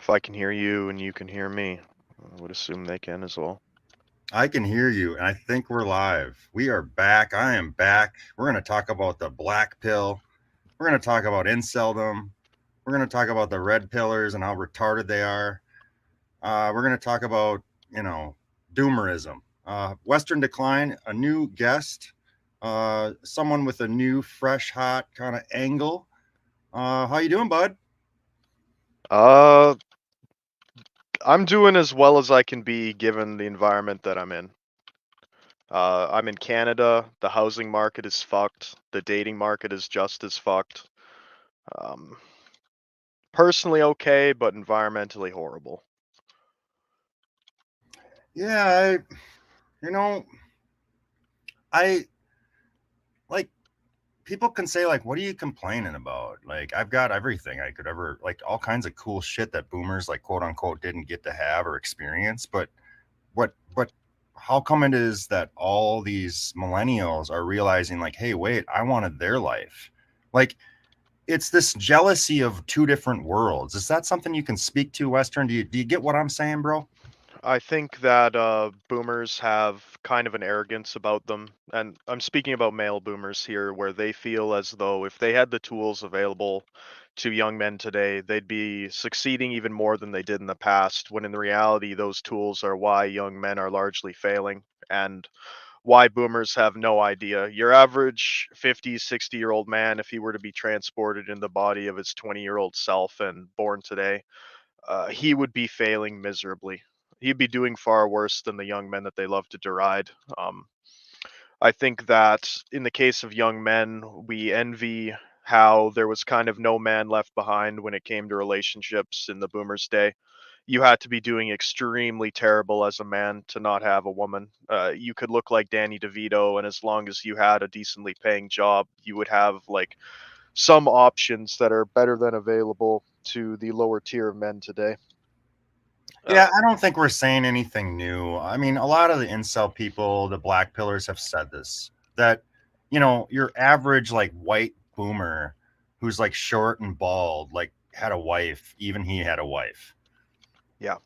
If I can hear you and you can hear me, I would assume they can as well. I can hear you, and I think we're live. We are back. I am back. We're going to talk about the black pill. We're going to talk about inceldom. We're going to talk about the red pillars and how retarded they are. We're going to talk about, doomerism. Western decline, a new guest, someone with a new, fresh, hot kind of angle. How you doing, bud? Uh, I'm doing as well as I can be given the environment that I'm in. I'm in Canada. The housing market is fucked. The dating market is just as fucked. Um, Personally okay, but environmentally horrible. Yeah, you know, I like people can say like, what are you complaining about? Like, I've got everything I could ever, like, all kinds of cool shit that boomers, like, quote unquote, didn't get to have or experience. But what how come it is that all these millennials are realizing like, hey, wait, I wanted their life? Like, it's this jealousy of two different worlds. Is that something you can speak to, Western? Do you get what I'm saying, bro? I think that boomers have kind of an arrogance about them, and I'm speaking about male boomers here, where they feel as though if they had the tools available to young men today, they'd be succeeding even more than they did in the past, when in reality, those tools are why young men are largely failing, and why boomers have no idea. Your average 50, 60-year-old man, if he were to be transported in the body of his 20-year-old self and born today, he would be failing miserably. He'd be doing far worse than the young men that they love to deride. Um, I think that in the case of young men, we envy how there was kind of no man left behind when it came to relationships in the boomers' day. You had to be doing extremely terrible as a man to not have a woman. You could look like Danny DeVito, and as long as you had a decently paying job, you would have like some options that are better than available to the lower tier of men today. Yeah, Uh, I don't think we're saying anything new. I mean, a lot of the incel people, the black pillars have said this that, your average like white boomer who's like short and bald, like had a wife, even he had a wife. yeah,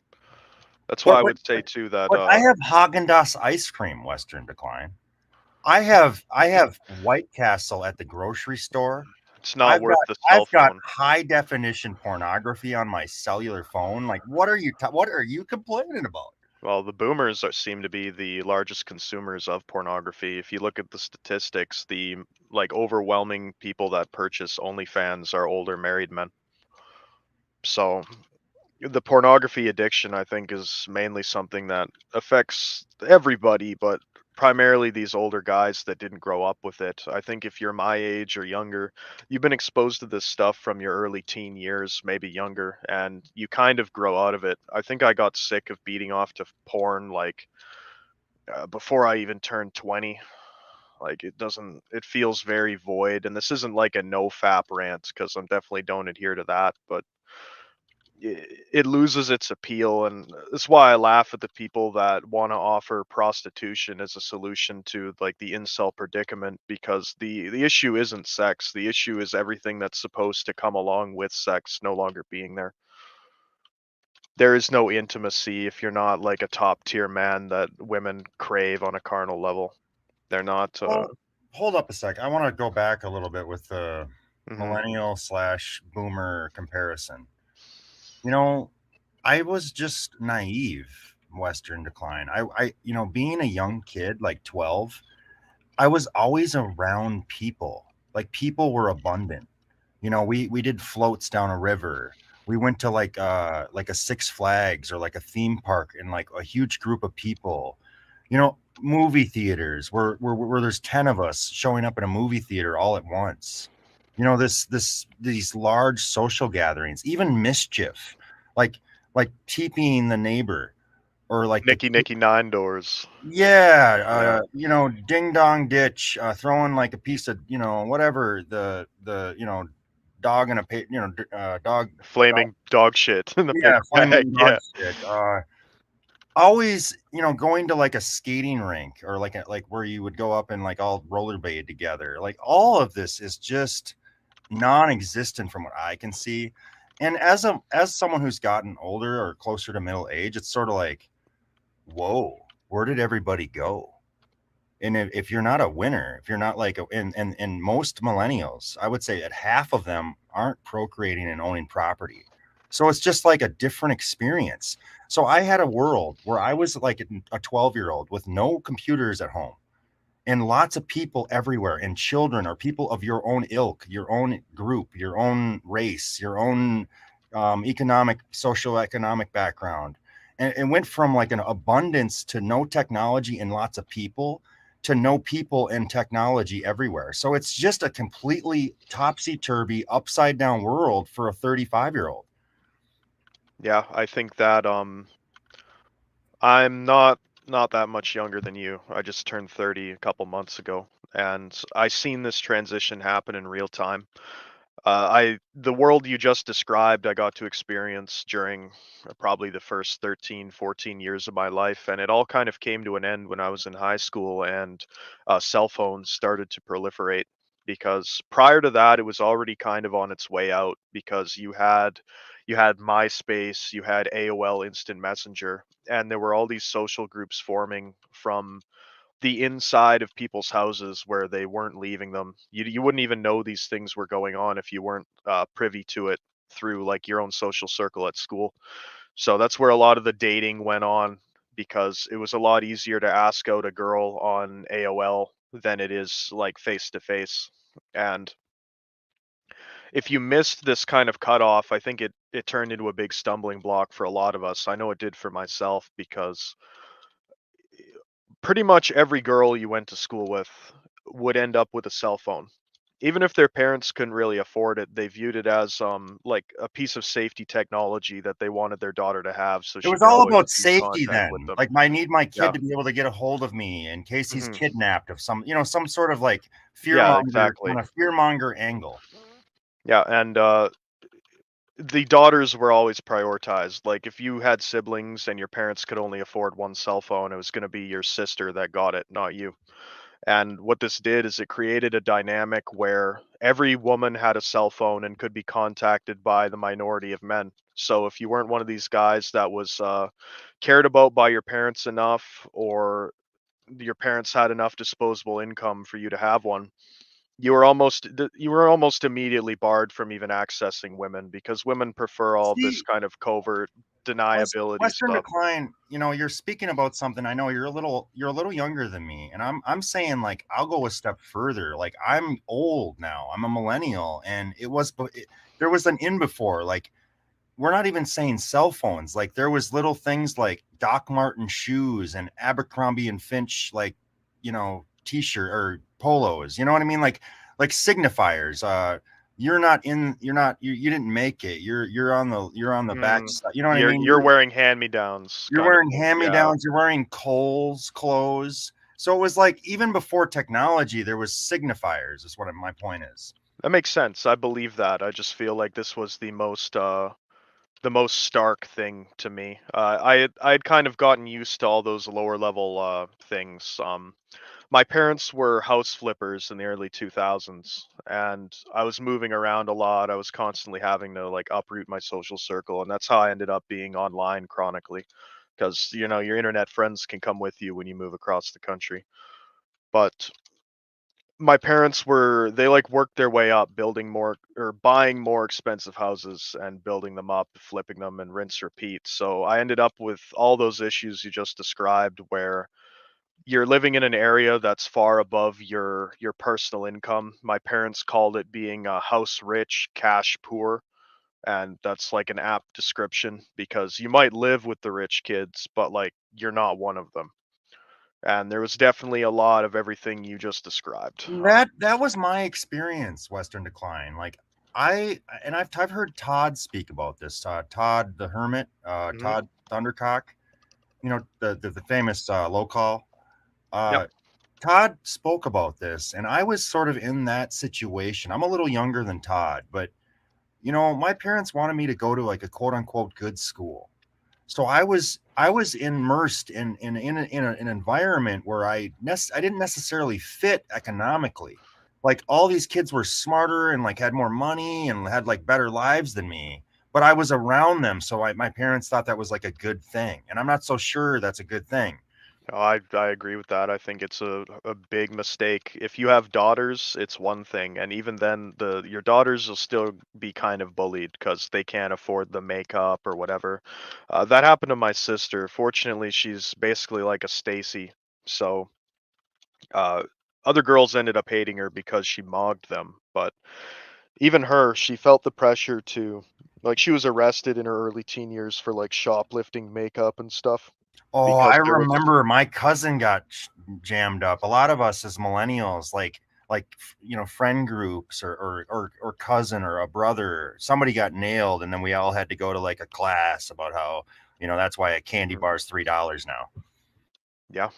that's why But I but would say too that but I have Haagen-Dazs ice cream, Western Decline. I have White Castle at the grocery store. it's not I've got worth the cell I've got phone. high definition pornography on my cellular phone. Like, what are you complaining about? Well, the boomers seem to be the largest consumers of pornography. If you look at the statistics, the like overwhelming people that purchase OnlyFans are older married men. So the pornography addiction, I think, is mainly something that affects everybody, but primarily these older guys that didn't grow up with it. I think if you're my age or younger, you've been exposed to this stuff from your early teen years, maybe younger, and you kind of grow out of it. I think I got sick of beating off to porn like before I even turned 20. Like it feels very void. And this isn't like a no fap rant because I'm definitely don't adhere to that, but it loses its appeal, and that's why I laugh at the people that want to offer prostitution as a solution to like the incel predicament, because the issue isn't sex. The issue is everything that's supposed to come along with sex no longer being there. There is no intimacy if you're not like a top tier man that women crave on a carnal level. They're not Well, hold up a sec. I want to go back a little bit with the mhm. millennial slash boomer comparison. You know, I was just naive, Western Decline. Being a young kid, like 12, I was always around people. Like, people were abundant. We did floats down a river. We went to like a Six Flags or like a theme park and like a huge group of people. Movie theaters where there's 10 of us showing up in a movie theater all at once. These large social gatherings, even mischief, like like teepeeing the neighbor or like the Nicky Nine Doors. yeah, Yeah. ding dong ditch, throwing like a piece of, whatever the dog in a dog, Flaming dog shit in the yeah, paper bag. flaming dog Yeah. shit. Always, going to like a skating rink or like where you would go up and like all rollerblade together. Like, all of this is just non-existent from what I can see. And as someone who's gotten older or closer to middle age, it's sort of like, whoa, where did everybody go? And if you're not a winner, if you're not like, and most millennials, I would say that half of them aren't procreating and owning property. So it's just like a different experience. So I had a world where I was like a 12-year-old with no computers at home and lots of people everywhere, and children or people of your own ilk, your own group, your own race, your own economic, social economic background. And it went from like an abundance to no technology and lots of people to no people and technology everywhere. So it's just a completely topsy-turvy, upside down world for a 35-year-old. Yeah, I think that I'm not that much younger than you. I just turned 30 a couple months ago, and I seen this transition happen in real time. The world you just described, I got to experience during probably the first 13, 14 years of my life, and it all kind of came to an end when I was in high school and cell phones started to proliferate. Because prior to that, it was already kind of on its way out because you had MySpace, you had AOL Instant Messenger, and there were all these social groups forming from the inside of people's houses where they weren't leaving them. You wouldn't even know these things were going on if you weren't privy to it through like your own social circle at school. So that's where a lot of the dating went on because it was a lot easier to ask out a girl on AOL than it is like face to face. And if you missed this kind of cutoff, I think it turned into a big stumbling block for a lot of us. I know it did for myself because pretty much every girl you went to school with would end up with a cell phone. Even if their parents couldn't really afford it, they viewed it as like a piece of safety technology that they wanted their daughter to have so It she was could all always about be in safety contact with then. them. Like, I need my Yeah. kid to be able to get a hold of me in case he's Hmm. kidnapped of some sort of like Yeah, fearmonger exactly. on a fearmonger angle. Yeah, and the daughters were always prioritized. Like if you had siblings and your parents could only afford one cell phone, it was going to be your sister that got it, not you. And what this did is it created a dynamic where every woman had a cell phone and could be contacted by the minority of men. So if you weren't one of these guys that was cared about by your parents enough, or your parents had enough disposable income for you to have one, you were almost immediately barred from even accessing women because women prefer all of this See, kind of covert deniability Western stuff. Decline, you're speaking about something. I know you're a little younger than me, and I'm saying like I'll go a step further. Like I'm old now. I'm a millennial, and there was an in before. Like we're not even saying cell phones. Like there was little things like Doc Martin shoes and Abercrombie and Finch, like, t-shirt or polos. You know what I mean? Like signifiers. You didn't make it. You're on the back. Mm, You know what I you're mean? you're wearing hand-me-downs You're kind of wearing thing. Yeah. hand-me-downs. You're wearing Kohl's clothes. So it was like even before technology, there was signifiers. Is what my point is. That makes sense. I believe that. I just feel like this was the most stark thing to me. I had kind of gotten used to all those lower level things. My parents were house flippers in the early 2000s, and I was moving around a lot. I was constantly having to like uproot my social circle, and that's how I ended up being online chronically, because your internet friends can come with you when you move across the country. But my parents they like worked their way up building more or buying more expensive houses and building them up, flipping them and rinse repeat. So I ended up with all those issues you just described where you're living in an area that's far above your personal income. My parents called it being house rich, cash poor, and that's like an apt description because you might live with the rich kids, but like you're not one of them. And there was definitely a lot of everything you just described. That was my experience, Western Decline. Like I've heard Todd speak about this. Todd the Hermit, Mhm. Todd Thundercock. The famous low call. Yep. Uh, Todd spoke about this, and I was sort of in that situation. I'm a little younger than Todd, but my parents wanted me to go to like a quote unquote good school. So I was immersed in an environment where I didn't necessarily fit economically. Like all these kids were smarter and like had more money and had like better lives than me, but I was around them, so my parents thought that was like a good thing, and I'm not so sure that's a good thing. No, I agree with that. I think it's a big mistake. If you have daughters, it's one thing, and even then, your daughters will still be kind of bullied because they can't afford the makeup or whatever. That happened to my sister. Fortunately, she's basically like a Stacy, so uh, other girls ended up hating her because she mogged them. But even her, she felt the pressure to, like, she was arrested in her early teen years for like shoplifting makeup and stuff Oh, I because there was. remember my cousin got jammed up. A lot of us as millennials, like friend groups or cousin or a brother, somebody got nailed, and then we all had to go to like a class about how that's why a candy Mhm. bar is $3 now. Yeah.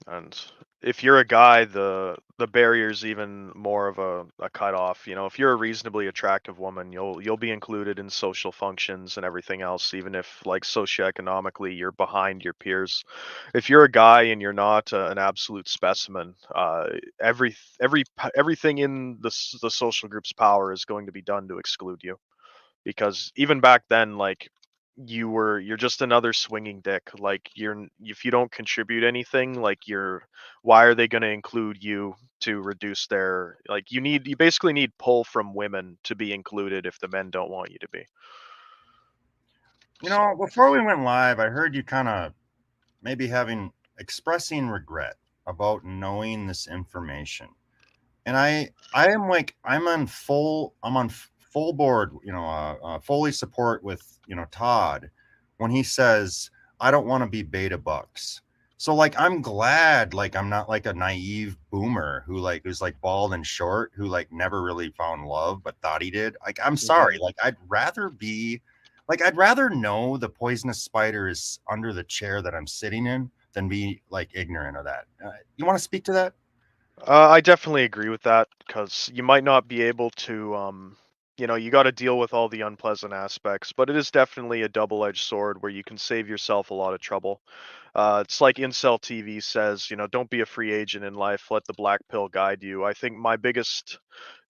And if you're a guy, the barrier's even more of a cutoff. You know, if you're a reasonably attractive woman, you'll be included in social functions and everything else, even if like socioeconomically you're behind your peers. If you're a guy and you're not an absolute specimen, everything in the social group's power is going to be done to exclude you. Because even back then, like, you're just another swinging dick. Like, if you don't contribute anything, like, why are they going to include you to reduce their, like, you basically need pull from women to be included if the men don't want you to be. So Before we went live, I heard you kind of maybe expressing regret about knowing this information. And I am like I'm on full board, fully support with Todd when he says I don't want to be beta bucks. So like I'm glad like I'm not like a naive boomer who's like bald and short who like never really found love but thought he did. Like I'm sorry, mhm. like I'd rather know the poisonous spider is under the chair that I'm sitting in than be like ignorant of that. You want to speak to that? I definitely agree with that because you might not be able to, you got to deal with all the unpleasant aspects, but it is definitely a double-edged sword where you can save yourself a lot of trouble. It's like Incel TV says, don't be a free agent in life. Let the black pill guide you. I think my biggest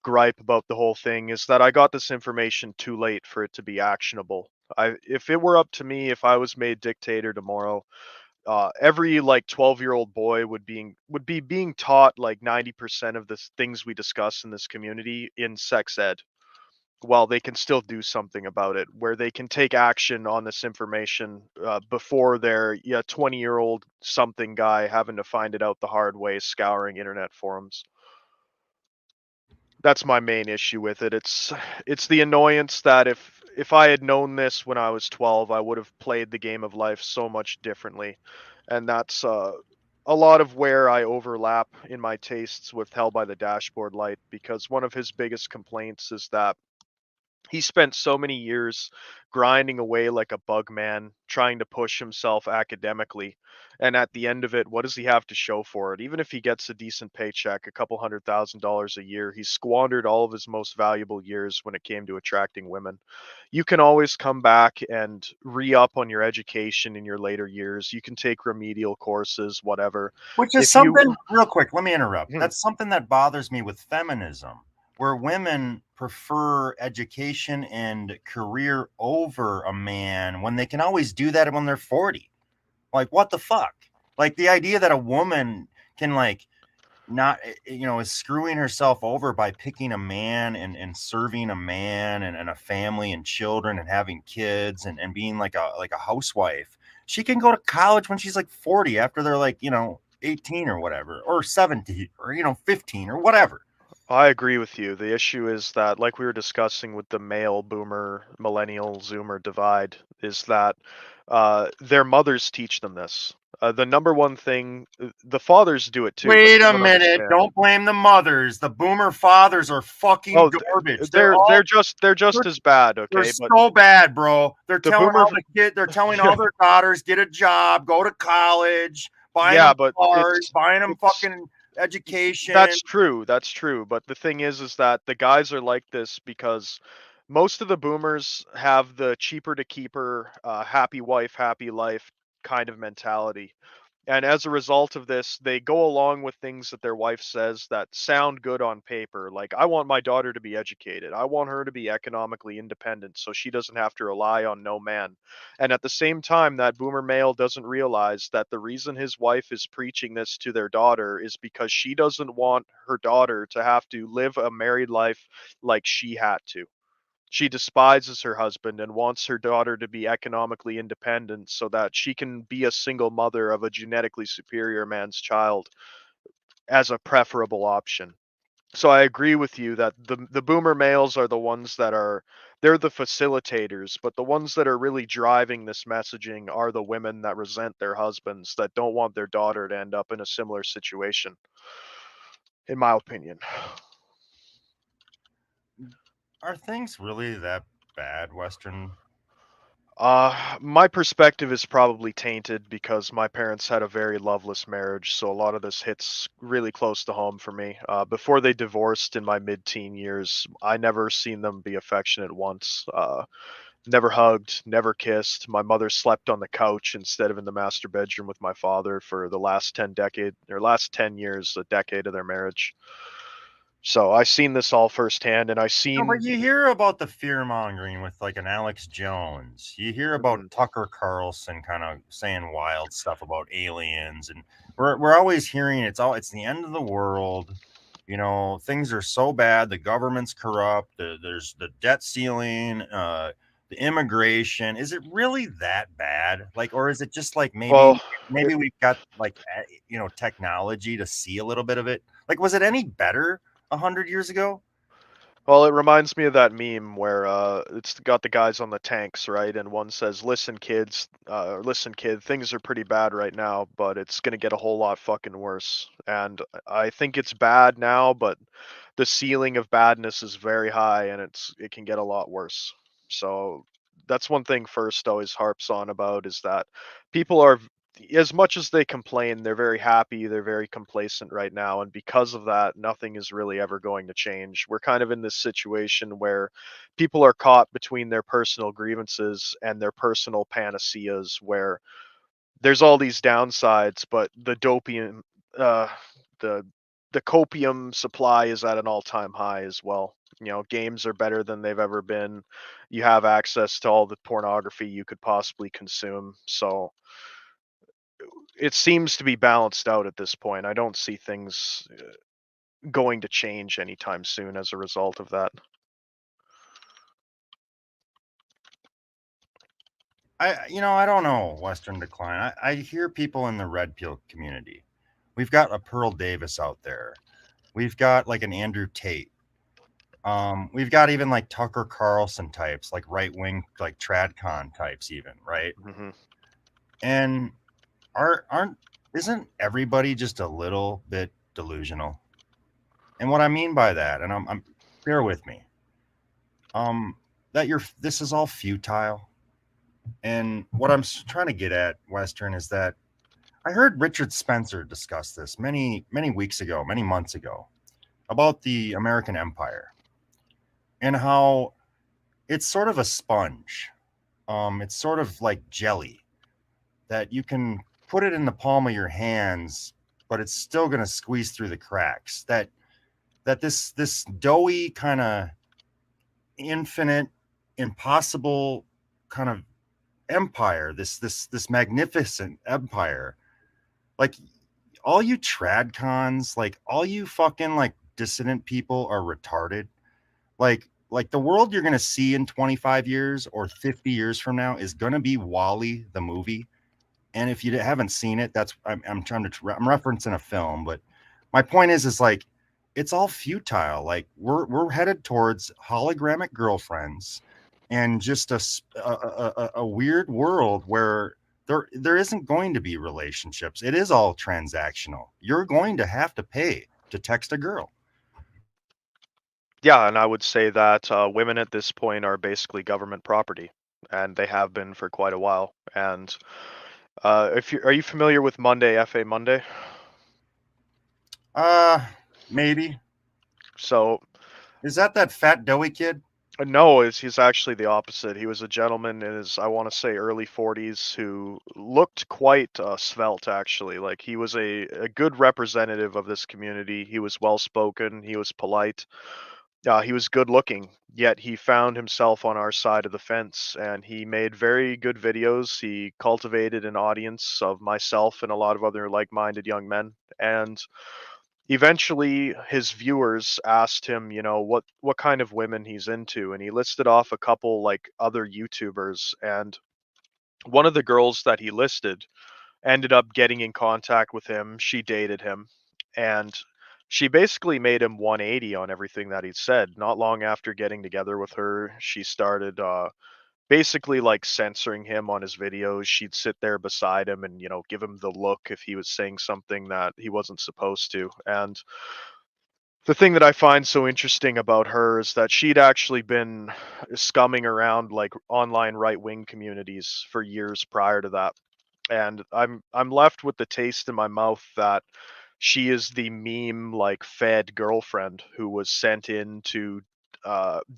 gripe about the whole thing is that I got this information too late for it to be actionable. If it were up to me, if I was made dictator tomorrow, every like 12-year-old boy would be being taught like 90% of the things we discuss in this community in sex ed, while they can still do something about it, where they can take action on this information before they're 20-year-old something guy having to find it out the hard way scouring internet forums. That's my main issue with it. It's the annoyance that if I had known this when I was 12, I would have played the game of life so much differently. And that's a lot of where I overlap in my tastes with Hell by the Dashboard Light, because one of his biggest complaints is that he spent so many years grinding away like a bug man, trying to push himself academically. And at the end of it, what does he have to show for it? Even if he gets a decent paycheck, a couple $100,000 a year, he squandered all of his most valuable years when it came to attracting women. You can always come back and re up on your education in your later years. You can take remedial courses, whatever. Which is If you. something, real quick, let me interrupt. Hmm. That's something that bothers me with feminism, where women prefer education and career over a man when they can always do that when they're 40. Like, what the fuck? Like, the idea that a woman can, like, not, is screwing herself over by picking a man and serving a man and a family and children and having kids and being like a housewife. She can go to college when she's like 40 after they're like 18 or whatever, or 17 or 15 or whatever. I agree with you. The issue is that, like we were discussing with the male boomer, millennial, zoomer divide, is that their mothers teach them this. The number one thing, the fathers do it too, but Wait they a don't minute, understand. don't blame the mothers. The boomer fathers are fucking Oh, garbage. They're they're all just they're as bad, They're okay? But so bad, bro. the boomer, They're telling all their daughters get a job, go to college, buying them yeah, but cars, buying them it's fucking education. That's true, that's true, but the thing is that the guys are like this because most of the boomers have the cheaper to keeper, happy wife, happy life kind of mentality. And as a result of this, they go along with things that their wife says that sound good on paper. Like, I want my daughter to be educated. I want her to be economically independent so she doesn't have to rely on no man. And at the same time, that boomer male doesn't realize that the reason his wife is preaching this to their daughter is because she doesn't want her daughter to have to live a married life like she had to. She despises her husband and wants her daughter to be economically independent so that she can be a single mother of a genetically superior man's child as a preferable option. So I agree with you that the boomer males are the ones that are they're the facilitators, but the ones that are really driving this messaging are the women that resent their husbands that don't want their daughter to end up in a similar situation, in my opinion. Are things really that bad, Western? My perspective is probably tainted because my parents had a very loveless marriage, so a lot of this hits really close to home for me. Before they divorced in my mid-teen years, I never seen them be affectionate once. Never hugged, never kissed. My mother slept on the couch instead of in the master bedroom with my father for the last 10 years, a decade of their marriage. So I seen this all firsthand, and I No, but seen. you hear about the fear mongering with like an Alex Jones. You hear about Mhm. Tucker Carlson kind of saying wild stuff about aliens, and we're always hearing it's the end of the world. You know, things are so bad. The government's corrupt. There's the debt ceiling, the immigration. Is it really that bad? Like, or is it just like Well, maybe we've got like technology to see a little bit of it? Like, was it any better 100 years ago? Well, it reminds me of that meme where it's got the guys on the tanks, right? And one says, "Listen, kids, listen, kid, things are pretty bad right now, but it's gonna get a whole lot fucking worse." And I think it's bad now, but the ceiling of badness is very high, and it can get a lot worse. So that's one thing First always harps on about is that people are as much as they complain, they're very happy, they're very complacent right now, and because of that, nothing is really ever going to change. We're kind of in this situation where people are caught between their personal grievances and their personal panaceas, where there's all these downsides, but uh, the the copium supply is at an all-time high as well. You know, games are better than they've ever been. You have access to all the pornography you could possibly consume, so it seems to be balanced out at this point. I don't see things going to change anytime soon as a result of that. I don't know Western Decline. I hear people in the red pill community. We've got a Pearl Davis out there. We've got like an Andrew Tate. We've got even like Tucker Carlson types, like right wing, like TradCon types, even right. Hmm. And aren't isn't everybody just a little bit delusional? And what I mean by that, and I'm bear with me, um, that this is all futile. And what I'm trying to get at, Western, is that I heard Richard Spencer discuss this many weeks ago, many months ago, about the American Empire and how it's sort of a sponge. It's sort of like jelly that you can put it in the palm of your hands, but it's still going to squeeze through the cracks. That this doughy kind of infinite, impossible kind of empire, this magnificent empire, like all you trad cons, like all you fucking like dissident people are retarded. Like the world you're gonna see in 25 years or 50 years from now is gonna be Wally the movie. And if you haven't seen it, I'm trying to I'm referencing a film, but my point is like it's all futile. Like we're headed towards hologramic girlfriends and just a weird world where there isn't going to be relationships. It is all transactional. You're going to have to pay to text a girl. Yeah, and I would say that women at this point are basically government property, and they have been for quite a while. And if you are you familiar with Monday, FA Monday? Uh Maybe. So Is that fat doughy kid? No, he's actually the opposite. He was a gentleman in his, I want to say, early 40s who looked quite svelte, actually. Like he was a good representative of this community. He was well spoken, he was polite, he was good looking, yet he found himself on our side of the fence and he made very good videos. He cultivated an audience of myself and a lot of other like minded young men. And eventually his viewers asked him, what kind of women he's into, and he listed off a couple like other YouTubers, and one of the girls that he listed ended up getting in contact with him. She dated him, and she basically made him 180 on everything that he said. Not long after getting together with her, she started basically like censoring him on his videos. She'd sit there beside him and, give him the look if he was saying something that he wasn't supposed to. And the thing that I find so interesting about her is that she'd actually been scumming around like online right-wing communities for years prior to that. And I'm left with the taste in my mouth that she is the meme like fed girlfriend who was sent in to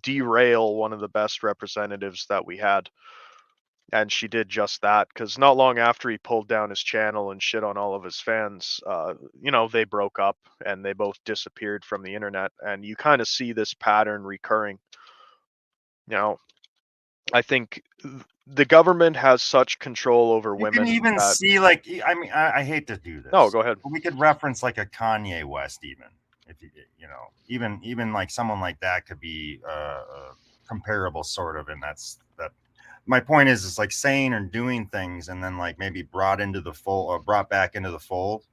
derail one of the best representatives that we had. And she did just that because not long after he pulled down his channel and shit on all of his fans, they broke up and they both disappeared from the internet. And you kind of see this pattern recurring. Now, I think the government has such control over You can women even that. see, like, I mean, I hate to do No, this. go ahead. We could reference like a Kanye West, even if even like someone like that could be comparable, sort of. And that's that. My point is, it's like saying or doing things, and then like maybe brought into the fold, or brought back into the fold.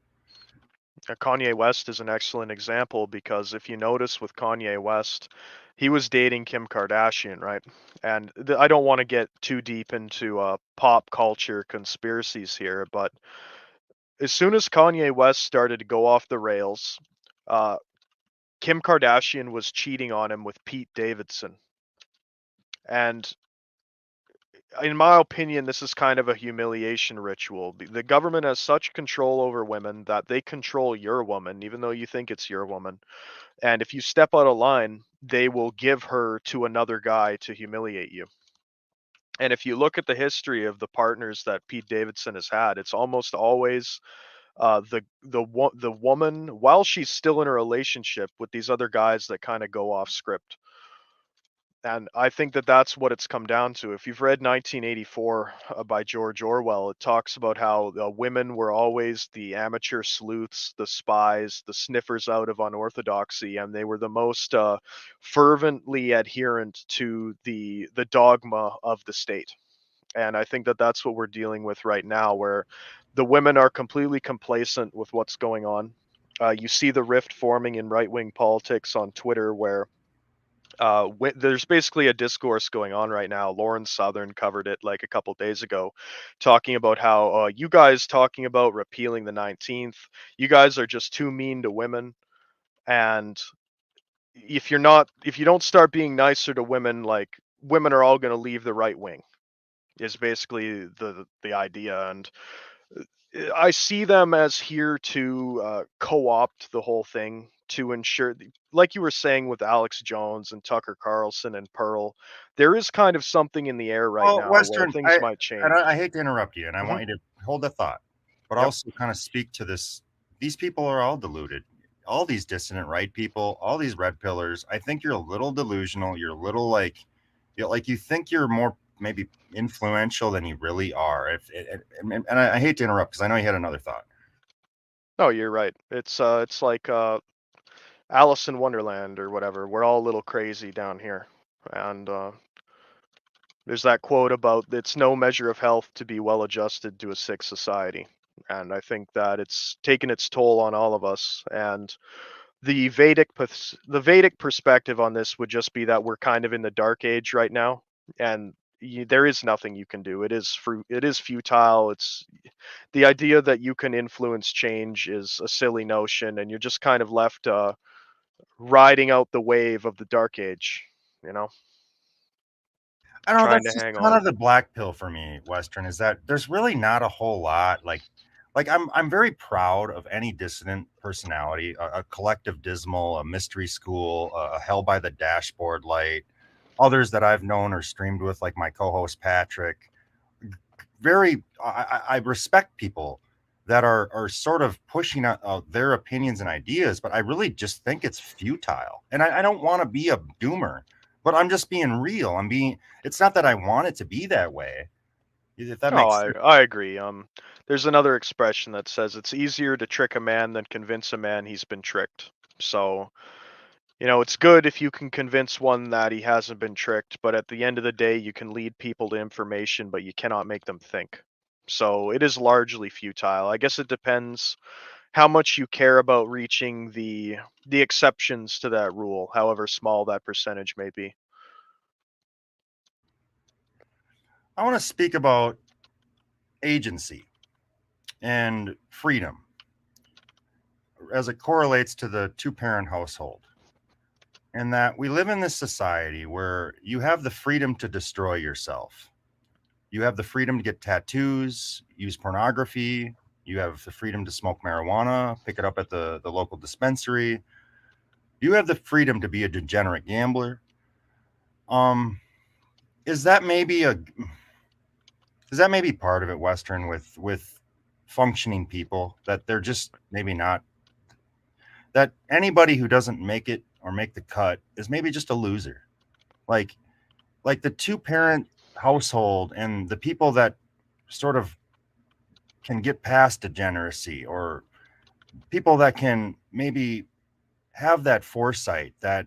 Kanye West is an excellent example because if you notice with Kanye West, he was dating Kim Kardashian, right? And I don't want to get too deep into pop culture conspiracies here, but as soon as Kanye West started to go off the rails, uh, Kim Kardashian was cheating on him with Pete Davidson. And in my opinion, this is kind of a humiliation ritual. The government has such control over women that they control your woman, even though you think it's your woman. And if you step out of line, they will give her to another guy to humiliate you. And if you look at the history of the partners that Pete Davidson has had, it's almost always the woman while she's still in a relationship with these other guys that kind of go off script. And I think that that's what it's come down to. If you've read 1984 by George Orwell, it talks about how women were always the amateur sleuths, the spies, the sniffers out of unorthodoxy, and they were the most fervently adherent to the dogma of the state. And I think that that's what we're dealing with right now, where the women are completely complacent with what's going on. You see the rift forming in right wing politics on Twitter, where there's basically a discourse going on right now. Lauren Southern covered it like a couple days ago, talking about how you guys talking about repealing the 19th, you guys are just too mean to women. And if you don't start being nicer to women, like women are all going to leave the right wing, is basically the idea. And I see them as here to co-opt the whole thing to ensure, like you were saying with Alex Jones and Tucker Carlson and Pearl, there is kind of something in the air right Well, now where Western, things might I change. hate to interrupt you, and I Hmm. want you to hold the thought, but Yep. also kind of speak to this. These people are all deluded. All these dissident right people, all these red pillars. I think you're a little delusional. You're a little like, like you think you're more maybe influential than you really are. And I hate to interrupt because I know you had another thought. No, you're right. It's like Alice in Wonderland or whatever. We're all a little crazy down here, and there's that quote about it's no measure of health to be well adjusted to a sick society. And I think that it's taken its toll on all of us. And the Vedic perspective on this would just be that we're kind of in the dark age right now, and there is nothing you can do. It is futile. It's the idea that you can influence change is a silly notion, and you're just kind of left riding out the wave of the dark age, you know, I don't know. trying That's to just hang kind on. of the black pill for me, Western. Is that there's really not a whole lot like I'm very proud of any dissident personality, a collective dismal, a mystery school, a hell by the dashboard light. others that I've known or streamed with, like my co-host Patrick, I respect people that are sort of pushing out their opinions and ideas, but I really just think it's futile. And I don't want to be a doomer, but I'm just being real. It's not that I want it to be that way, if that Oh, makes sense. I agree. There's another expression that says it's easier to trick a man than convince a man he's been tricked. So, it's good if you can convince one that he hasn't been tricked, but at the end of the day, you can lead people to information, but you cannot make them think. So it is largely futile. I guess it depends how much you care about reaching the exceptions to that rule, however small that percentage may be. I want to speak about agency and freedom as it correlates to the two-parent household. And that we live in this society where you have the freedom to destroy yourself. You have the freedom to get tattoos, use pornography. You have the freedom to smoke marijuana, pick it up at the local dispensary. You have the freedom to be a degenerate gambler. Um, is that maybe a is that maybe part of it, Western, with functioning people that they're just maybe not, that anybody who doesn't make it or make the cut is maybe just a loser. Like the two parent household and the people that sort of can get past degeneracy, or people that can maybe have that foresight, that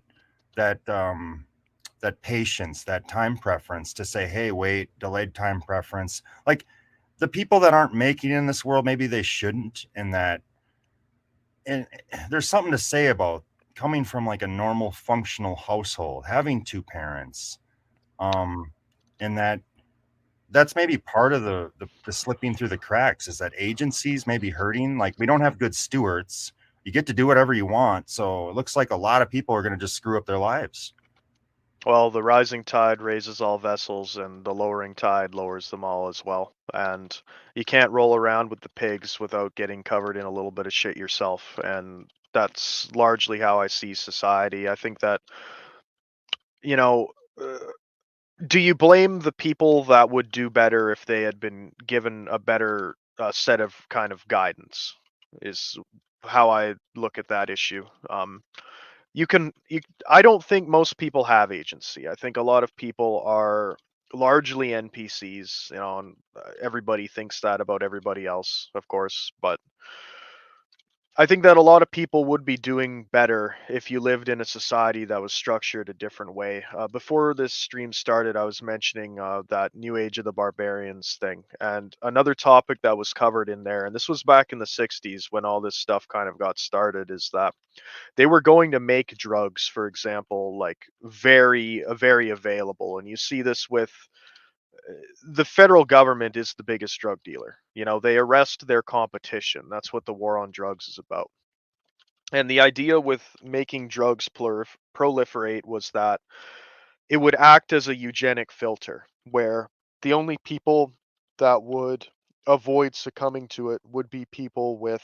that patience, that time preference to say, hey, wait, delayed time preference. Like the people that aren't making it in this world, maybe they shouldn't. And there's something to say about coming from like a normal functional household, having two parents, um and that's maybe part of the slipping through the cracks, is that agencies may be hurting. Like we don't have good stewards. You get to do whatever you want, so it looks like a lot of people are going to just screw up their lives. Well, the rising tide raises all vessels, and the lowering tide lowers them all as well. And you can't roll around with the pigs without getting covered in a little bit of shit yourself. And that's largely how I see society. I think that, you know, uh, do you blame the people that would do better if they had been given a better set of kind of guidance? Is how I look at that issue. You can you I don't think most people have agency. I think a lot of people are largely NPCs, and everybody thinks that about everybody else, of course, but I think that a lot of people would be doing better if you lived in a society that was structured a different way. Before this stream started, I was mentioning that New Age of the Barbarians thing, and another topic that was covered in there, and this was back in the 60s when all this stuff kind of got started, is that they were going to make drugs, for example, like very available. And you see this with the federal government is the biggest drug dealer. They arrest their competition. That's what the war on drugs is about. And the idea with making drugs proliferate was that it would act as a eugenic filter, where the only people that would avoid succumbing to it would be people with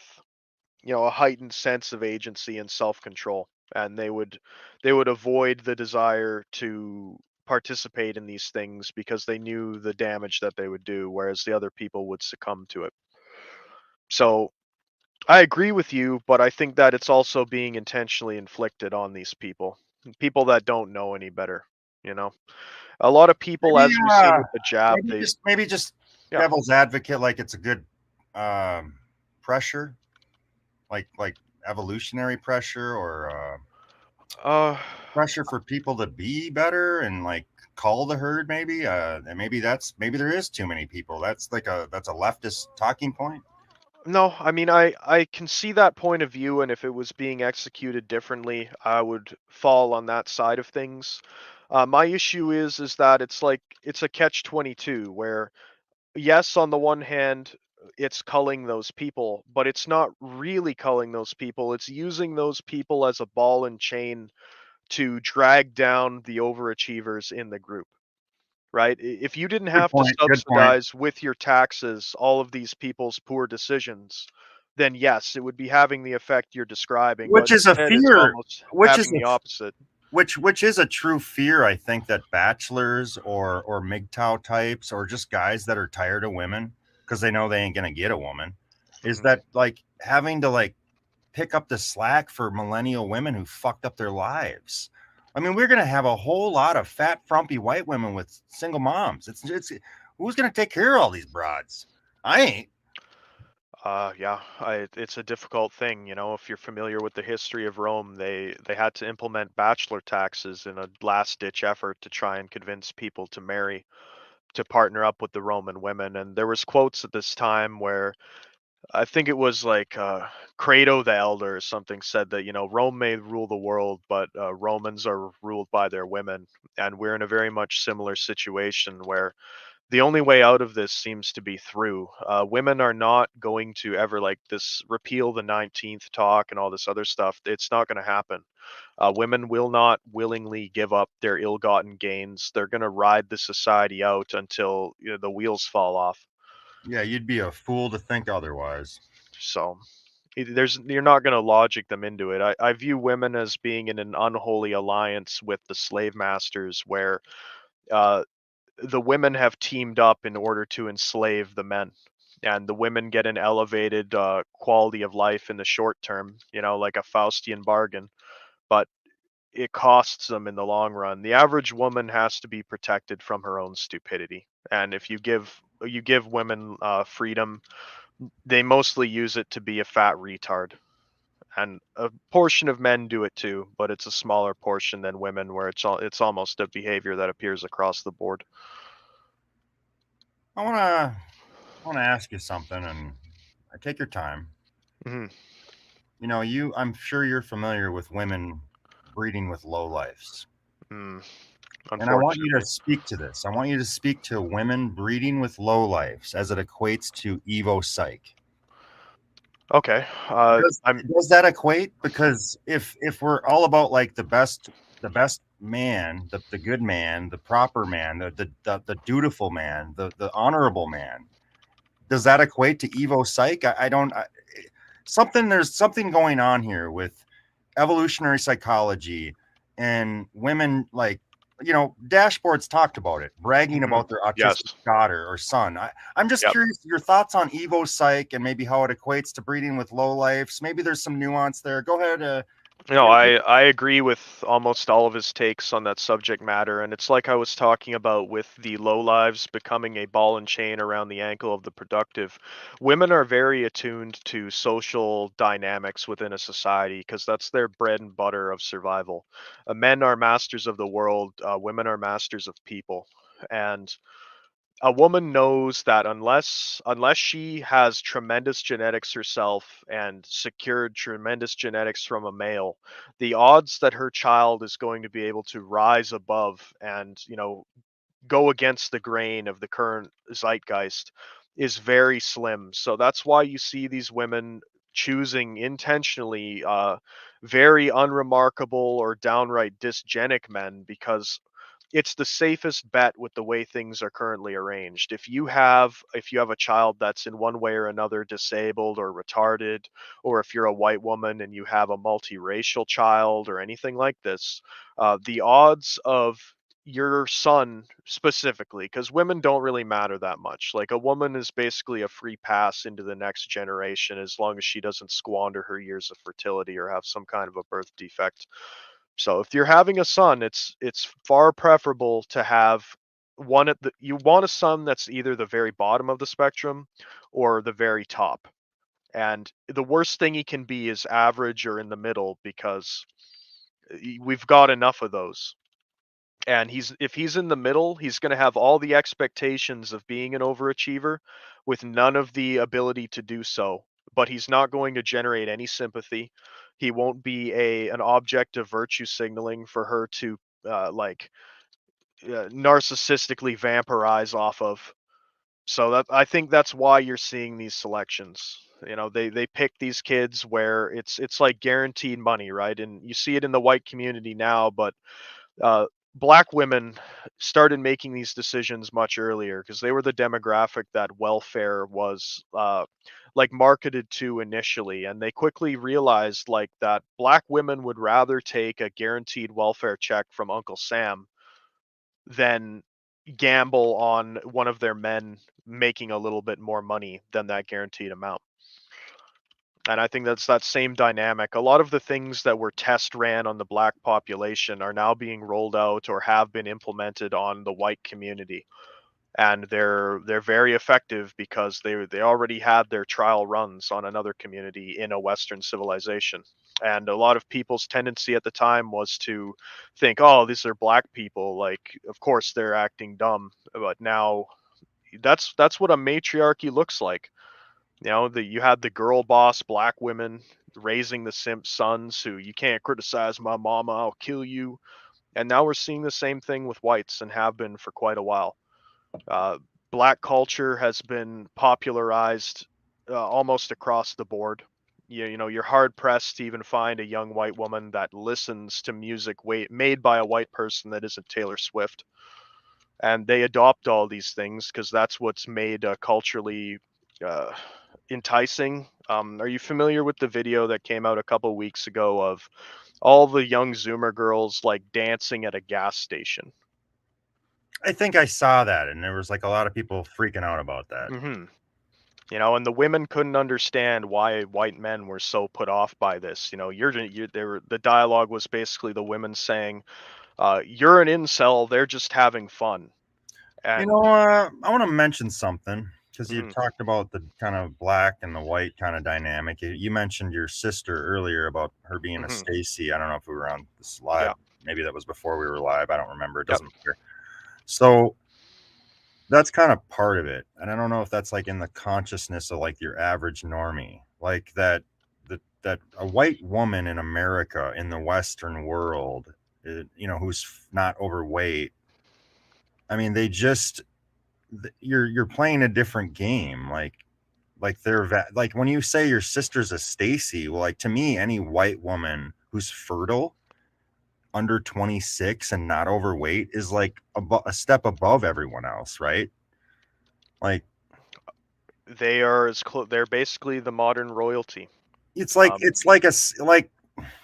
a heightened sense of agency and self-control, and they would avoid the desire to participate in these things because they knew the damage that they would do, whereas the other people would succumb to it. So I agree with you, but I think that it's also being intentionally inflicted on these people that don't know any better. you know a lot of people, Maybe as we've seen with the jab, they maybe just yeah. devil's advocate, like it's a good um pressure, like evolutionary pressure, or uh pressure for people to be better and like call the herd, maybe. And maybe there is too many people. That's a leftist talking point. No, I mean, I can see that point of view, and if it was being executed differently, I would fall on that side of things. My issue is that it's a catch-22 where, yes, on the one hand, it's culling those people, but it's not really culling those people. It's using those people as a ball and chain to drag down the overachievers in the group. Right? If you didn't Good have to point. Good point. subsidize with your taxes all of these people's poor decisions, then yes, it would be having the effect you're describing, but Which is a instead it's fear. almost Which is having the opposite. which is a true fear, I think, that bachelors or MGTOW types or just guys that are tired of women because they know they ain't gonna get a woman, is Mhm. that like having to like pick up the slack for millennial women who fucked up their lives. I mean, we're gonna have a whole lot of fat, frumpy white women with single moms. It's who's gonna take care of all these broads? I ain't. Yeah, it's a difficult thing, you know. If you're familiar with the history of Rome, they had to implement bachelor taxes in a last-ditch effort to try and convince people to marry, to partner up with the Roman women. And there was quotes at this time where I think it was like Credo the Elder or something said that, you know, Rome may rule the world, but Romans are ruled by their women, and we're in a very much similar situation where the only way out of this seems to be through. Women are not going to ever like this repeal the 19th talk and all this other stuff. It's not going to happen. Women will not willingly give up their ill-gotten gains. They're going to ride the society out until, you know, the wheels fall off. Yeah, you'd be a fool to think otherwise. So there's you're not going to logic them into it. I view women as being in an unholy alliance with the slave masters, where uh, the women have teamed up in order to enslave the men, and the women get an elevated quality of life in the short term, you know, like a Faustian bargain, but it costs them in the long run. The average woman has to be protected from her own stupidity, and if you give women freedom, they mostly use it to be a fat retard. And a portion of men do it too, but it's a smaller portion than women, where it's almost a behavior that appears across the board. I wanna ask you something, and I take your time. Mhm. I'm sure you're familiar with women breeding with lowlifes. Mm, And I want you to unfortunately. speak to this. I want you to speak to women breeding with lowlifes as it equates to Evo Psych. Okay. I'm Does that equate? Because if we're all about like the best man, the good man, the proper man, the dutiful man, the honorable man, does that equate to Evo Psych? I don't. There's something going on here with evolutionary psychology and women like dashboards talked about it, bragging mhm. about their Yes. autistic daughter or son. I'm just Yep. curious your thoughts on Evo Psych and maybe how it equates to breeding with low lifes. Maybe there's some nuance there. Go ahead. No, I agree with almost all of his takes on that subject matter, and it's like I was talking about with the low lives becoming a ball and chain around the ankle of the productive. Women are very attuned to social dynamics within a society because that's their bread and butter of survival. Men are masters of the world, women are masters of people. And a woman knows that unless she has tremendous genetics herself and secured tremendous genetics from a male, the odds that her child is going to be able to rise above and, you know, go against the grain of the current zeitgeist is very slim. So that's why you see these women choosing intentionally very unremarkable or downright dysgenic men, because it's the safest bet with the way things are currently arranged. If you have a child that's in one way or another disabled or retarded, or if you're a white woman and you have a multiracial child or anything like this, the odds of your son specifically, because women don't really matter that much. Like, a woman is basically a free pass into the next generation as long as she doesn't squander her years of fertility or have some kind of a birth defect. So if you're having a son, it's far preferable to have one at the you want a son that's either the very bottom of the spectrum or the very top. And the worst thing he can be is average or in the middle, because we've got enough of those. And if he's in the middle, he's going to have all the expectations of being an overachiever with none of the ability to do so. But he's not going to generate any sympathy. He won't be a an object of virtue signaling for her to like narcissistically vampirize off of. So that I think that's why you're seeing these selections. You know, they pick these kids where it's like guaranteed money, right? And you see it in the white community now, but uh, black women started making these decisions much earlier because they were the demographic that welfare was like marketed to initially, and they quickly realized like that black women would rather take a guaranteed welfare check from Uncle Sam than gamble on one of their men making a little bit more money than that guaranteed amount. And I think that's that same dynamic. A lot of the things that were test ran on the black population are now being rolled out or have been implemented on the white community. And they're very effective because they already had their trial runs on another community in a Western civilization. And a lot of people's tendency at the time was to think, oh, these are black people. Like, of course they're acting dumb. But now that's what a matriarchy looks like. You know, you had the girl boss black women raising the simp sons who you can't criticize my mama, I'll kill you. And now we're seeing the same thing with whites and have been for quite a while. Uh, Black culture has been popularized almost across the board. You know, you're hard pressed to even find a young white woman that listens to music made by a white person that isn't Taylor Swift. And they adopt all these things because that's what's made culturally uh, enticing. Are you familiar with the video that came out a couple weeks ago of all the young Zoomer girls like dancing at a gas station? I think I saw that, and there was like a lot of people freaking out about that. Hmm. You know, and the women couldn't understand why white men were so put off by this. You know, the dialogue was basically the women saying, "You're an incel. They're just having fun." And I want to mention something because you mhm, talked about the kind of black and the white kind of dynamic. You mentioned your sister earlier about her being a mhm, Stacy. I don't know if we were on this yeah, live. Maybe that was before we were live. I don't remember. It yep. doesn't matter. So that's kind of part of it. And I don't know if that's like in the consciousness of like your average normie, like that a white woman in America in the Western world, who's not overweight. I mean, they just you're playing a different game. Like like when you say your sister's a Stacy, well, like to me, any white woman who's fertile under 26 and not overweight is like a step above everyone else, right? Like They are they're basically the modern royalty. Um, it's like like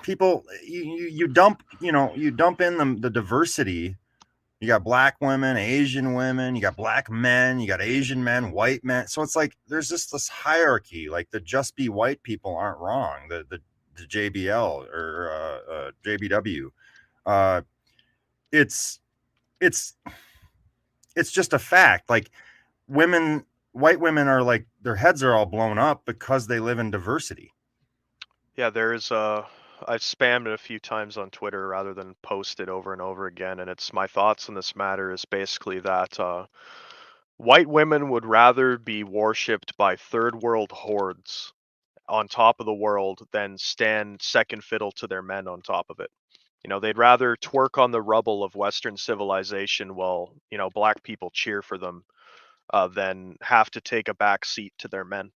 people you dump you dump in the diversity. You got black women, Asian women, you got black men, you got Asian men, white men. So it's like there's just this hierarchy. Like the just be white people aren't wrong. The JBL or JBW. Uh, it's it's it's just a fact. Like women, white women are like their heads are all blown up because they live in diversity. yeah, there's I've spammed it a few times on Twitter rather than post it over and over again, and it's my thoughts on this matter is basically that white women would rather be worshipped by third world hordes on top of the world than stand second fiddle to their men on top of it. You know, they'd rather twerk on the rubble of Western civilization while, you know, black people cheer for them than have to take a back seat to their men,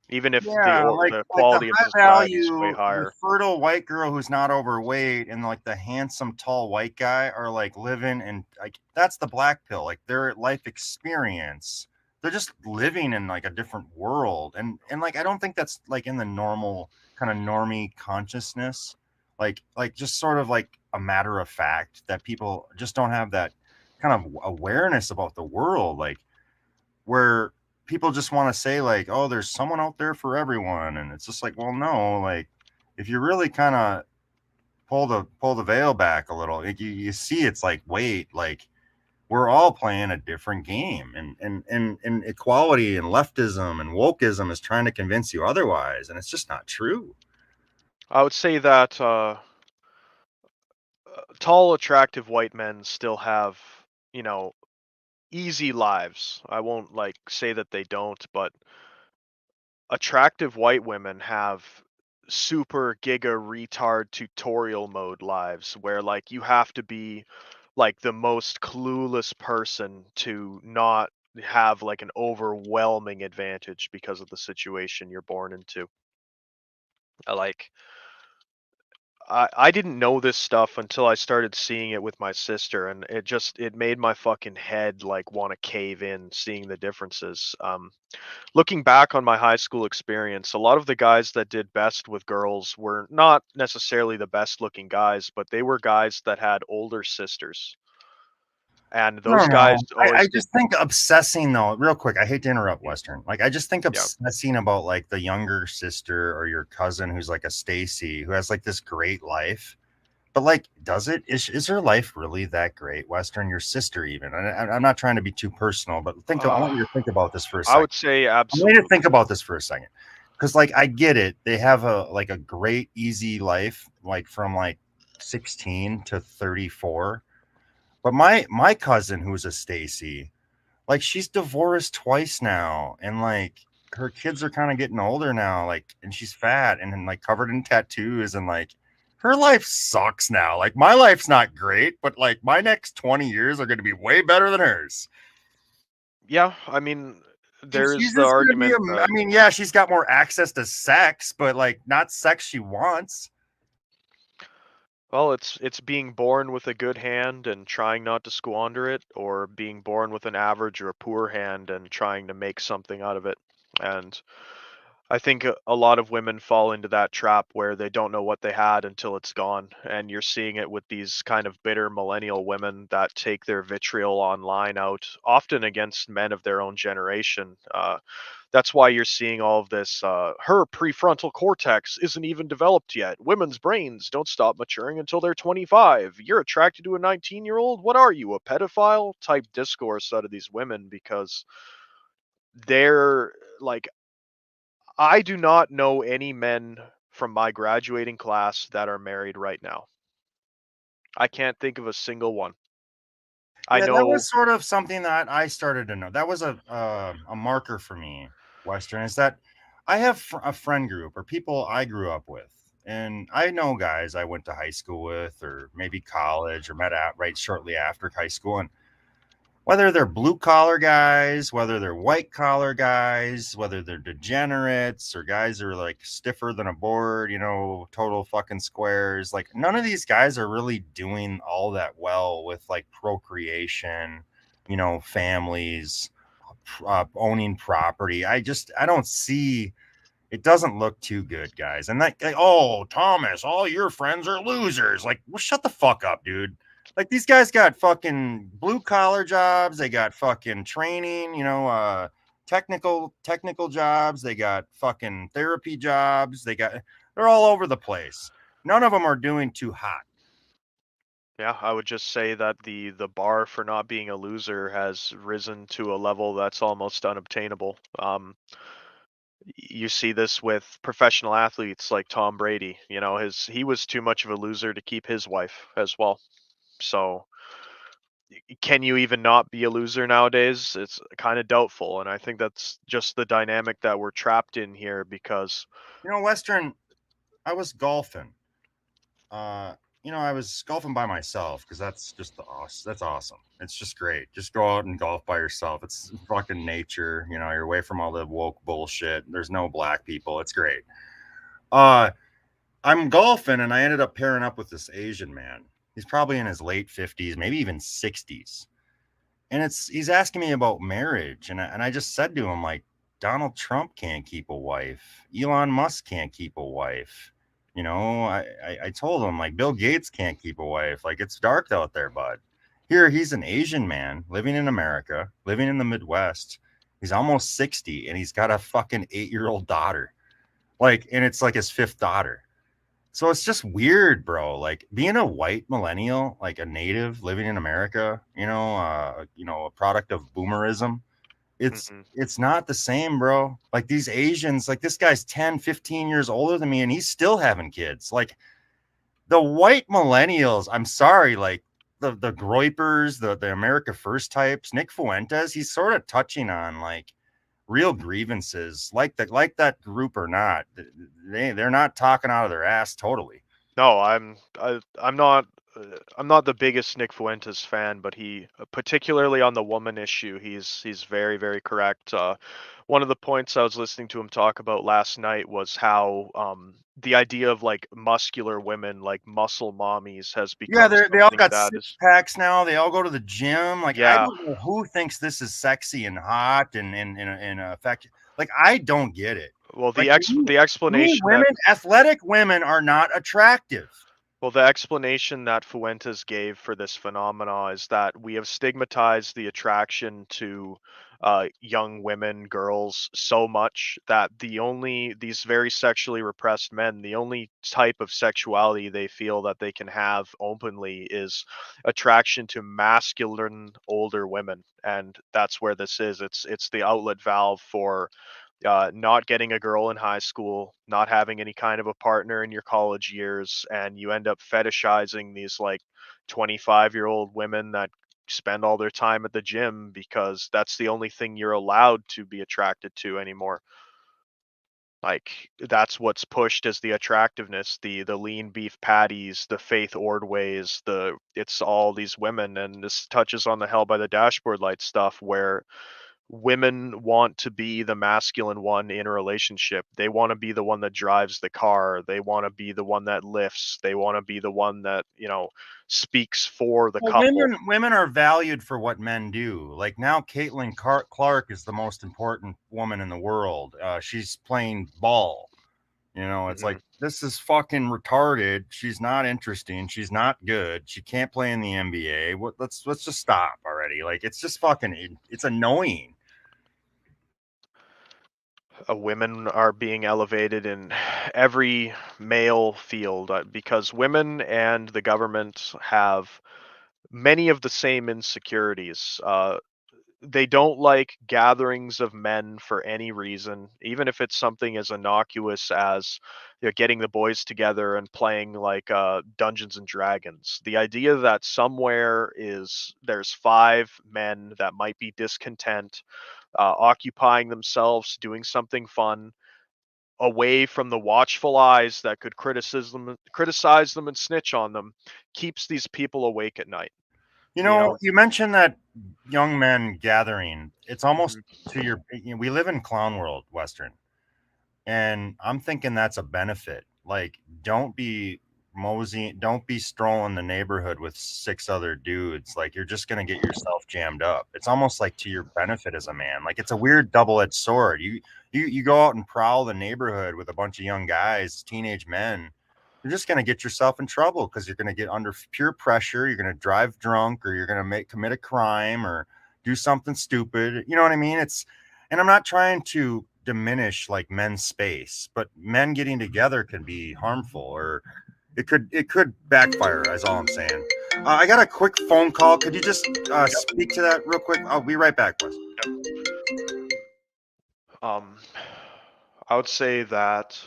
even if Yeah, the like the quality of high society is way value, the higher. fertile white girl who's not overweight and like the handsome tall white guy are like living in like that's the black pill. Like their life experience. They're just living in like a different world. And like I don't think that's like in the normal kind of normie consciousness. Like just sort of like a matter of fact that people just don't have that kind of awareness about the world. Like where people just want to say like, oh, there's someone out there for everyone, and it's just like, well, no, like if you really kind of pull the veil back a little, you see it's like, wait, like we're all playing a different game, and equality and leftism and wokeism is trying to convince you otherwise, and it's just not true. I would say that tall, attractive white men still have, you know, easy lives. I won't like say that they don't, but attractive white women have super giga retard tutorial mode lives where like you have to be like the most clueless person to not have like an overwhelming advantage because of the situation you're born into. Like I didn't know this stuff until I started seeing it with my sister, and it made my fucking head like want to cave in seeing the differences. Looking back on my high school experience, a lot of the guys that did best with girls were not necessarily the best looking guys, but they were guys that had older sisters. And I those don't guys know. I always did, just think obsessing though, real quick, I hate to interrupt mm, Western. Like I just think yeah. obsessing about like the younger sister or your cousin who's like a Stacy who has like this great life. But like, does it? Is her life really that great, Western? Your sister, even? And I'm not trying to be too personal, but I want Uh, you to think about this for a I second. would say I want you to absolutely. think about this for a second, because like I get it. They have a like a great easy life, like from like 16 to 34. But my cousin, who's a Stacy, like she's divorced twice now, and like her kids are kind of getting older now, like, and she's fat and then like covered in tattoos, and like her life sucks now. Like my life's not great, but like my next 20 years are going to be way better than hers. Yeah, I mean, And there is she's the just going to be argument I that mean, yeah, she's got more access to sex, but like not sex she wants. well, it's being born with a good hand and trying not to squander it, or being born with an average or a poor hand and trying to make something out of it. And I think a lot of women fall into that trap where they don't know what they had until it's gone. And you're seeing it with these kind of bitter millennial women that take their vitriol online out, often against men of their own generation. That's why you're seeing all of this. Her prefrontal cortex isn't even developed yet. Women's brains don't stop maturing until they're 25. You're attracted to a 19-year-old? What are you, a pedophile? Type discourse out of these women, because they're like, I do not know any men from my graduating class that are married right now. I can't think of a single one. I Yeah, that know. was sort of something that I started to know. That was a marker for me, Western, is that I have a friend group or people I grew up with. And I know guys I went to high school with, or maybe college, or met out right shortly after high school. And whether they're blue collar guys, whether they're white collar guys, whether they're degenerates or guys who are like stiffer than a board, total fucking squares. Like none of these guys are really doing all that well with like procreation, families, owning property. I don't see it doesn't look too good, guys. And like, oh, Thomas, all your friends are losers. Like, well, shut the fuck up, dude. Like these guys got fucking blue collar jobs. They got fucking training, technical jobs. They got fucking therapy jobs. They're all over the place. None of them are doing too hot. Yeah, I would just say that the bar for not being a loser has risen to a level that's almost unobtainable. You see this with professional athletes like Tom Brady. He was too much of a loser to keep his wife as well. So, can you even not be a loser nowadays? It's kind of doubtful, and I think that's just the dynamic that we're trapped in here because Western, I was golfing. Uh, I was golfing by myself because that's just awesome. That's awesome. It's just great. Just go out and golf by yourself. It's fucking nature. You're away from all the woke bullshit. There's no black people. It's great. Uh, I'm golfing and I ended up pairing up with this Asian man. He's probably in his late 50s, maybe even 60s. And he's asking me about marriage, and I just said to him like, Donald Trump can't keep a wife, Elon Musk can't keep a wife. I told him like Bill Gates can't keep a wife. Like it's dark out there, bud. Here he's an Asian man living in America, living in the Midwest. He's almost 60 and he's got a fucking 8-year-old daughter. Like, and it's like his fifth daughter. So it's just weird, bro. Like being a white millennial, like a native living in America, a product of boomerism. It's mhm. it's not the same, bro. Like these Asians, like this guy's 10, 15 years older than me and he's still having kids. Like the white millennials, I'm sorry, like the Groypers, the America First types, Nick Fuentes, he's sort of touching on like real grievances, like that group or not. They're not talking out of their ass totally. No, I'm not. I'm not the biggest Nick Fuentes fan, but he, particularly on the woman issue, he's very very correct. One of the points I was listening to him talk about last night was how the idea of like muscular women, like muscle mommies, has Yeah, become they all something got that six is, packs now. They all go to the gym. Like I yeah. don't know who thinks this is sexy and hot and effective. Like I don't get it. Well, Like the to me, explanation that women, athletic women are not attractive. Well, the explanation that Fuentes gave for this phenomena is that we have stigmatized the attraction to young women, girls, so much that these very sexually repressed men, the only type of sexuality they feel that they can have openly is attraction to masculine older women, and that's where this is. It's the outlet valve for not getting a girl in high school, not having any kind of a partner in your college years, and you end up fetishizing these like 25-year-old women that spend all their time at the gym because that's the only thing you're allowed to be attracted to anymore. Like that's what's pushed as the attractiveness, the lean beef patties, the Faith Ordways, it's all these women, and this touches on the Hell by the Dashboard Light stuff where women want to be the masculine one in a relationship. They want to be the one that drives the car. They want to be the one that lifts. They want to be the one that, speaks for the Well, couple. women are valued for what men do. Like now, Clark is the most important woman in the world. She's playing ball. It's Hmm. like this is fucking retarded. She's not interesting. She's not good. She can't play in the NBA. What? Let's just stop already. Like it's just fucking. It's annoying. Women are being elevated in every male field because women and the government have many of the same insecurities. They don't like gatherings of men for any reason, even if it's something as innocuous as getting the boys together and playing like Dungeons and Dragons. The idea that somewhere is there's five men that might be discontent, occupying themselves, doing something fun, away from the watchful eyes that could criticize them and snitch on them, keeps these people awake at night. You know. You mentioned that young men gathering. It's almost Mhm. to your. We live in clown world, Western. And I'm thinking that's a benefit. Like, don't be strolling the neighborhood with six other dudes. Like, you're just gonna get yourself jammed up. It's almost like to your benefit as a man. Like, it's a weird double-edged sword. You go out and prowl the neighborhood with a bunch of young guys, teenage men. You're just gonna get yourself in trouble because you're gonna get under peer pressure. You're gonna drive drunk, or you're gonna commit a crime, or do something stupid. You know what I mean? And I'm not trying to diminish like men's space, but men getting together can be harmful, or it could backfire. Is all I'm saying. I got a quick phone call. Could you just Yep. speak to that real quick? I'll be right back, Wes. Um, I would say that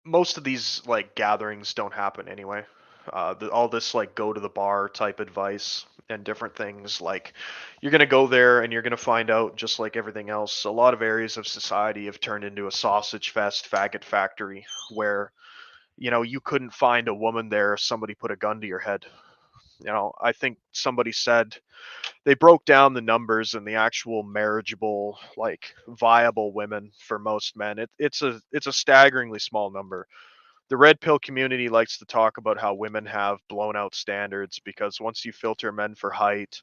most of these like gatherings don't happen anyway. All this like go to the bar type advice and different things, like you're gonna go there and you're gonna find out, just like everything else, a lot of areas of society have turned into a sausage fest, faggot factory, where you couldn't find a woman there if somebody put a gun to your head. I think somebody said they broke down the numbers and the actual marriageable, like viable women for most men. It's a staggeringly small number. The red pill community likes to talk about how women have blown out standards because once you filter men for height,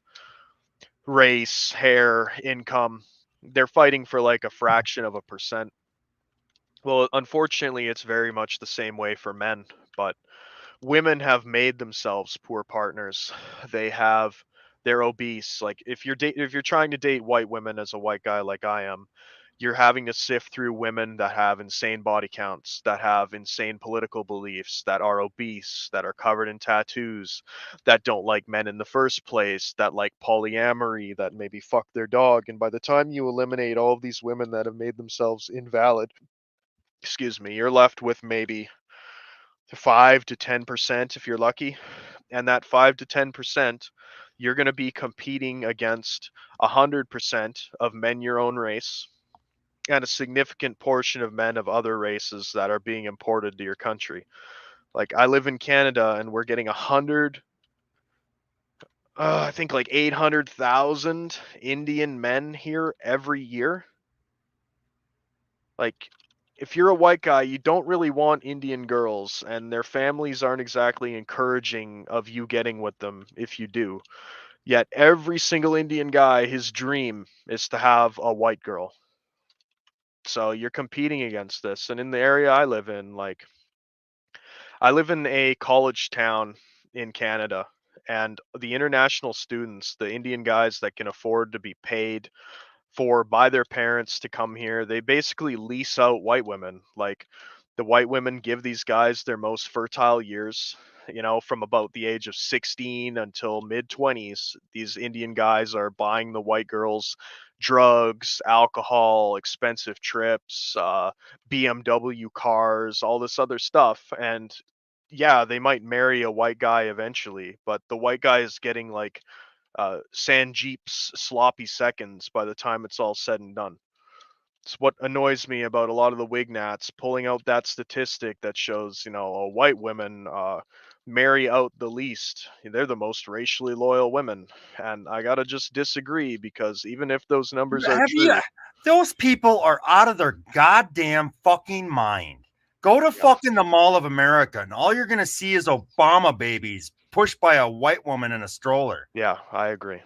race, hair, income, they're fighting for like a fraction of a percent. Well, unfortunately, it's very much the same way for men, but women have made themselves poor partners. They're obese. Like if you're trying to date white women as a white guy like I am, you're having to sift through women that have insane body counts, that have insane political beliefs, that are obese, that are covered in tattoos, that don't like men in the first place, that like polyamory, that maybe fuck their dog. And by the time you eliminate all of these women that have made themselves invalid, excuse me, you're left with maybe 5 to 10% if you're lucky. And that 5 to 10%, you're going to be competing against 100% of men your own race and a significant portion of men of other races that are being imported to your country. Like I live in Canada and we're getting 100, I think like 800,000 Indian men here every year. Like if you're a white guy, you don't really want Indian girls, and their families aren't exactly encouraging of you getting with them if you do. Yet every single Indian guy, his dream is to have a white girl. So you're competing against this. And in the area I live in, like I live in a college town in Canada, and the international students, the Indian guys that can afford to be paid for by their parents to come here, they basically lease out white women. Like the white women give these guys their most fertile years, from about the age of 16 until mid 20s. These Indian guys are buying the white girls drugs, alcohol, expensive trips, BMW cars, all this other stuff. And yeah, they might marry a white guy eventually, but the white guy is getting like Sanjeep's sloppy seconds by the time it's all said and done. It's what annoys me about a lot of the Wignats pulling out that statistic that shows, white women marry out the least. They're the most racially loyal women. And I got to just disagree because even if those numbers are Have you? true, Those people are out of their goddamn fucking mind. Go to yeah, fucking the Mall of America, and all you're gonna see is Obama babies pushed by a white woman in a stroller. yeah, I agree.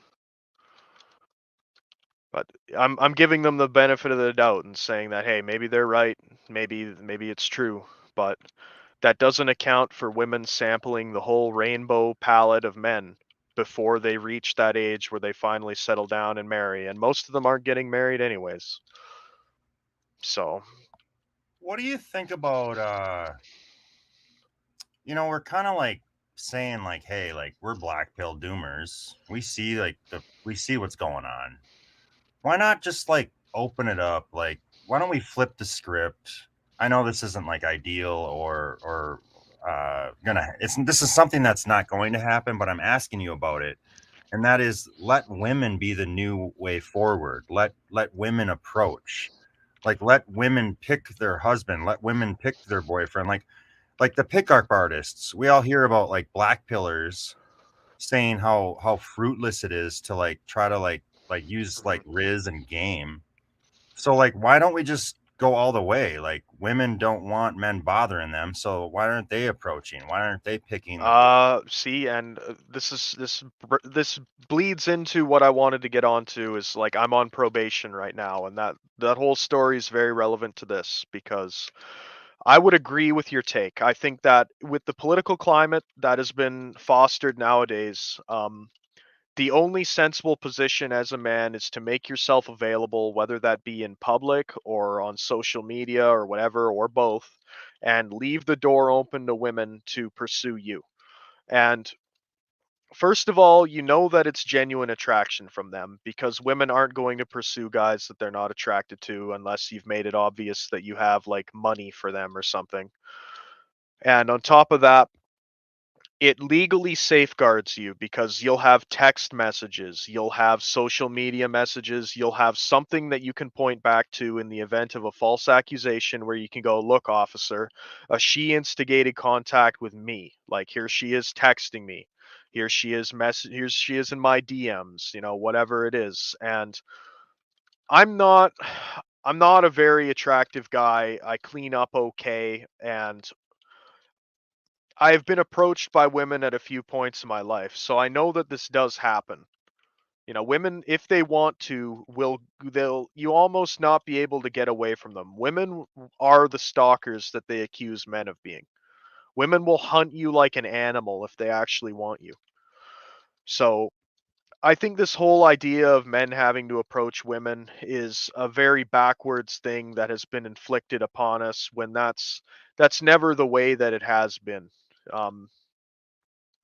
But I'm giving them the benefit of the doubt and saying that hey, maybe they're right, maybe it's true, but that doesn't account for women sampling the whole rainbow palette of men before they reach that age where they finally settle down and marry, and most of them aren't getting married anyways. So, What do you think about we're kind of like saying like, hey, like we're black pill doomers. We see what's going on. Why not just like open it up? Like, why don't we flip the script? I know this isn't like ideal or gonna it's this is something that's not going to happen, but I'm asking you about it. And that is let women be the new way forward. Let women approach. Like let women pick their husband, let women pick their boyfriend. Like the pickup artists. We all hear about like black pillars saying how fruitless it is to like try to like use like mhm. Riz and game. So like why don't we just go all the way? Like women don't want men bothering them, so why aren't they approaching? Why aren't they picking the boy? See, and this bleeds into what I wanted to get onto is like I'm on probation right now, and that whole story is very relevant to this because I would agree with your take. I think that with the political climate that has been fostered nowadays, the only sensible position as a man is to make yourself available, whether that be in public or on social media or whatever, or both, and leave the door open to women to pursue you. And first of all, you know that it's genuine attraction from them because women aren't going to pursue guys that they're not attracted to unless you've made it obvious that you have like money for them or something. And on top of that, it legally safeguards you because you'll have text messages, you'll have social media messages, you'll have something that you can point back to in the event of a false accusation where you can go, look, officer, she instigated contact with me. Like here she is texting me. Here she is in my DMs, whatever it is. And I'm not I'm not a very attractive guy. I clean up okay, and I've been approached by women at a few points in my life, so I know that this does happen. Women, if they want to, they'll you almost not be able to get away from them. Women are the stalkers that they accuse men of being. Women will hunt you like an animal if they actually want you. So I think this whole idea of men having to approach women is a very backwards thing that has been inflicted upon us when that's never the way that it has been. Um,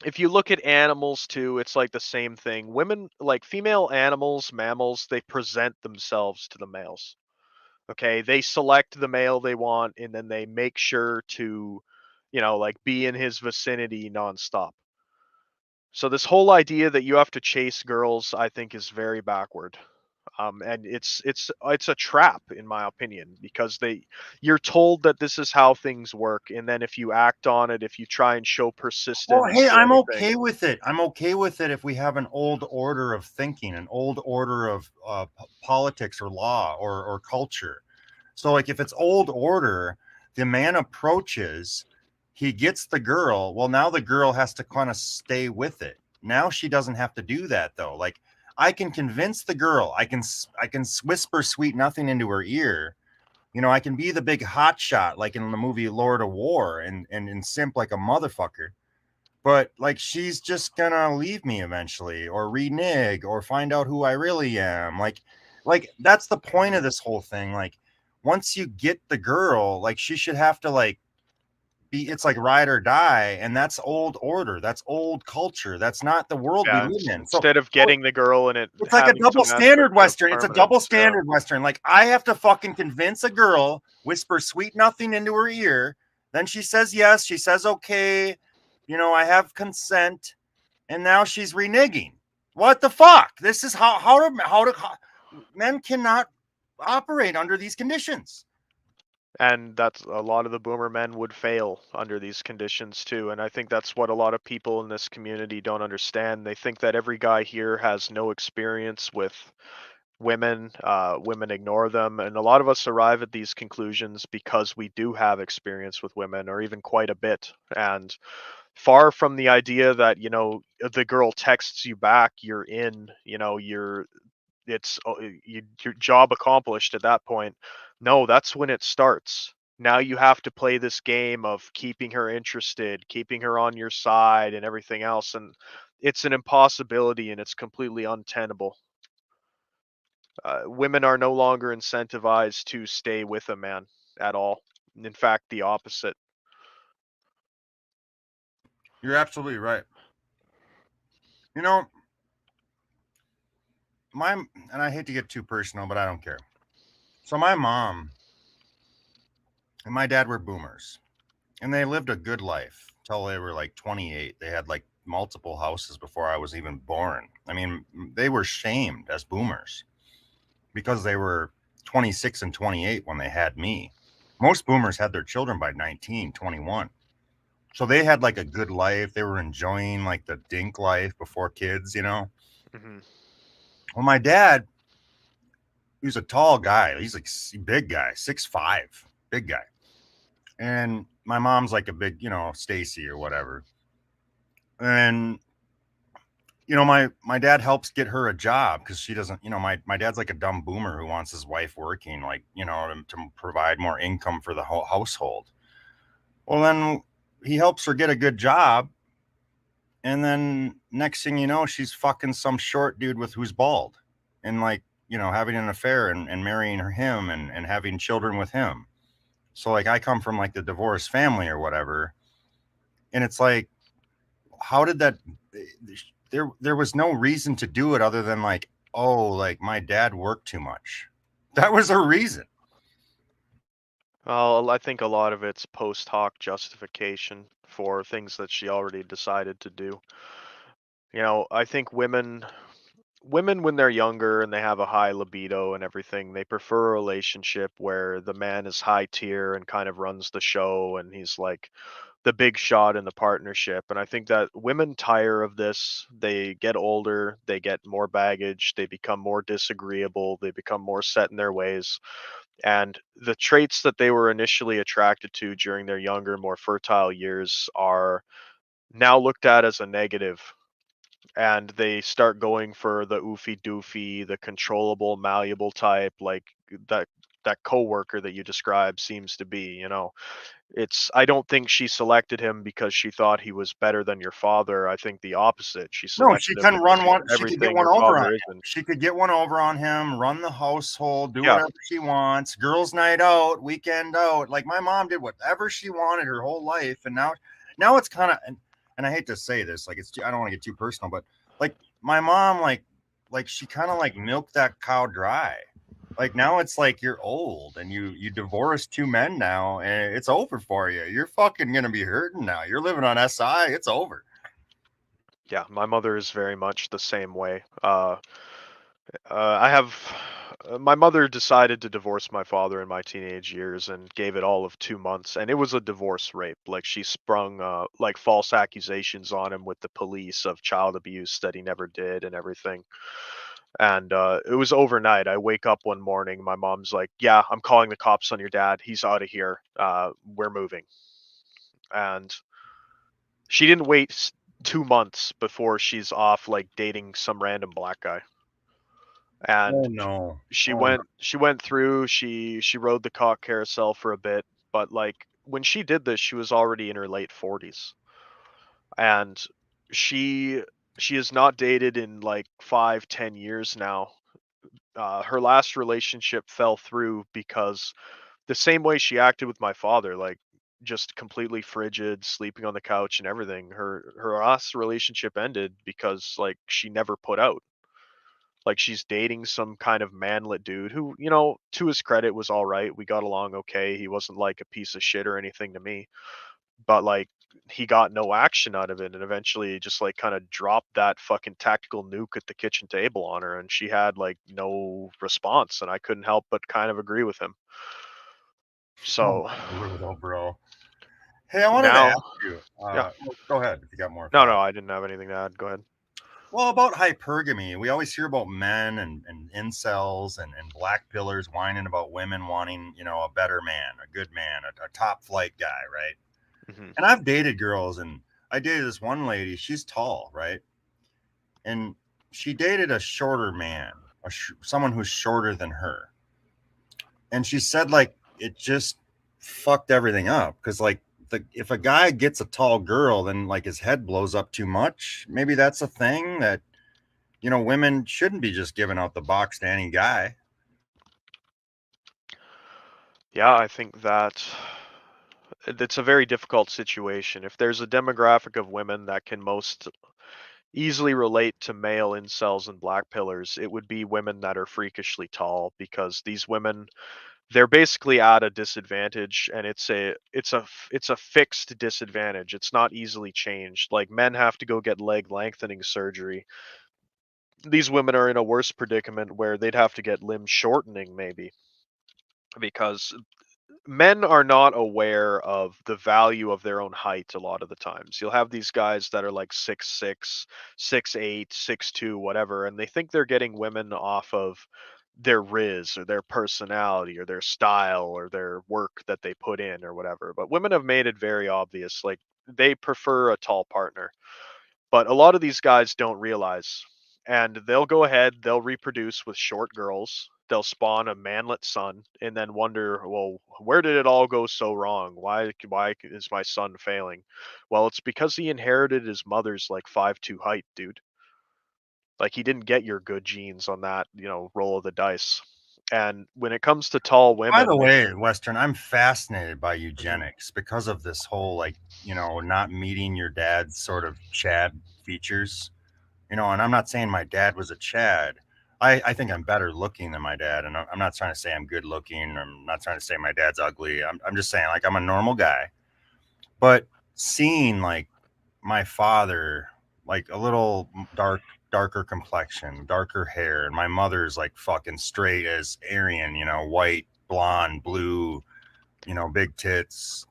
if you look at animals too, it's like the same thing. Women, like female animals, mammals, they present themselves to the males. Okay, they select the male they want and then they make sure to, like be in his vicinity nonstop. So this whole idea that you have to chase girls, I think is very backward. And it's a trap in my opinion, because you're told that this is how things work, and then if you act on it, if you try and show Well, hey, persistence or I'm anything. okay with it. I'm okay with it if we have an old order of thinking, an old order of politics or law or culture. So, like, if it's old order, the man approaches, he gets the girl. Well, now the girl has to kind of stay with it. Now she doesn't have to do that though. Like, I can convince the girl. I can whisper sweet nothing into her ear. I can be the big hot shot, like in the movie Lord of War, and simp like a motherfucker, but like she's just gonna leave me eventually or renege or find out who I really am. Like that's the point of Mhm. this whole thing. Like once you get the girl, like she should have to like be, it's like ride or die, and that's old order, that's old culture, that's not the world we Yeah, live in. So instead of getting the girl and it it's like a having double some aspect standard of Western. It's a double permanence. Yeah. standard Western. Like I have to fucking convince a girl, whisper sweet nothing into her ear. Then she says yes. She says okay. I have consent, and now she's reneging. What the fuck? This is how men cannot operate under these conditions. And that's a lot of the boomer men would fail under these conditions too. And I think that's what a lot of people in this community don't understand. They think that every guy here has no experience with women. Women ignore them. And a lot of us arrive at these conclusions because we do have experience with women, or even quite a bit. And far from the idea that, if the girl texts you back, you're in, your job accomplished at that point. No, that's when it starts. Now you have to play this game of keeping her interested, keeping her on your side, and everything else. And it's an impossibility, and it's completely untenable. Women are no longer incentivized to stay with a man at all. In fact, the opposite. You're absolutely right. You know, my and I hate to get too personal, but I don't care. So my mom and my dad were boomers, and they lived a good life till they were like 28. They had like multiple houses before I was even born. I mean, they were shamed as boomers because they were 26 and 28 when they had me. Most boomers had their children by 19, 21. So they had like a good life. They were enjoying like the dink life before kids. Hmm. Well, my dad, he was a tall guy. He's like big guy, 6'5", big guy. And my mom's like a big, Stacy or whatever. And my dad helps get her a job because she doesn't, my dad's like a dumb boomer who wants his wife working, like, to provide more income for the whole household. Well, then he helps her get a good job. And then next thing you know, she's fucking some short dude with who's bald and like, having an affair and marrying him and having children with him. So like I come from like the divorced family or whatever. And it's like, how did that there was no reason to do it other than like, oh, like my dad worked too much. That was a reason. Well, I think a lot of it's post hoc justification for things that she already decided to do. I think women when they're younger and they have a high libido and everything, they prefer a relationship where the man is high tier and kind of runs the show, and he's like the big shot in the partnership. And I think that women tire of this. They get older, they get more baggage, they become more disagreeable, they become more set in their ways. And the traits that they were initially attracted to during their younger, more fertile years are now looked at as a negative, and they start going for the oofy doofy, the controllable, malleable type, like that coworker that you described seems to be. I don't think she selected him because she thought he was better than your father. I think the opposite. She No, she selected him can because run he's one. She could get everything one your over on father him. isn't. She could get one over on him, run the household, do Yeah. whatever she wants. Girls' night out, weekend out. Like my mom did whatever she wanted her whole life, and now it's kind of and I hate to say this, like I don't want to get too personal, but like my mom, like she kind of like milked that cow dry. Like now it's like you're old and you divorced two men now, and it's over for you. You're fucking gonna be hurting now. You're living on SI. It's over. Yeah, my mother is very much the same way. I have my mother decided to divorce my father in my teenage years and gave it all of 2 months, and it was a divorce rape. Like she sprung like false accusations on him with the police of child abuse that he never did and everything. And it was overnight. I wake up one morning, my mom's like, "Yeah, I'm calling the cops on your dad. He's out of here. We're moving." And she didn't wait 2 months before she's off like dating some random black guy. Oh And no. she Oh no. went through, she rode the cock carousel for a bit, but like when she did this, she was already in her late 40s. And she she has not dated in like 5, 10 years now. Her last relationship fell through because the same way she acted with my father, like just completely frigid, sleeping on the couch and everything. Her last relationship ended because like she never put out. Like she's dating some kind of manlet dude who, to his credit was all right. We got along okay. He wasn't like a piece of shit or anything to me, but like he got no action out of it and eventually just like kind of dropped that fucking tactical nuke at the kitchen table on her and she had like no response and I couldn't help but kind of agree with him. Oh, So brutal, bro. Hey, I wanted to now, ask you. yeah. Well, go ahead if you got more No, no, thoughts. I didn't have anything to add. Go ahead. Well, about hypergamy, we always hear about men and incels and black pillars whining about women wanting, a better man, a good man, a top flight guy, right? Hmm. And I've dated girls, and I dated this one lady. She's tall, right? And she dated a shorter man, someone who's shorter than her. And she said like it just fucked everything up because like if a guy gets a tall girl, then like his head blows up too much. Maybe that's a thing that women shouldn't be just giving out the box to any guy. Yeah, I think that it's a very difficult situation. If there's a demographic of women that can most easily relate to male incels and black pillars, it would be women that are freakishly tall because these women, they're basically at a disadvantage and it's a fixed disadvantage. It's not easily changed. Like men have to go get leg lengthening surgery. These women are in a worse predicament where they'd have to get limb shortening maybe because men are not aware of the value of their own height a lot of the times. You'll have these guys that are like 6'6", 6'8", 6'2", whatever, and they think they're getting women off of their riz or their personality or their style or their work that they put in or whatever. But women have made it very obvious, like they prefer a tall partner. But a lot of these guys don't realize. And they'll go ahead, they'll reproduce with short girls. They'll spawn a manlet son and then wonder, well, where did it all go so wrong? Why is my son failing? Well, it's because he inherited his mother's like 5'2" height, dude. Like he didn't get your good genes on that, roll of the dice. And when it comes to tall By the women, way, Western, I'm fascinated by Mhm. eugenics because of this whole like, not meeting your dad's sort of Chad features. And I'm not saying my dad was a Chad. I think I'm better looking than my dad. And I'm not trying to say I'm good looking. I'm not trying to say my dad's ugly. I'm just saying like I'm a normal guy. But seeing like my father, like a little darker complexion, darker hair, and my mother's like fucking straight as Aryan, white, blonde, blue, big tits,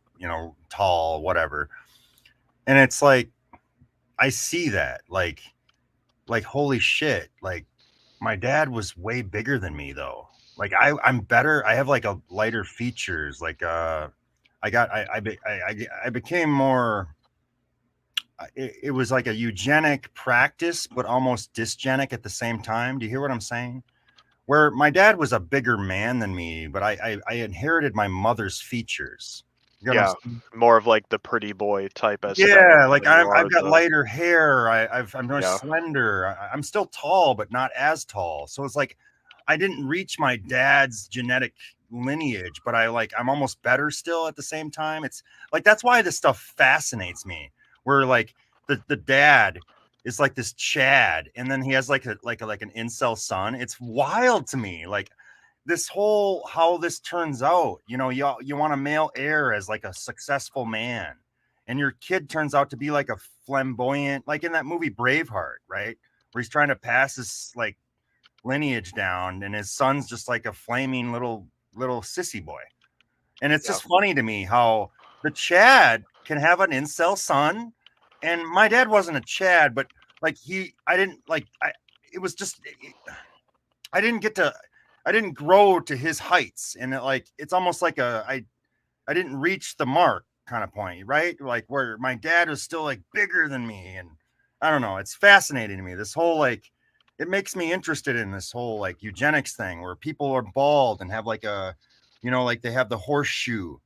tall, whatever. And it's like I see that, like holy shit, like my dad was way bigger than me though. Like I'm better. I have like a lighter features. Like I got I became more. It was like a eugenic practice, but almost dysgenic at the same time. Do you hear what I'm saying? Where my dad was a bigger man than me, but I inherited my mother's features. You know what I'm Yeah, saying? more of like the pretty boy type aesthetic Yeah, like than you I've are got the lighter hair. I'm more yeah. slender. I'm still tall, but not as tall. So it's like I didn't reach my dad's genetic lineage, but I'm almost better still at the same time. It's like that's why this stuff fascinates me. Where like the dad is like this Chad, and then he has like an incel son. It's wild to me. Like this whole how this turns out. You want a male heir as like a successful man, and your kid turns out to be like a flamboyant, like in that movie Braveheart, right? Where he's trying to pass this like lineage down, and his son's just like a flaming little sissy boy. And it's Yeah. just funny to me how the Chad can have an incel son. And my dad wasn't a Chad, but like I didn't like, it was just, I didn't get to, I didn't grow to his heights. And it's almost like I didn't reach the mark kind of point, right? Like where my dad was still like bigger than me. And I don't know. It's fascinating to me. This whole it makes me interested in this whole like eugenics thing where people are bald and have like like they have the horseshoe,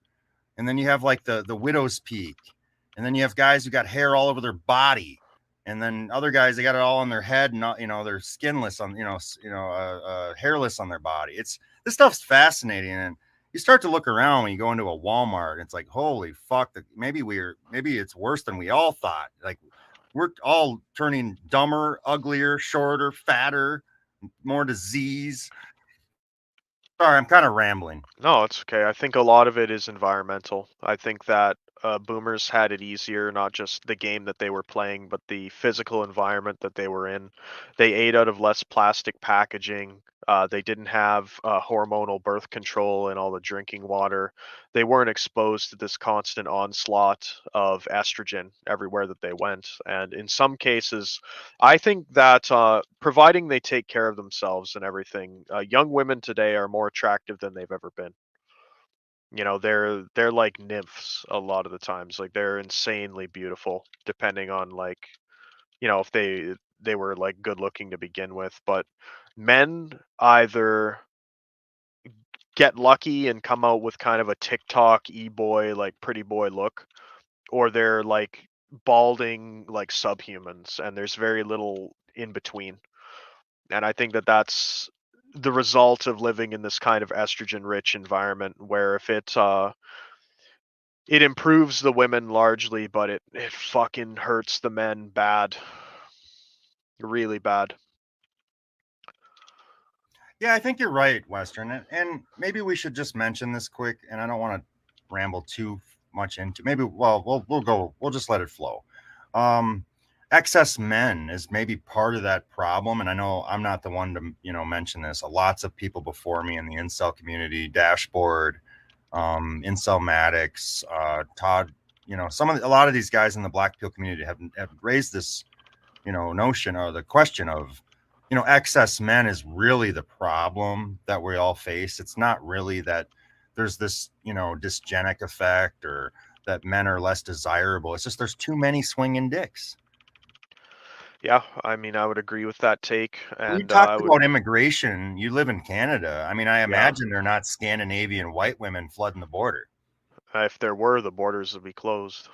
and then you have like the widow's peak, and then you have guys who got hair all over their body, and then other guys they got it all on their head and not, they're skinless on hairless on their body. It's This stuff's fascinating, and you start to look around when you go into a Walmart and it's like, holy fuck, maybe it's worse than we all thought. Like we're all turning dumber, uglier, shorter, fatter, more disease. Sorry, I'm kind of rambling. No, it's okay. I think a lot of it is environmental. I think that boomers had it easier, not just the game that they were playing, but the physical environment that they were in. They ate out of less plastic packaging. They didn't have hormonal birth control and all the drinking water. They weren't exposed to this constant onslaught of estrogen everywhere that they went. And in some cases, I think that providing they take care of themselves and everything, young women today are more attractive than they've ever been. They're like nymphs a lot of the times. Like they're insanely beautiful, depending on like if they were like good looking to begin with. But men either get lucky and come out with kind of a TikTok e-boy like pretty boy look, or they're like balding like subhumans, and there's very little in between. And I think that that's the result of living in this kind of estrogen rich environment where if it improves the women largely, but it fucking hurts the men bad. Really bad. Yeah, I think you're right, Western, and maybe we should just mention this quick. And I don't want to ramble too much into. Maybe well, we'll just let it flow. Um, Excess men is maybe part of that problem, and I know I'm not the one to mention this. Lots of people before me in the incel community, Dashboard, Incel Maddox, Todd. A lot of these guys in the Black Pill community have raised this notion or the question of excess men is really the problem that we all face. It's not really that there's this dysgenic effect or that men are less desirable. It's just there's too many swinging dicks. Yeah, I mean, I would agree with that take, We and talked I would, about immigration. You live in Canada. I mean, I yeah. imagine they're not Scandinavian white women flooding the border. If there were, the borders would be closed.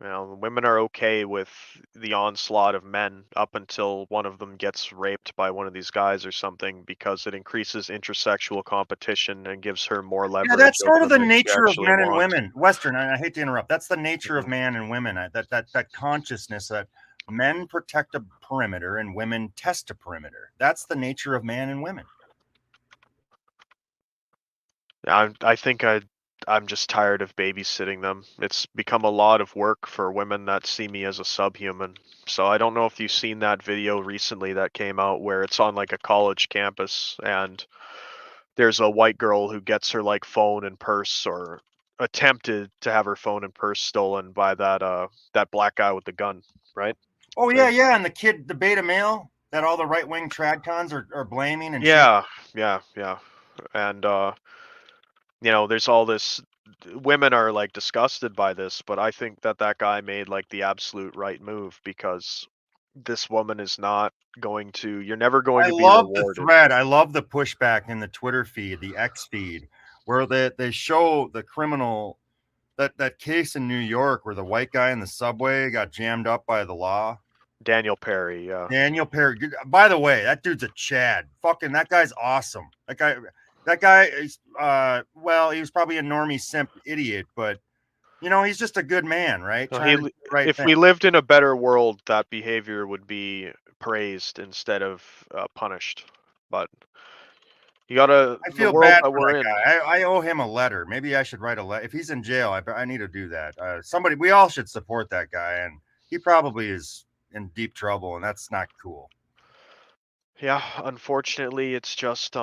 Women are okay with the onslaught of men up until one of them gets raped by one of these guys or something because it increases intersexual competition and gives her more Yeah, leverage that's sort over of them the than she nature of actually men and wants. women. Western, I hate to interrupt. That's the nature of Mhm. man and women. That consciousness that men protect a perimeter and women test a perimeter. That's the nature of man and women. I think I'm just tired of babysitting them. It's become a lot of work for women that see me as a subhuman. So I don't know if you've seen that video recently that came out where it's on like a college campus and there's a white girl who gets her like phone and purse or attempted to have her phone and purse stolen by that black guy with the gun, right? Oh Uh, yeah, yeah. And the kid, the beta male that all the right wing tradcons are blaming and shooting. yeah, yeah. And there's all this women are like disgusted by this, but I think that that guy made like the absolute right move because this woman is not going to you're never going I to be love the rewarded. thread. I love the pushback in the Twitter feed, the X feed, where they show the criminal that case in New York where the white guy in the subway got jammed up by the law. Daniel Perry, yeah. Daniel Perry. By the way, that dude's a Chad. Fucking that guy's awesome. That guy is well, he was probably a normie simp idiot, but he's just a good man, right? No, Trying to do the right if thing. we lived in a better world, that behavior would be praised instead of punished. But I the feel world bad that for we're that in. guy. I owe him a letter. Maybe I should write a letter. If he's in jail, I need to do that. Somebody, we all should support that guy, and he probably is in deep trouble, and that's not cool. Yeah, unfortunately, it's just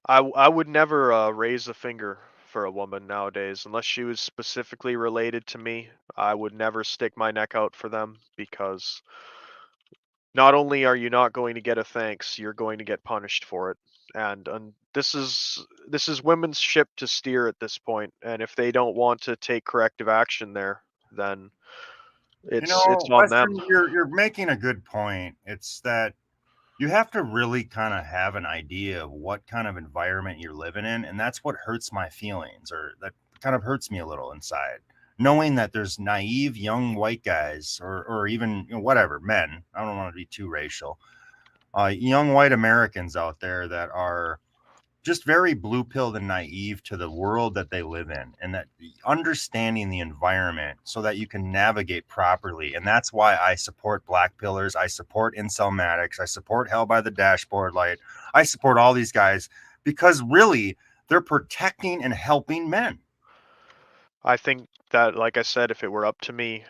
I would never raise a finger for a woman nowadays unless she was specifically related to me. I would never stick my neck out for them because not only are you not going to get a thanks, you're going to get punished for it. And this is women's ship to steer at this point, and if they don't want to take corrective action there, then it's on them. Western, you're making a good point. It's that you have to really kind of have an idea of what kind of environment you're living in, and that's what hurts my feelings, or that kind of hurts me a little inside. Knowing that there's naive young white guys, or even whatever men. I don't want to be too racial. Young white Americans out there that are just very blue pilled and naive to the world that they live in, and that understanding the environment so that you can navigate properly. And that's why I support black pillars, I support incelmatics, I support hell by the dashboard light, I support all these guys, because really they're protecting and helping men. I think that, like I said, if it were up to me,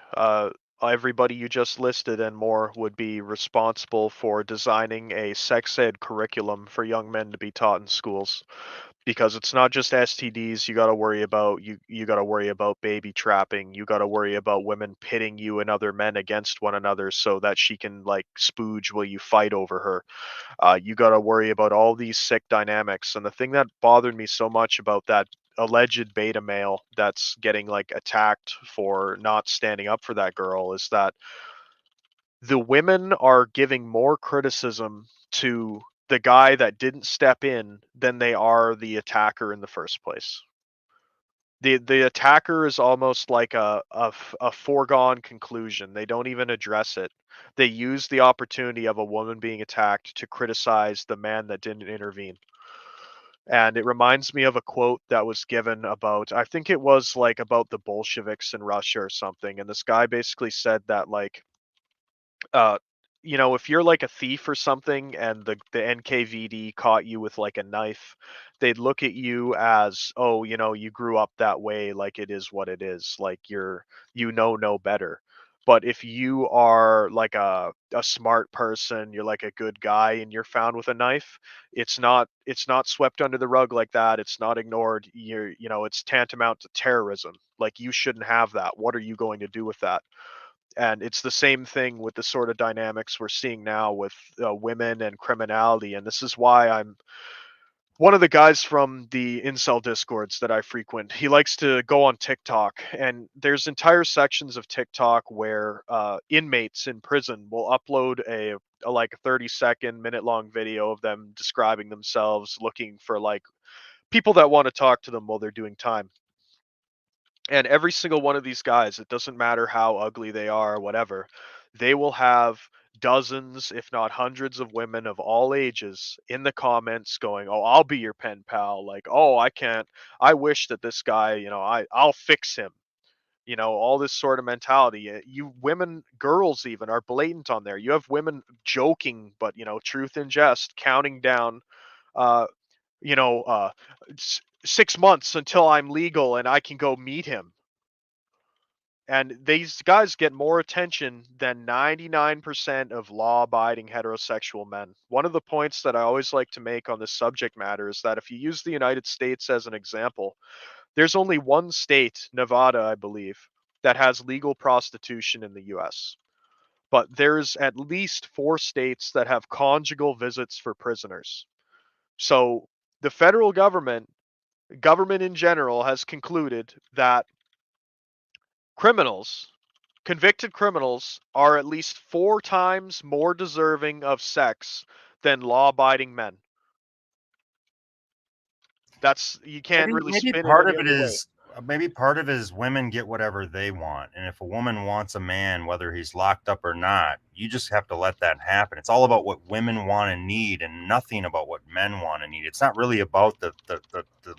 everybody you just listed and more would be responsible for designing a sex ed curriculum for young men to be taught in schools. Because it's not just STDs you got to worry about. You got to worry about baby trapping. You got to worry about women pitting you and other men against one another so that she can like spooge while you fight over her. You got to worry about all these sick dynamics. And the thing that bothered me so much about that alleged beta male that's getting like attacked for not standing up for that girl is that the women are giving more criticism to the guy that didn't step in than they are the attacker in the first place. The attacker is almost like a foregone conclusion. They don't even address it. They use the opportunity of a woman being attacked to criticize the man that didn't intervene. And it reminds me of a quote that was given about, I think it was like about the Bolsheviks in Russia or something. And this guy basically said that like uh if you're like a thief or something and the NKVD caught you with like a knife, they'd look at you as, oh, you grew up that way, like it is what it is, like you know no better. But if you are like a smart person, you're like a good guy and you're found with a knife, it's not swept under the rug like that. It's not ignored. It's tantamount to terrorism. Like you shouldn't have that. What are you going to do with that? And it's the same thing with the sort of dynamics we're seeing now with women and criminality. And this is why I'm one of the guys from the incel discords that I frequent. He likes to go on TikTok, and there's entire sections of TikTok where inmates in prison will upload a like a 30-second, minute-long video of them describing themselves, looking for like people that want to talk to them while they're doing time. And every single one of these guys, it doesn't matter how ugly they are or whatever, they will have dozens, if not hundreds of women of all ages in the comments going, "Oh, I'll be your pen pal." Like, "Oh, I can't. I wish that this guy, I'll fix him." All this sort of mentality. You women, girls even are blatant on there. You have women joking, but truth in jest, counting down uh, you know, 6 months until I'm legal and I can go meet him. And these guys get more attention than 99% of law abiding heterosexual men. One of the points that I always like to make on this subject matter is that if you use the United States as an example, there's only one state, Nevada, I believe, that has legal prostitution in the US. But there's at least 4 states that have conjugal visits for prisoners. So the federal government in general, has concluded that criminals, convicted criminals, are at least 4 times more deserving of sex than law-abiding men. You can't really Maybe spin it part any of it other way. is maybe part of it is women get whatever they want, and if a woman wants a man, whether he's locked up or not, you just have to let that happen. It's all about what women want and need, and nothing about what men want and need. It's not really about the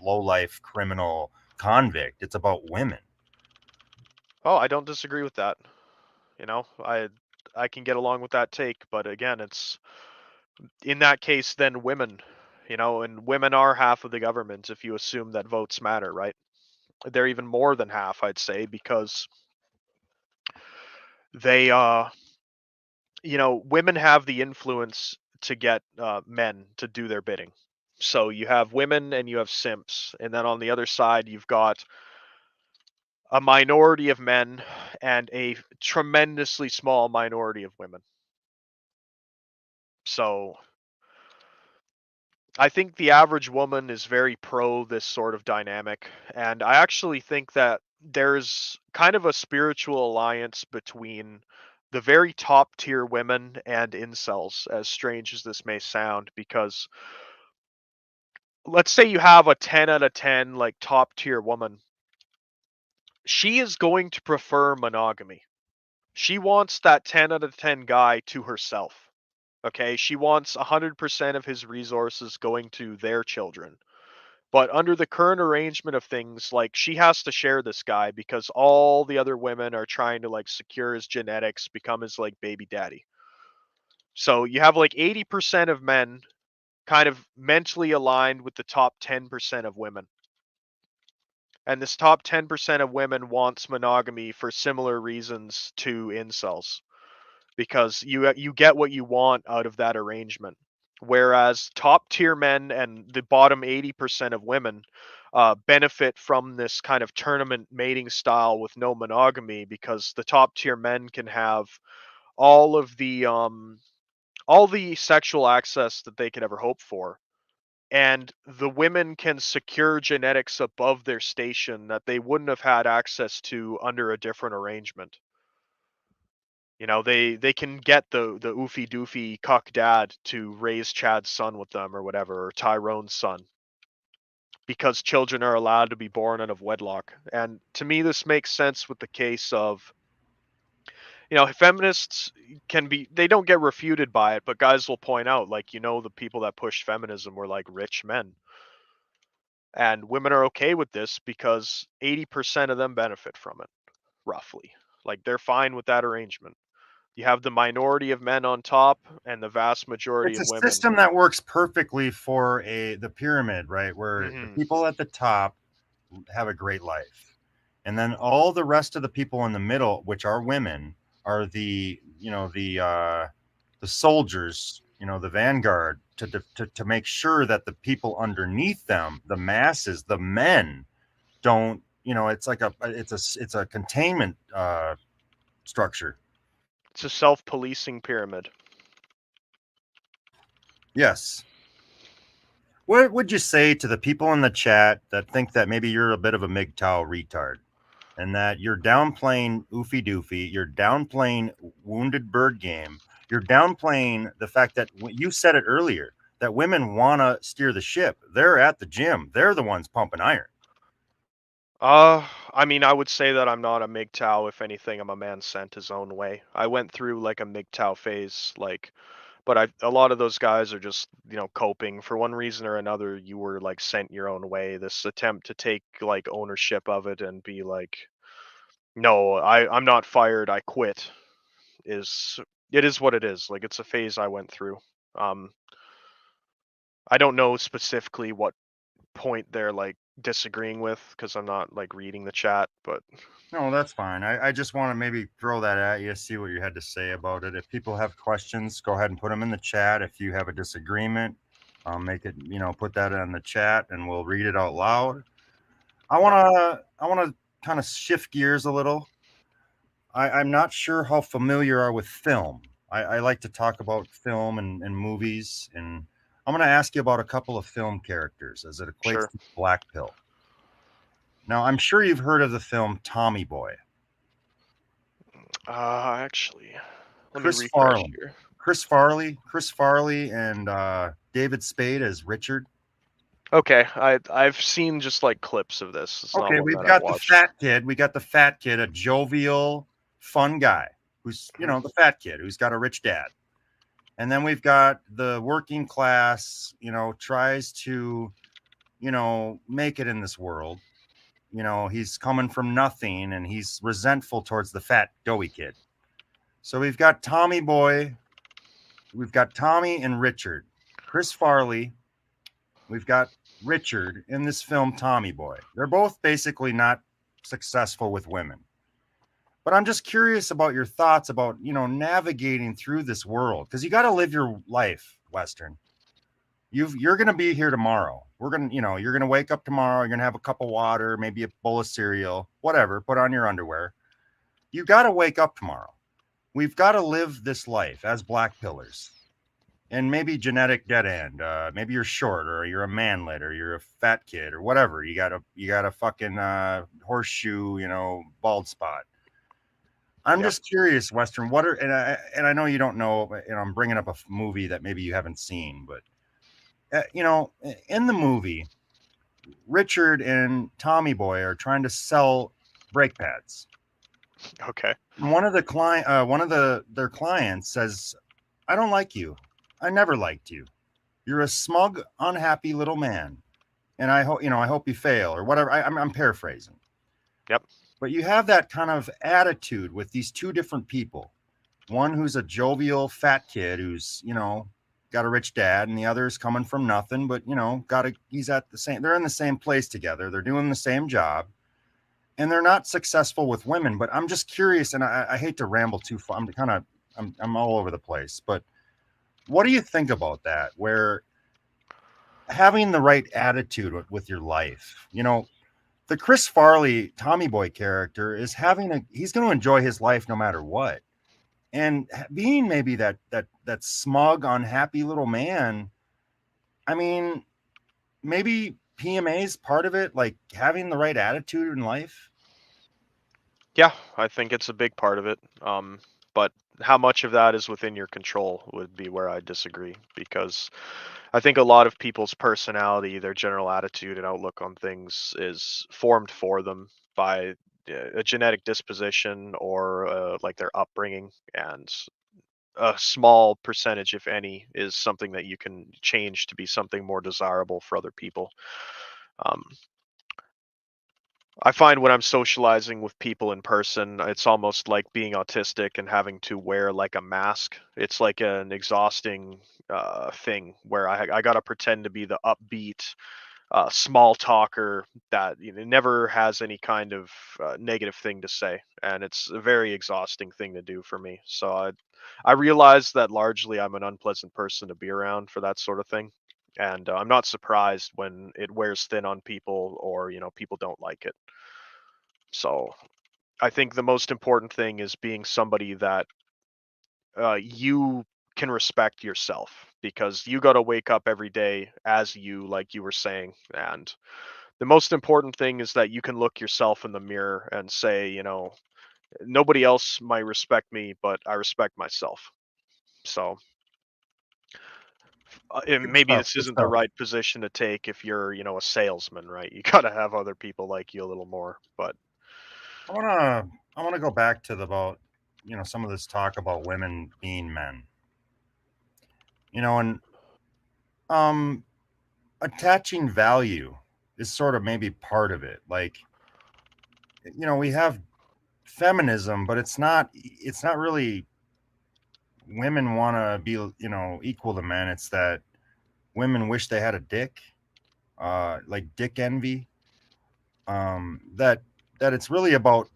low life criminal convict. It's about women. Oh, I don't disagree with that. I can get along with that take, but again, it's in that case then women, and women are half of the government if you assume that votes matter, right? They're even more than half, I'd say, because they women have the influence to get men to do their bidding. So you have women and you have simps, and then on the other side you've got a minority of men and a tremendously small minority of women. So I think the average woman is very pro this sort of dynamic, and I actually think that there's kind of a spiritual alliance between the very top tier women and incels, as strange as this may sound, because let's say you have a 10 out of 10 like top tier woman. She is going to prefer monogamy. She wants that 10 out of 10 guy to herself. Okay, she wants 100% of his resources going to their children. But under the current arrangement of things, like she has to share this guy because all the other women are trying to like secure his genetics, become his like baby daddy. So you have like 80% of men kind of mentally aligned with the top 10% of women. And this top 10% of women wants monogamy for similar reasons to incels because you get what you want out of that arrangement. Whereas top tier men and the bottom 80% of women benefit from this kind of tournament mating style with no monogamy because the top tier men can have all of the all the sexual access that they could ever hope for, and the women can secure genetics above their station that they wouldn't have had access to under a different arrangement. They can get the oofy doofy cuck dad to raise Chad's son with them or whatever, or Tyrone's son, because children are allowed to be born out of wedlock. And to me, this makes sense with the case of, feminists they don't get refuted by it, but guys will point out, like, the people that pushed feminism were like rich men. And women are okay with this because 80% of them benefit from it, roughly. Like, they're fine with that arrangement. You have the minority of men on top and the vast majority It's of a women. system that works perfectly for the pyramid, right? Where the Hmm. people at the top have a great life, and then all the rest of the people in the middle, which are women, are the soldiers, the vanguard to make sure that the people underneath them, the masses, the men, don't. It's like it's a containment structure. It's a self-policing pyramid. Yes. What would you say to the people in the chat that think that maybe you're a bit of a MGTOW retard and that you're downplaying Oofy Doofy, you're downplaying Wounded Bird Game, you're downplaying the fact that you said it earlier that women want to steer the ship. They're at the gym, they're the ones pumping iron. I mean, I would say that I'm not a MGTOW. If anything, I'm a man sent his own way. I went through like a MGTOW phase, but a lot of those guys are just, coping for one reason or another. You were like sent your own way. This attempt to take like ownership of it and be like, no, I'm not fired. I quit. Is It is what it is. Like, it's a phase I went through. Um, I don't know specifically what point they're like disagreeing with because I'm not like reading the chat, but No, that's fine. I just want to maybe throw that at you, see what you had to say about it. If people have questions, go ahead and put them in the chat. If you have a disagreement, make it, put that in the chat and we'll read it out loud. I want to kind of shift gears a little. I'm not sure how familiar you are with film. I like to talk about film and movies, and I'm going to ask you about a couple of film characters as it equates sure. to Black Pill. Now, I'm sure you've heard of the film Tommy Boy. Actually, let me Chris refresh Farley, here. Chris Farley, and David Spade as Richard. Okay, I've seen just like clips of this. It's not Okay, one we've that I've got the watched. fat kid. We got the fat kid, a jovial, fun guy who's Mhm. the fat kid who's got a rich dad. And then we've got the working class, tries to, make it in this world. He's coming from nothing and he's resentful towards the fat, doughy kid. So we've got Tommy Boy, we've got Tommy and Richard. Chris Farley, we've got Richard in this film, Tommy Boy. They're both basically not successful with women. But I'm just curious about your thoughts about, navigating through this world because you got to live your life, Western. You're going to be here tomorrow. We're going to, you're going to wake up tomorrow. You're going to have a cup of water, maybe a bowl of cereal, whatever. Put on your underwear. You got to wake up tomorrow. We've got to live this life as black pillars and maybe genetic dead end. Maybe you're short or you're a manlet or you're a fat kid or whatever. You got a fucking horseshoe, bald spot. I'm Yep. just curious, Western. What are and I know you don't know, and I'm bringing up a movie that maybe you haven't seen, but in the movie, Richard and Tommy Boy are trying to sell brake pads. Okay. One of their clients says, "I don't like you. I never liked you. You're a smug, unhappy little man, and I hope you fail or whatever." I'm paraphrasing, Yep. but you have that kind of attitude with these two different people. One who's a jovial fat kid who's got a rich dad, and the other is coming from nothing, but he's at the same. They're in the same place together. They're doing the same job, and they're not successful with women. But I'm just curious, and I hate to ramble too far. I'm all over the place, but what do you think about that? Where having the right attitude with your life, the Chris Farley Tommy Boy character is he's going to enjoy his life no matter what, and being maybe that smug, unhappy little man. I mean, maybe PMA is part of it, like having the right attitude in life. Yeah, I think it's a big part of it. But how much of that is within your control would be where I disagree, because I think a lot of people's personality, their general attitude and outlook on things is formed for them by a genetic disposition or like their upbringing, and a small percentage, if any, is something that you can change to be something more desirable for other people. Um, I find when I'm socializing with people in person, it's almost like being autistic and having to wear like a mask. It's like an exhausting thing where I got to pretend to be the upbeat, small talker that never has any kind of negative thing to say, and it's a very exhausting thing to do for me. So I realize that largely I'm an unpleasant person to be around for that sort of thing, and I'm not surprised when it wears thin on people or people don't like it. So I think the most important thing is being somebody that you can respect yourself, because you got to wake up every day as you, like you were saying. And the most important thing is that you can look yourself in the mirror and say, nobody else might respect me, but I respect myself. So and Good maybe stuff. this Good isn't the stuff. right position to take if you're, a salesman, right? You got to have other people like you a little more. But I wanna I wanna go back to the about some of this talk about women being men. And um attaching value is sort of maybe part of it. Like, we have feminism, but it's not really women want to be, equal to men. It's that women wish they had a dick, like dick envy. That it's really about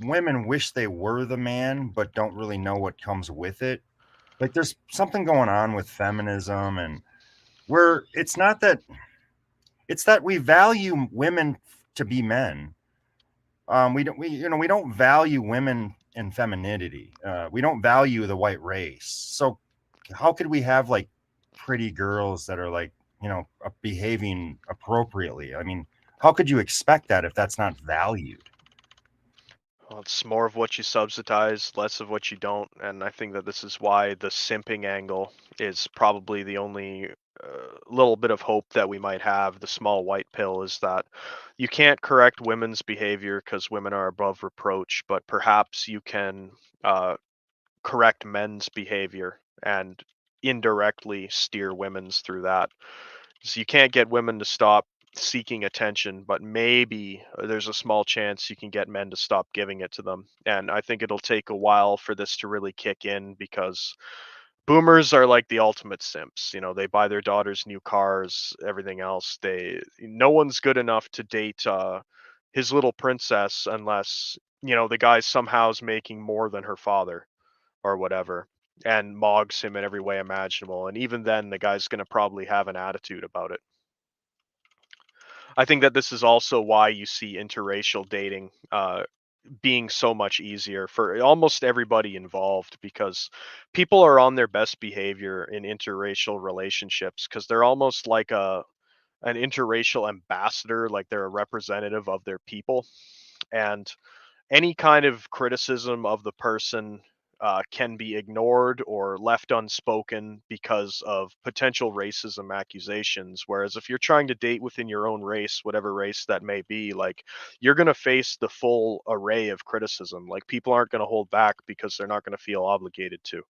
women wish they were the man, but don't really know what comes with it. Like there's something going on with feminism, and where it's that we value women to be men. We don't value women and femininity. We don't value the white race. So how could we have like pretty girls that are like behaving appropriately? I mean, how could you expect that if that's not valued? well, it's more of what you subsidize, less of what you don't. And I think that this is why the simping angle is probably the only little bit of hope that we might have. The small white pill is that you can't correct women's behavior because women are above reproach, but perhaps you can correct men's behavior and indirectly steer women's through that. So you can't get women to stop seeking attention, but maybe there's a small chance you can get men to stop giving it to them. And I think it'll take a while for this to really kick in, because boomers are like the ultimate simps. They buy their daughters new cars, everything else. No one's good enough to date his little princess unless, the guy's somehow's making more than her father or whatever, and mogs him in every way imaginable. And even then, the guy's going to probably have an attitude about it. I think that this is also why you see interracial dating being so much easier for almost everybody involved, because people are on their best behavior in interracial relationships because they're almost like an interracial ambassador, like they're a representative of their people. And any kind of criticism of the person can be ignored or left unspoken because of potential racism accusations. Whereas if you're trying to date within your own race, whatever race that may be, like, you're going to face the full array of criticism. Like, people aren't going to hold back because they're not going to feel obligated to.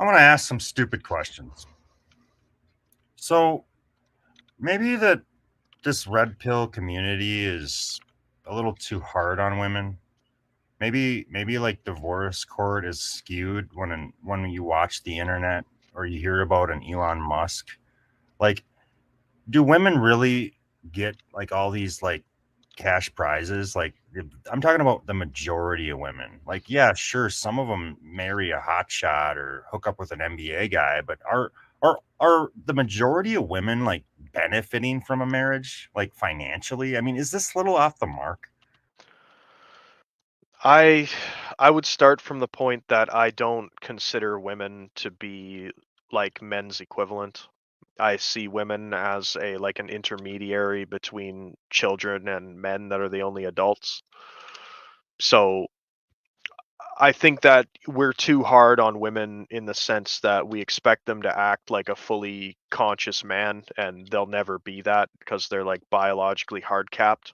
I want to ask some stupid questions. So maybe that this red pill community is a little too hard on women. Maybe like divorce court is skewed when you watch the internet or you hear about an Elon Musk. Like, do women really get like all these like cash prizes? Like, I'm talking about the majority of women. Like, yeah, sure, some of them marry a hotshot or hook up with an NBA guy, but are the majority of women like benefiting from a marriage, like financially? I mean, is this little off the mark? I I would start from the point that I don't consider women to be like men's equivalent. I see women as a like an intermediary between children and men that are the only adults. So I think that we're too hard on women in the sense that we expect them to act like a fully conscious man, and they'll never be that because they're like biologically hard capped.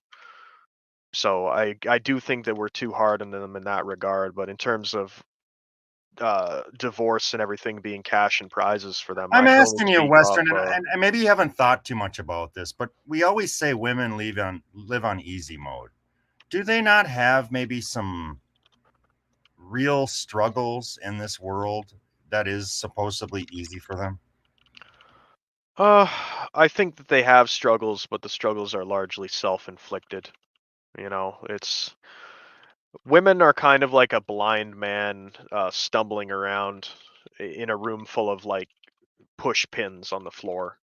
So I do think that we're too hard on them in that regard. But in terms of divorce and everything being cash and prizes for them, I I'm can only asking you, speak off. Western, and maybe you haven't thought too much about this, but we always say women live on easy mode. Do they not have maybe some real struggles in this world that is supposedly easy for them? Uh, I think that they have struggles, but the struggles are largely self-inflicted. It's women are kind of like a blind man stumbling around in a room full of like push pins on the floor.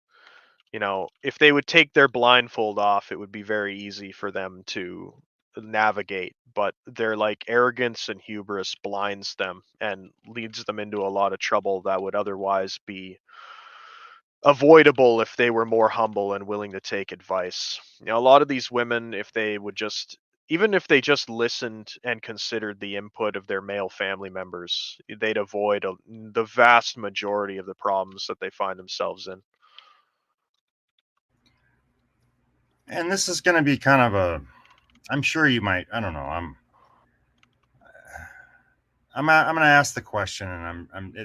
If they would take their blindfold off, it would be very easy for them to navigate, but their like arrogance and hubris blinds them and leads them into a lot of trouble that would otherwise be avoidable if they were more humble and willing to take advice. A lot of these women, if they would just, even if they just listened and considered the input of their male family members, they'd avoid the vast majority of the problems that they find themselves in. And this is going to be kind of a, I'm sure you might, I don't know, I'm going to ask the question, and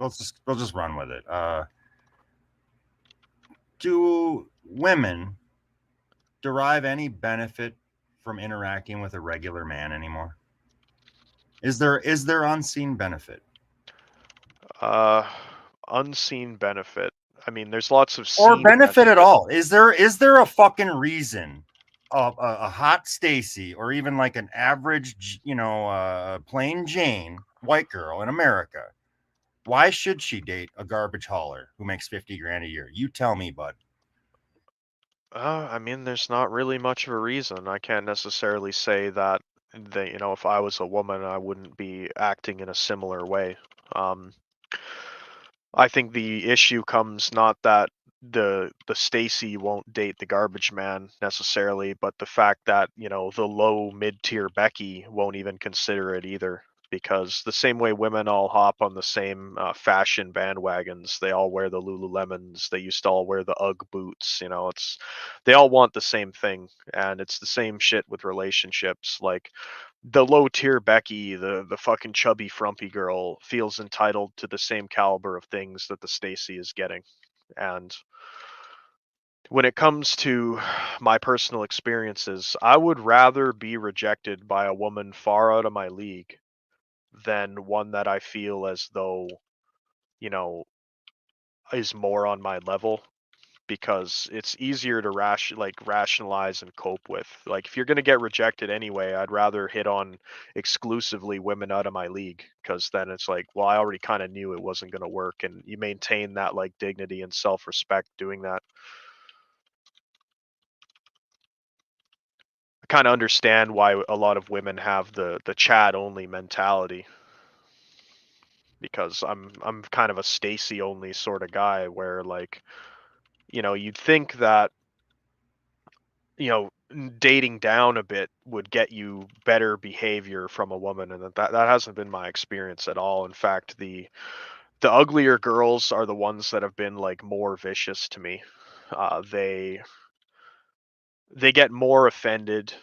we'll just run with it. Do women derive any benefit from interacting with a regular man anymore? Is there unseen benefit Uh, Unseen benefit. I mean, there's lots of or seen benefit at benefit. all? Is there a fucking reason a hot Stacy or even like an average, plain Jane white girl in America? Why should she date a garbage hauler who makes 50 grand a year? You tell me, bud. I mean, there's not really much of a reason. I can't necessarily say that, if I was a woman, I wouldn't be acting in a similar way. Um, I think the issue comes not that the Stacy won't date the garbage man necessarily, but the fact that, the low mid-tier Becky won't even consider it either. Because the same way women all hop on the same fashion bandwagons, they all wear the Lululemons. They used to all wear the UGG boots. They all want the same thing, and it's the same shit with relationships. Like, the low tier Becky, the fucking chubby frumpy girl, feels entitled to the same caliber of things that the Stacy is getting. And when it comes to my personal experiences, I would rather be rejected by a woman far out of my league than one that I feel as though, you know, is more on my level. because it's easier to rationalize and cope with. Like if you're going to get rejected anyway, I'd rather hit on exclusively women out of my league, because then it's like, well, I already kind of knew it wasn't going to work, and you maintain that like dignity and self-respect doing that. I kind of understand why a lot of women have the chat only mentality, because I'm kind of a Stacy only sort of guy where like, you'd think that, dating down a bit would get you better behavior from a woman, and that hasn't been my experience at all. In fact, the uglier girls are the ones that have been like more vicious to me. They get more offended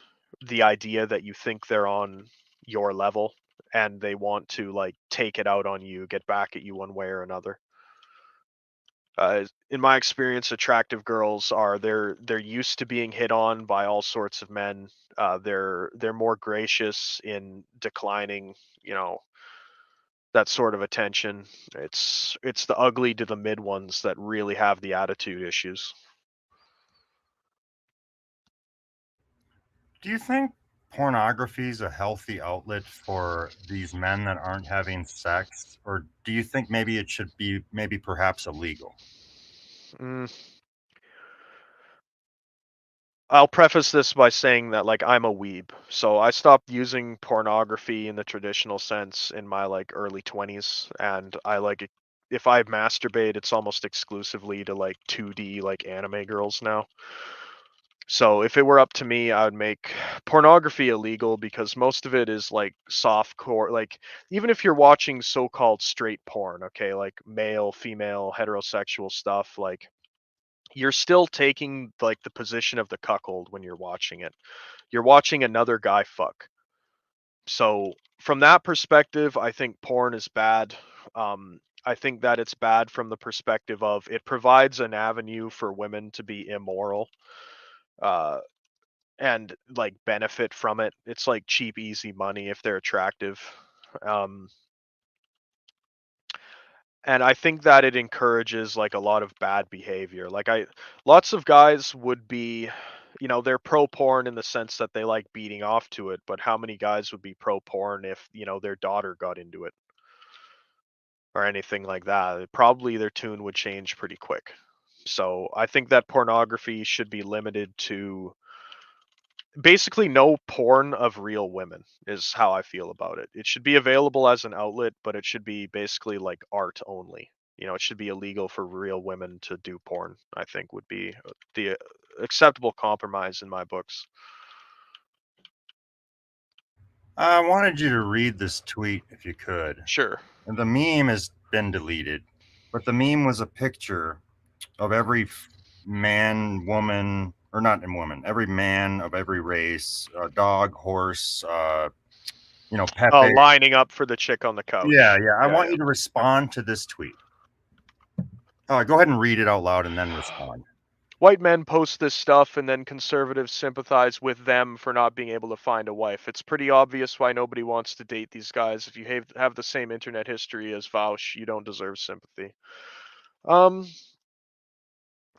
the idea that you think they're on your level, and they want to like take it out on you, get back at you one way or another. In my experience, attractive girls they're used to being hit on by all sorts of men. They're more gracious in declining, that sort of attention. It's the ugly to the mid ones that really have the attitude issues. Do you think pornography is a healthy outlet for these men that aren't having sex, or do you think maybe it should be maybe perhaps illegal? Mm, I'll preface this by saying that like I'm a weeb. So I stopped using pornography in the traditional sense in my like early 20s, and I like if I masturbate it's almost exclusively to like 2D like anime girls now. So if it were up to me, I would make pornography illegal, because most of it is like soft core. Like even if you're watching so-called straight porn, okay, like male, female, heterosexual stuff, like you're still taking like the position of the cuckold when you're watching it. You're watching another guy fuck. So from that perspective, I think porn is bad. I think that it's bad from the perspective of it provides an avenue for women to be immoral. Uh, and like benefit from it. It's like cheap, easy money if they're attractive. Um, and I think that it encourages like a lot of bad behavior. Lots of guys would be, they're pro porn in the sense that they like beating off to it, but how many guys would be pro porn if, their daughter got into it or anything like that? Probably their tune would change pretty quick. So I think that pornography should be limited to basically no porn of real women is how I feel about it. It should be available as an outlet, but it should be basically like art only. It should be illegal for real women to do porn, I think would be the acceptable compromise in my books. I wanted you to read this tweet if you could. Sure. And the meme has been deleted, but the meme was a picture of every man, woman, or not in woman, every man of every race, dog, horse, Oh, Pepe. lining up for the chick on the Yeah, couch. yeah. I Yeah, want yeah. you to respond to this tweet. Go ahead and read it out loud and then respond. White men post this stuff, and then conservatives sympathize with them for not being able to find a wife. It's pretty obvious why nobody wants to date these guys. If you have the same internet history as Vaush, you don't deserve sympathy. Um,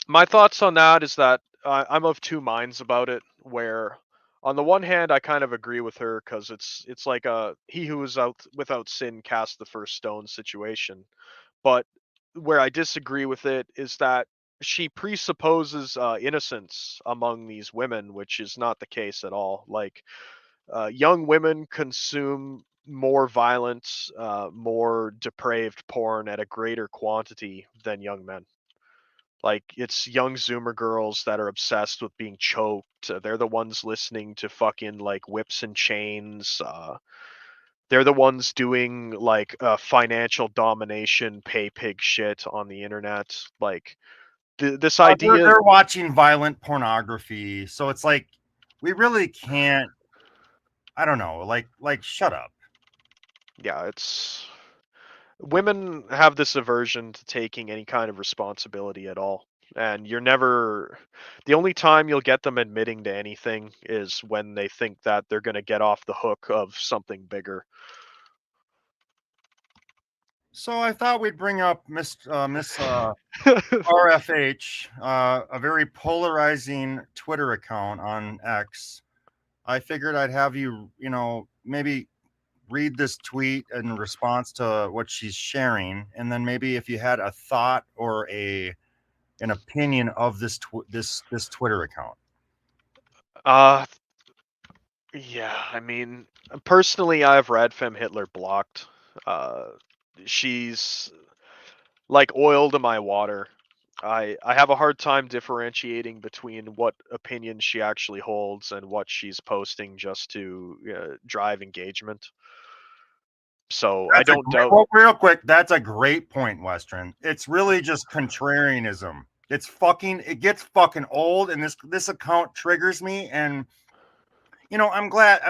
my thoughts on that is that I'm of two minds about it. Where, on the one hand, I kind of agree with her, because it's like a he who is out without sin cast the first stone situation. But where I disagree with it is that she presupposes innocence among these women, which is not the case at all. Like young women consume more violent, more depraved porn at a greater quantity than young men. Like it's young Zoomer girls that are obsessed with being choked. They're the ones listening to fucking like whips and chains. They're the ones doing like financial domination, pay pig shit on the internet. Like this idea, They're watching violent pornography, so it's like we really can't. I don't know, like shut up. yeah, it's women have this aversion to taking any kind of responsibility at all. And you're never, the only time you'll get them admitting to anything is when they think that they're going to get off the hook of something bigger. So I thought we'd bring up Miss RFH, a very polarizing Twitter account on X. I figured I'd have you, maybe read this tweet in response to what she's sharing, and then maybe if you had a thought or an opinion of this Twitter account. Uh, yeah, I mean, personally, I have Radfem Hitler blocked. Uh, she's like oil to my water. I have a hard time differentiating between what opinions she actually holds and what she's posting just to drive engagement. So I That's a don't great, doubt. well, real quick. That's a great point, Western. It's really just contrarianism. It gets fucking old, and this account triggers me. And I'm glad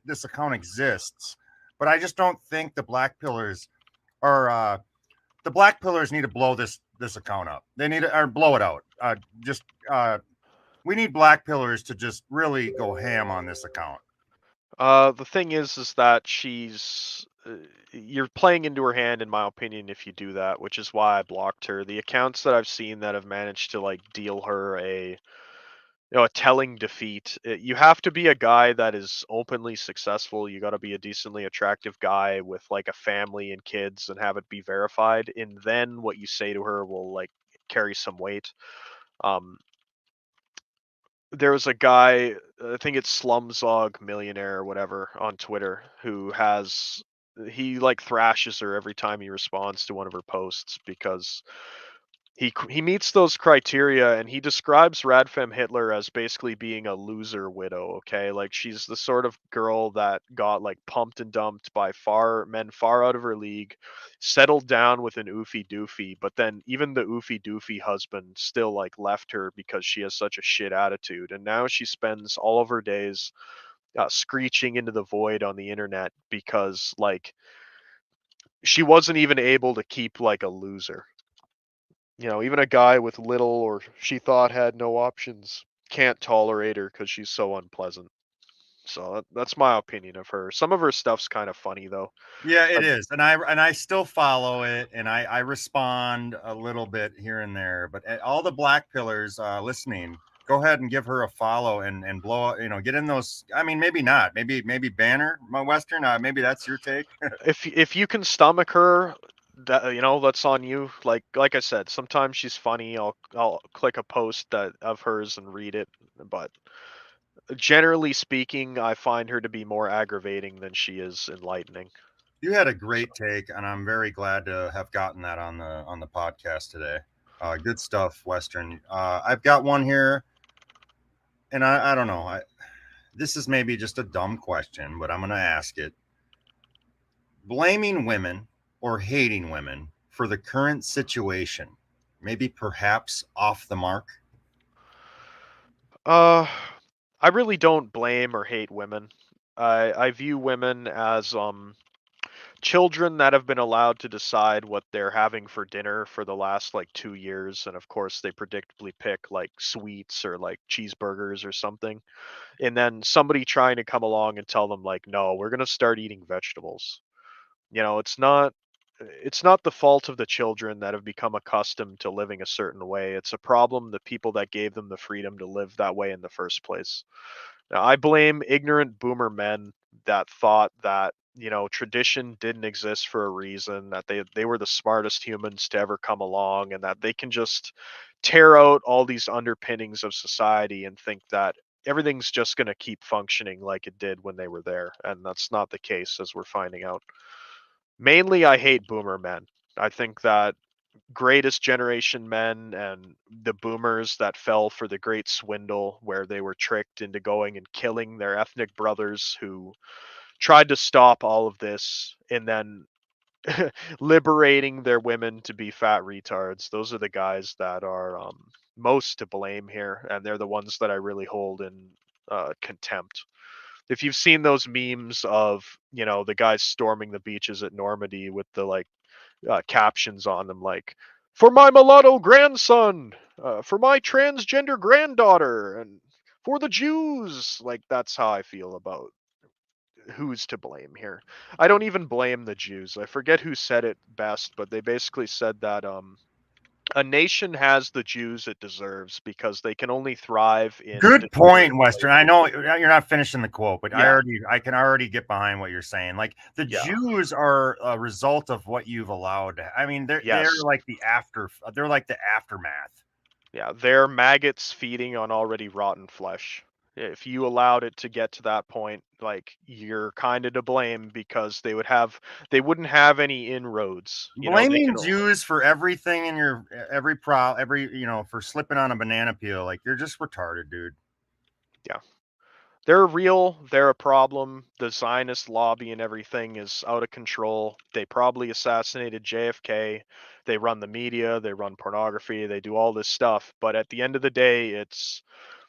this account exists, but I just don't think are the black pillars need to blow this account up. They need to or blow it out. Just we need black pillars to just really go ham on this account. The thing is that you're playing into her hand, in my opinion, if you do that, which is why I blocked her. The accounts that I've seen that have managed to like deal her a telling defeat. You have to be a guy that is openly successful. You got to be a decently attractive guy with like a family and kids and have it be verified, and then what you say to her will like carry some weight. Um, there was a guy, I think it's Slumzog Millionaire or whatever on Twitter, who has he like thrashes her every time he responds to one of her posts because he meets those criteria, and he describes Radfem Hitler as basically being a loser widow. Okay, like she's the sort of girl that got like pumped and dumped by men far out of her league, settled down with an oofy doofy, but then even the oofy doofy husband still like left her because she has such a shit attitude, and now she spends all of her days screeching into the void on the internet because like she wasn't even able to keep like a loser. Even a guy with little or she thought had no options can't tolerate her because she's so unpleasant. So that's my opinion of her. Some of her stuff's kind of funny though. Yeah, it Like is, and I still follow it, and I respond a little bit here and there. But all the black pillars listening, go ahead and give her a follow and blow, get in those. I mean, maybe not, maybe banner my Western. Maybe that's your take. if you can stomach her, that's on you. Like I said, sometimes she's funny. I'll click a post that of hers and read it, but generally speaking, I find her to be more aggravating than she is enlightening. You had a So great take, and I'm very glad to have gotten that on the podcast today. Good stuff, Western. I've got one here, and I don't know. This is maybe just a dumb question, but I'm going to ask it. Blaming women or hating women for the current situation, maybe perhaps off the mark. Uh, I really don't blame or hate women. I view women as children that have been allowed to decide what they're having for dinner for the last like 2 years, and of course they predictably pick like sweets or like cheeseburgers or something, and then somebody trying to come along and tell them like, no, we're gonna start eating vegetables. It's not the fault of the children that have become accustomed to living a certain way. It's a problem the people that gave them the freedom to live that way in the first place. Now, I blame ignorant boomer men that thought that, tradition didn't exist for a reason, that they were the smartest humans to ever come along, and that they can just tear out all these underpinnings of society and think that everything's just going to keep functioning like it did when they were there. And that's not the case, as we're finding out. Mainly, I hate boomer men. I think that greatest generation men and the boomers that fell for the great swindle where they were tricked into going and killing their ethnic brothers who tried to stop all of this and then liberating their women to be fat retards. Those are the guys that are most to blame here, and they're the ones that I really hold in contempt. If you've seen those memes of the guys storming the beaches at Normandy with the like captions on them like, for my mulatto grandson, for my transgender granddaughter, and for the Jews. Like, that's how I feel about who's to blame here? I don't even blame the Jews. I forget who said it best, but they basically said that a nation has the Jews it deserves because they can only thrive in Good point, disordered Western. I places. know you're not finishing the quote, but Yeah, I can already get behind what you're saying. Like the yeah, Jews are a result of what you've allowed. I mean, they're yes. like they're like the aftermath. Yeah, they're maggots feeding on already rotten flesh. If you allowed it to get to that point, like you're kind of to blame because they wouldn't have any inroads. You know, they Blaming can. Jews for everything in your every for slipping on a banana peel, like you're just retarded, dude. Yeah, they're real. They're a problem. The Zionist lobby and everything is out of control. They probably assassinated JFK. They run the media. They run pornography. They do all this stuff. But at the end of the day, it's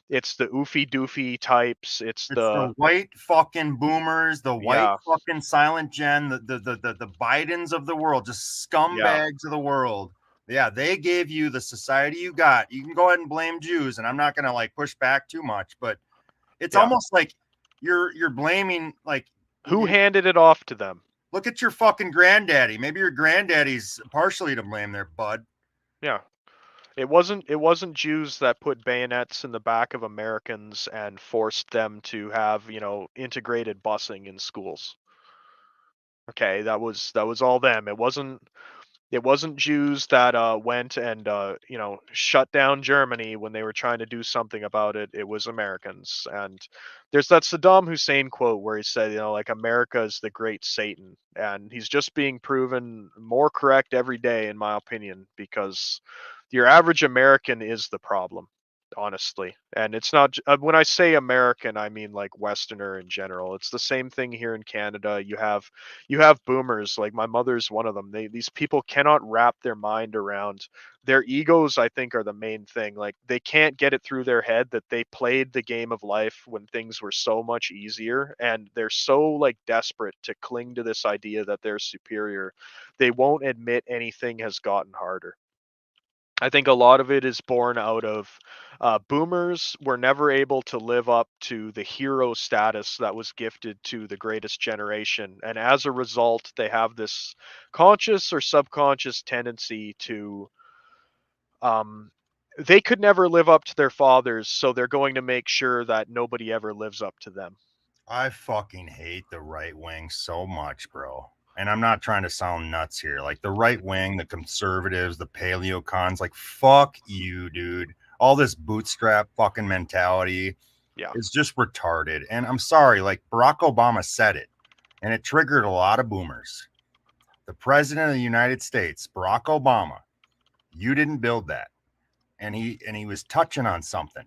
the oofy doofy types. It's It's the the white fucking boomers, the white yeah, fucking silent gen, the Bidens of the world, just yeah, scumbags of the world. Yeah, they gave you the society you got. You can go ahead and blame Jews, and I'm not gonna like push back too much, but it's yeah. almost like you're blaming like Who you handed it off to them? look at your fucking granddaddy. Maybe your granddaddy's partially to blame there, bud. Yeah. It wasn't Jews that put bayonets in the back of Americans and forced them to have, integrated busing in schools. Okay, that was all them. It wasn't Jews that went and shut down Germany when they were trying to do something about it. It was Americans. And there's that Saddam Hussein quote where he said, like America is the great Satan, and he's just being proven more correct every day, in my opinion, because your average American is the problem, honestly. And it's not when I say American, I mean like Westerner in general. It's the same thing here in Canada. You have boomers, like my mother's one of them. These people cannot wrap their mind around their egos. I think are the main thing. Like they can't get it through their head that they played the game of life when things were so much easier, and they're so like desperate to cling to this idea that they're superior. They won't admit anything has gotten harder. I think a lot of it is born out of boomers were never able to live up to the hero status that was gifted to the greatest generation. And as a result, they have this conscious or subconscious tendency to, um, they could never live up to their fathers, so they're going to make sure that nobody ever lives up to them. I fucking hate the right wing so much, bro. And I'm not trying to sound nuts here. Like the right wing, the conservatives, the paleocons, like fuck you, dude. All this bootstrap fucking mentality Yeah. is just retarded. And I'm sorry, like Barack Obama said it, and it triggered a lot of boomers. The president of the United States, Barack Obama, you didn't build that. And he was touching on something.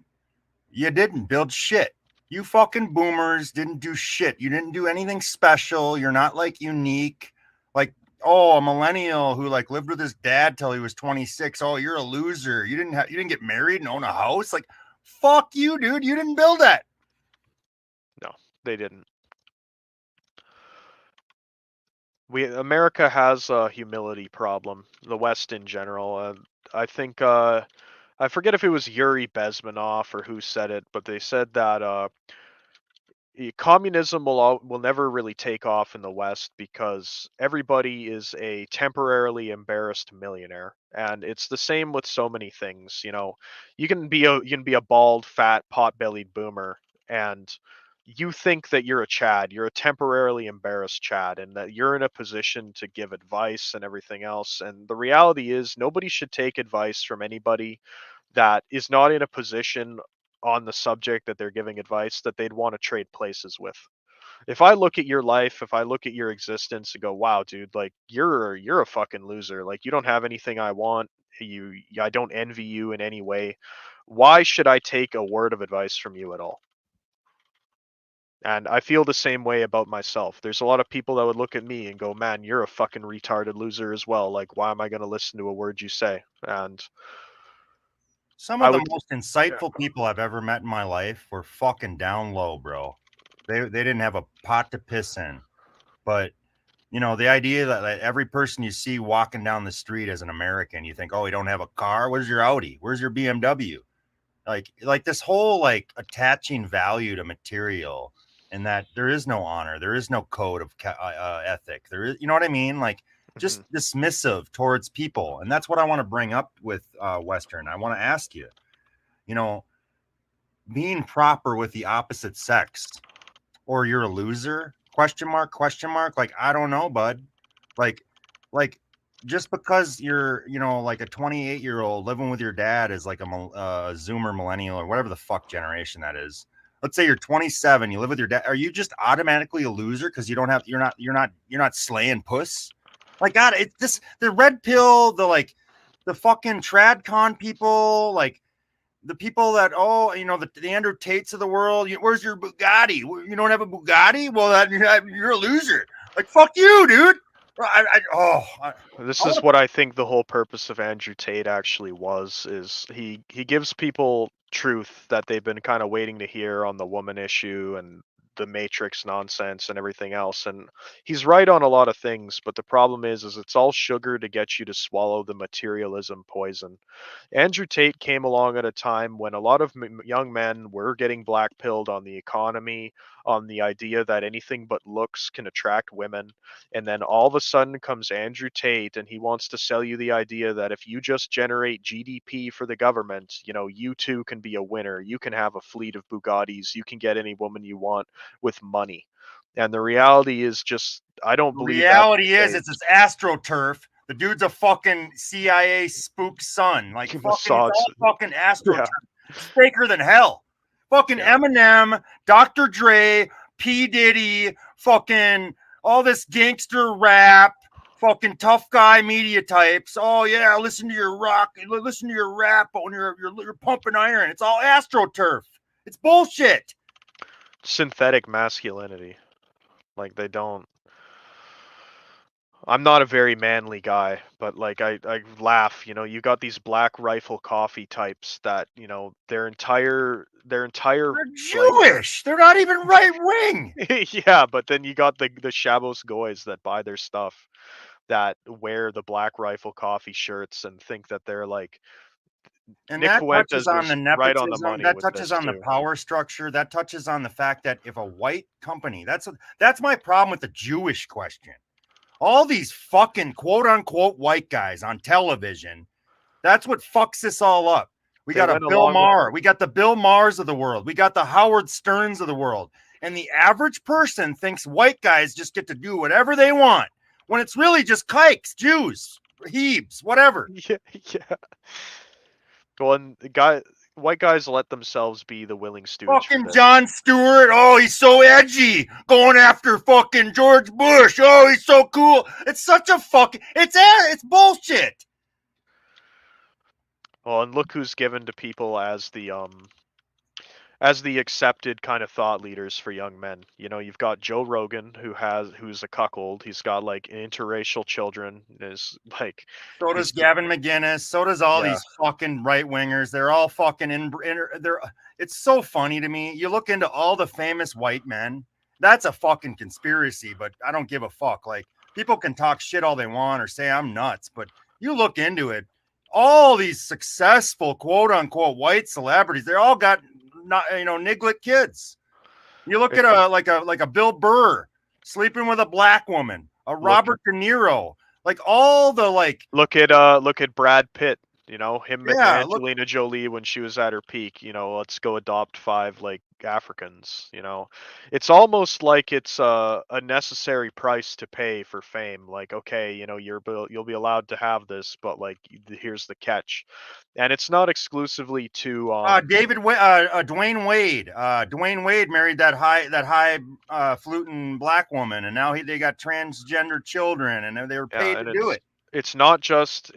You didn't build shit. You fucking boomers didn't do shit. You didn't do anything special. You're not like unique. Like, oh, a millennial who like lived with his dad till he was 26. Oh, you're a loser. You didn't get married and own a house. Like, fuck you, dude. You didn't build that. No, they didn't. America has a humility problem. The West in general. I think I forget if it was Yuri Bezmenov or who said it, but they said that communism will never really take off in the West because everybody is a temporarily embarrassed millionaire, and it's the same with so many things. You can be a bald, fat, pot-bellied boomer, and you think that you're a Chad, you're a temporarily embarrassed Chad, and that you're in a position to give advice and everything else. And the reality is, nobody should take advice from anybody that is not in a position on the subject that they're giving advice that they'd want to trade places with. If I look at your life, if I look at your existence and go, "Wow, dude, like you're a fucking loser. Like you don't have anything I want. I don't envy you in any way. Why should I take a word of advice from you at all?" And I feel the same way about myself. There's a lot of people that would look at me and go, "Man, you're a fucking retarded loser as well. Like why am I going to listen to a word you say?" And Some I of the would most yeah, insightful people I've ever met in my life were fucking down low, bro. They didn't have a pot to piss in. But the idea that every person you see walking down the street as an American, you think, oh, you don't have a car. Where's your Audi? Where's your BMW? Like this whole like attaching value to material. and that there is no honor, there is no code of ethic. There is, you know what I mean? Like Mhm. just dismissive towards people, and that's what I want to bring up with Western. I want to ask you, you know, being proper with the opposite sex, or you're a loser? Question mark? Question mark? Like I don't know, bud. Like, like just because you're, you know, like a 28-year-old living with your dad is like a Zoomer millennial or whatever the fuck generation that is. Let's say you're 27, you live with your dad. Are you just automatically a loser because you don't have? You're not slaying puss. Like God, it's this the red pill, the like the fucking trad con people, like the people that, oh, you know, the Andrew Tates of the world. Where's your Bugatti? You don't have a Bugatti? Well, you're a loser. Like fuck you, dude. I This is want what I think the whole purpose of Andrew Tate actually was, is he gives people truth that they've been kind of waiting to hear on the woman issue and the Matrix nonsense and everything else. And he's right on a lot of things, but the problem is it's all sugar to get you to swallow the materialism poison. Andrew Tate came along at a time when a lot of young men were getting black pilled on the economy, on the idea that anything but looks can attract women. And then all of a sudden comes Andrew Tate and he wants to sell you the idea that if you just generate GDP for the government, you know, you too can be a winner. You can have a fleet of Bugattis. You can get any woman you want with money. And the reality is just, I don't The believe that's reality the is, case. it's this AstroTurf. The dude's a fucking CIA spook son. Like fucking, it's Massage. all fucking AstroTurf. Yeah. It's faker than hell. Fucking Yeah. Eminem, Dr. Dre, P Diddy, fucking all this gangster rap, fucking tough guy media types. Oh yeah, listen to your rock, listen to your rap when you're pumping iron. It's all AstroTurf. It's bullshit. Synthetic masculinity. Like they don't. I'm not a very manly guy, but like I laugh, you know, you got these black rifle coffee types that, you know, their entire They're like Jewish. They're not even right wing. yeah, but then you got the Shabos goys that buy their stuff, that wear the black rifle coffee shirts and think that they're like And Nick that touches Fuentes on was the right on the nepotism, money that with touches this on the too. power structure, that touches on the fact that if a white company, that's my problem with the Jewish question. All these fucking quote unquote white guys on television, that's what fucks this all up. We They got a went Bill along with Maher, we got the Bill Mahers of the world, we got the Howard Sterns of the world. And the average person thinks white guys just get to do whatever they want when it's really just kikes, Jews, Hebes, whatever. yeah, yeah. Well, and white guys let themselves be the willing stooge for Fucking this. John Stewart. Oh, he's so edgy. Going after fucking George Bush. Oh, he's so cool. It's such a fucking. It's bullshit. Well, and look who's given to people as the accepted kind of thought leaders for young men. You know, you've got Joe Rogan who's a cuckold. He's got like interracial children. Is like So does he's Gavin McGinnis. So does all yeah. these fucking right wingers. They're all fucking they're. It's so funny to me. You look into all the famous white men. That's a fucking conspiracy, but I don't give a fuck. Like people can talk shit all they want or say I'm nuts, but you look into it. All these successful quote unquote white celebrities, they all got not, you know, niglet kids. You look at It's a a Bill Burr sleeping with a black woman, a look Robert De Niro, like all the like, look at Brad Pitt. You know, him and yeah, look, Angelina Jolie when she was at her peak. You know, let's go adopt five like Africans. You know, it's almost like it's a necessary price to pay for fame. Like, okay, you know, you'll be allowed to have this, but like, here's the catch. And it's not exclusively to Dwayne Wade. Dwayne Wade married that high fluting black woman, and now they got transgender children, and they were paid yeah, to and do it. it's not just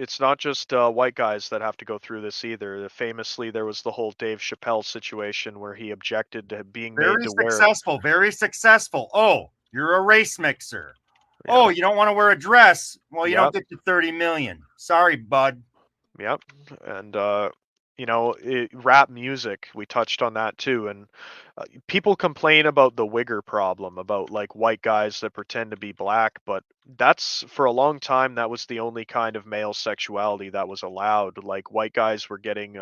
white guys that have to go through this either. Famously, there was the whole Dave Chappelle situation where he objected to being made Very to wear. successful, very successful. Oh, you're a race mixer. Yeah, Oh, you don't want to wear a dress. Well, you yeah, don't get to 30 million. Sorry, bud. yeah, and you know, rap music. We touched on that too, and people complain about the wigger problem, about like white guys that pretend to be black, but that's for a long time that was the only kind of male sexuality that was allowed. Like white guys were getting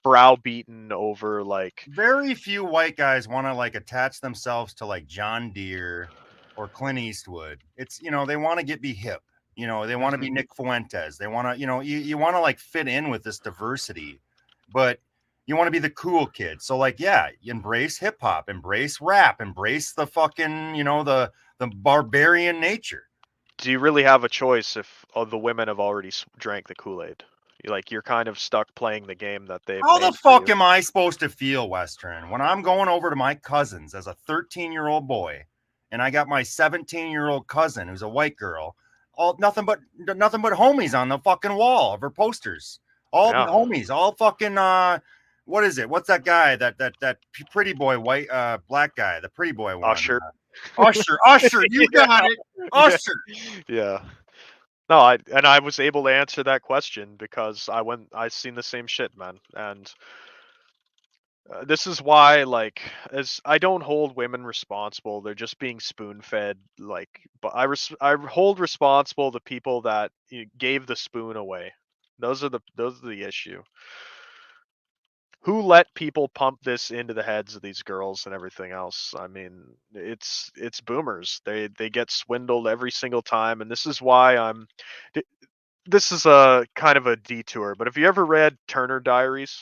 browbeaten over like Very few white guys want to like attach themselves to like John Deere or Clint Eastwood. It's, they want to be hip. They want to be Mhm. Nick Fuentes. They want to, you want to like fit in with this diversity, but you want to be the cool kid. So like, yeah, embrace hip hop, embrace rap, embrace the fucking, the barbarian nature. Do you really have a choice if the women have already drank the Kool-Aid? You're kind of stuck playing the game that they've How the made for fuck you. am I supposed to feel, Western, when I'm going over to my cousin's as a 13-year-old boy, and I got my 17-year-old cousin who's a white girl, all nothing but homies on the fucking wall of her posters, all Yeah. homies, all fucking what is it? What's that guy that pretty boy white black guy, the pretty boy one? Usher. Usher, you got Yeah. it, Yeah. Usher. Yeah. No, I was able to answer that question because I seen the same shit, man. And this is why, like, as I don't hold women responsible, they're just being spoon-fed. But I hold responsible the people that gave the spoon away. Those are the issue. Who let people pump this into the heads of these girls and everything else? I mean, it's boomers. They get swindled every single time, and this is why this is a kind of a detour. But have you ever read Turner Diaries?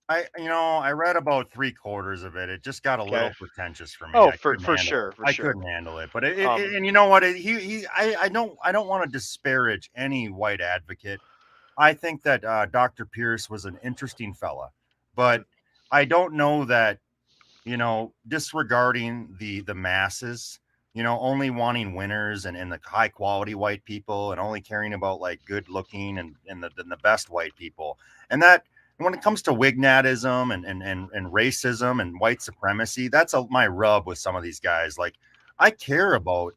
I read about three-quarters of it. It just got a little Okay. pretentious for me. Oh, I for couldn't for handle sure, it. for I sure. couldn't handle it. But Um, and you know what? I don't want to disparage any white advocate. I think that Dr. Pierce was an interesting fella, but I don't know that, disregarding the masses, only wanting winners and the high quality white people and only caring about like good looking and the best white people. And that when it comes to wignatism and racism and white supremacy, that's my rub with some of these guys. Like, I care about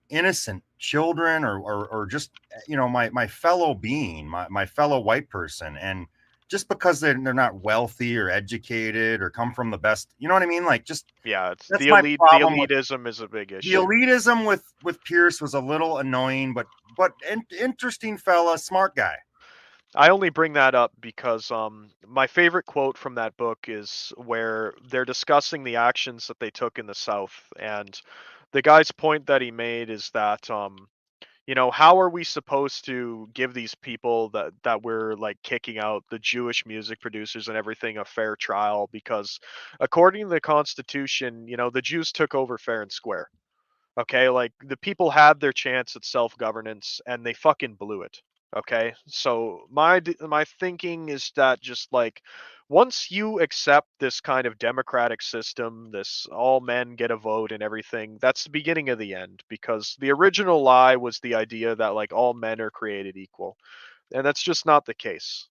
innocent children or just my fellow being, my fellow white person. And just because they're not wealthy or educated or come from the best, you know what I mean, like, just yeah, it's that's my the problem with elitism is a big the issue. elitism with Pierce. Was a little annoying, but interesting fella, smart guy. I only bring that up because my favorite quote from that book is where they're discussing the actions that they took in the South, and the guy's point that he made is that how are we supposed to give these people that we're like kicking out, the Jewish music producers and everything, a fair trial? Because according to the Constitution, the Jews took over fair and square. Okay, like the people had their chance at self-governance and they fucking blew it. Okay? So my thinking is that just like once you accept this kind of democratic system, this all men get a vote and everything, that's the beginning of the end because the original lie was the idea that like all men are created equal. And that's just not the case.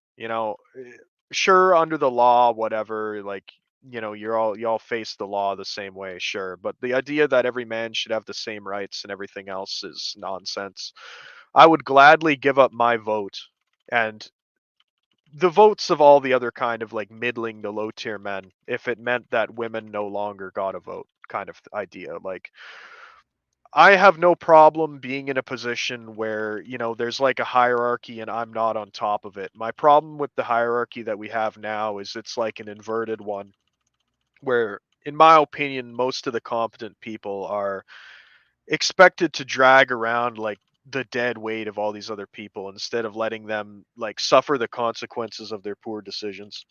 Sure, under the law, whatever, like, you all face the law the same way, sure. But the idea that every man should have the same rights and everything else is nonsense. I would gladly give up my vote and the votes of all the other kind of like middling to low tier men if it meant that women no longer got a vote kind of idea. Like, I have no problem being in a position where, there's like a hierarchy and I'm not on top of it. My problem with the hierarchy that we have now is it's like an inverted one where, in my opinion, most of the competent people are expected to drag around like the dead weight of all these other people instead of letting them like suffer the consequences of their poor decisions.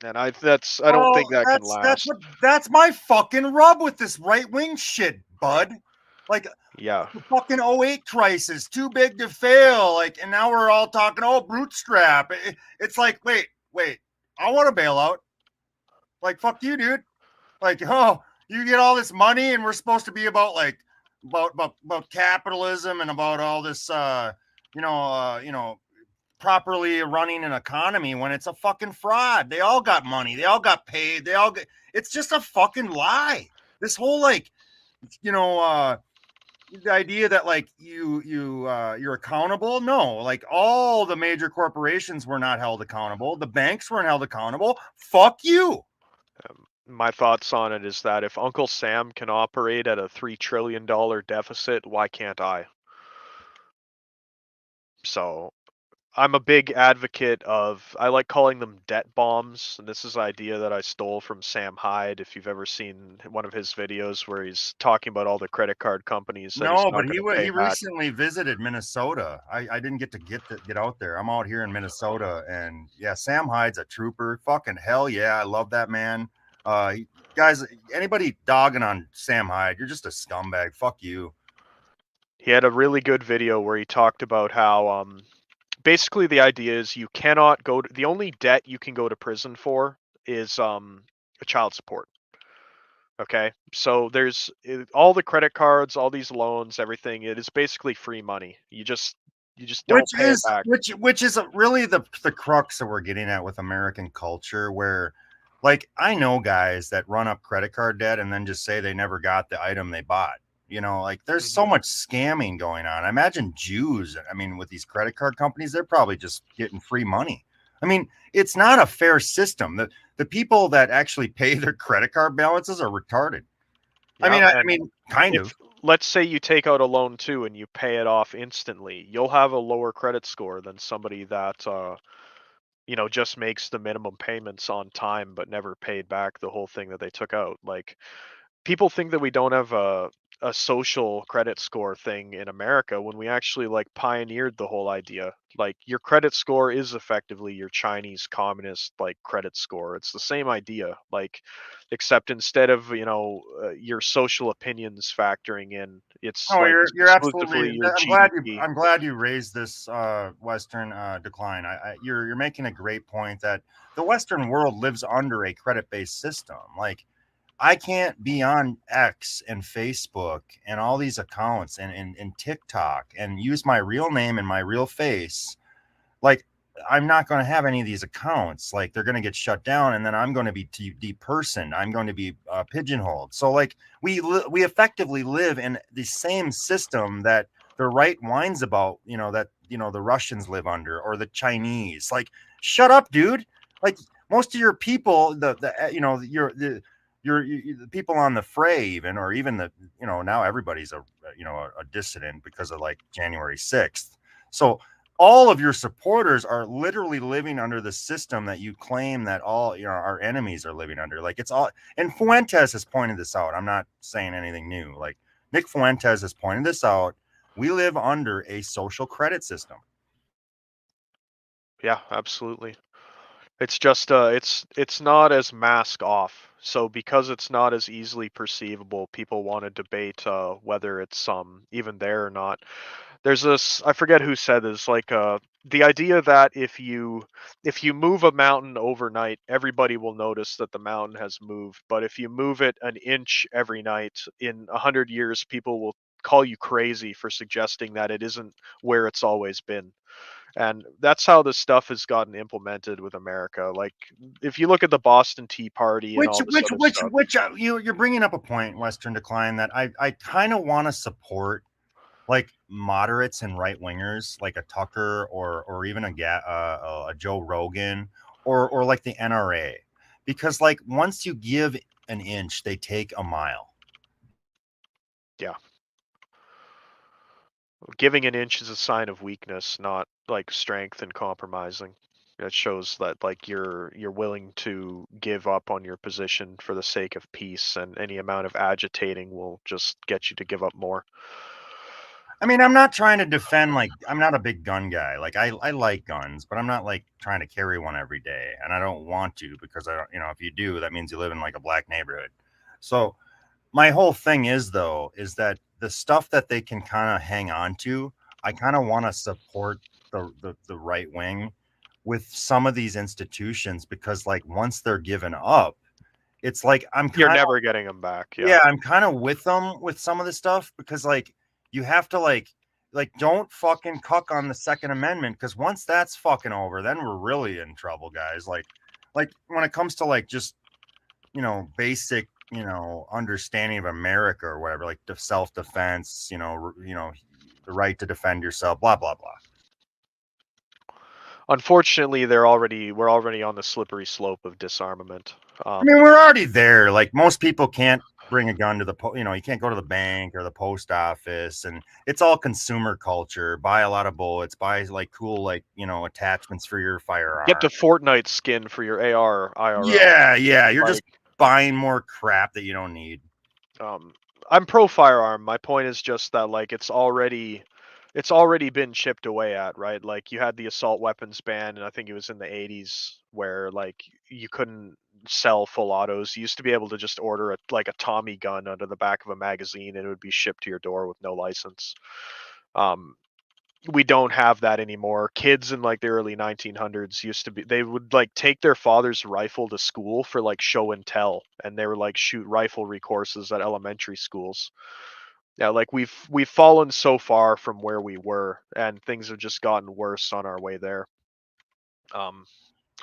And I don't Well, think that can last. that's my fucking rub with this right wing shit, bud. Like, Yeah. the fucking '08 crisis, too big to fail. Like, and now we're all talking, oh, bootstrap. It's like, wait, I want to bail out. Like, fuck you, dude. Like, oh, you get all this money, and we're supposed to be about like about capitalism and about all this, properly running an economy when it's a fucking fraud. They all got money. They all got paid. It's just a fucking lie. This whole like, you know, the idea that like you're accountable. No, like all the major corporations were not held accountable. The banks weren't held accountable. Fuck you. My thoughts on it is that if Uncle Sam can operate at a $3 trillion deficit, why can't I? So I'm a big advocate of, I like calling them debt bombs, and this is an idea that I stole from Sam Hyde. If you've ever seen one of his videos where he's talking about all the credit card companies that he's No, but not going to pay he back. recently visited Minnesota. I didn't get to get out there. I'm out here in Minnesota, and yeah, Sam Hyde's a trooper. Fucking hell yeah, I love that man. Guys, anybody dogging on Sam Hyde, you're just a scumbag. Fuck you. He had a really good video where he talked about how basically the idea is you cannot go to, the only debt you can go to prison for is a child support. Okay, so there's all the credit cards, all these loans, everything. It is basically free money. You just don't pay it back. Which is really the crux that we're getting at with American culture, where like I know guys that run up credit card debt and then just say they never got the item they bought. You know, like there's so Hmm. much scamming going on. I imagine Jews, I mean, with these credit card companies, they're probably just getting free money. I mean, it's not a fair system. The people that actually pay their credit card balances are retarded. Yeah, I and mean, kind if of. let's say you take out a loan too and you pay it off instantly, you'll have a lower credit score than somebody that just makes the minimum payments on time but never paid back the whole thing that they took out. Like people think that we don't have a social credit score thing in America when we actually like pioneered the whole idea. Like your credit score is effectively your Chinese communist like credit score. It's the same idea. Like except instead of, your social opinions factoring in, it's Oh, like you're absolutely. exclusively your GDP. I'm glad you raised this Western decline. You're making a great point that the Western world lives under a credit based system. Like I can't be on X and Facebook and all these accounts and TikTok and use my real name and my real face. Like I'm not going to have any of these accounts. Like they're going to get shut down, and then I'm going to be depersoned. I'm going to be pigeonholed. So like we effectively live in the same system that the right whines about. That the Russians live under or the Chinese. Like shut up, dude. Like most of your people, the the people on the fray, even or even the now everybody's a dissident because of like January 6th. So all of your supporters are literally living under the system that you claim that all our enemies are living under. Like it's all, and Fuentes has pointed this out. I'm not saying anything new. Like Nick Fuentes has pointed this out. We live under a social credit system. Yeah, absolutely. It's just it's not as mask off. So because it's not as easily perceivable, people want to debate whether it's even there or not. There's this, I forget who said this, like the idea that if you move a mountain overnight, everybody will notice that the mountain has moved. But if you move it an inch every night, in 100 years, people will call you crazy for suggesting that it isn't where it's always been. And that's how this stuff has gotten implemented with America. Like if you look at the Boston Tea Party and all this other stuff. Which you're bringing up a point, Western Decline, that I kind of want to support, like moderates and right wingers, like a Tucker or even a Joe Rogan or like the NRA, because like once you give an inch, they take a mile. Yeah, giving an inch is a sign of weakness, not like strength and compromising. It shows that like you're willing to give up on your position for the sake of peace, and any amount of agitating will just get you to give up more. I mean, I'm not trying to defend, like I'm not a big gun guy. Like I like guns, but I'm not like trying to carry one every day, and I don't want to because I don't. If you do, that means you live in like a black neighborhood. So my whole thing is though is that the stuff that they can kind of hang on to, I kind of want to support the right wing with some of these institutions, because like once they're given up, it's like You're never getting them back. Yeah. I'm kind of with them with some of the stuff, because like you have to like don't fucking cuck on the Second Amendment, because once that's fucking over, then we're really in trouble, guys. Like when it comes to like just basic understanding of America or whatever, like the self defense, the right to defend yourself, blah blah blah. Unfortunately, we're already on the slippery slope of disarmament. I mean, we're already there. Like most people can't bring a gun to you can't go to the bank or the post office, and it's all consumer culture. Buy a lot of bullets, buy like cool like attachments for your Get the firearm. Fortnite skin for your AR IRL. Yeah, yeah, you're just Like, buying more crap that you don't need. um, I'm pro firearm. My point is just that like it's already been chipped away at, right? Like you had the assault weapons ban, and I think it was in the 80s where like you couldn't sell full autos. You used to be able to just order a Tommy gun under the back of a magazine, and it would be shipped to your door with no license. Um, we don't have that anymore. Kids in like the early 1900s used to be they would like take their father's rifle to school for like show and tell, and they were like shoot riflery courses at elementary schools. Yeah, like we've fallen so far from where we were, and things have just gotten worse on our way there. Um,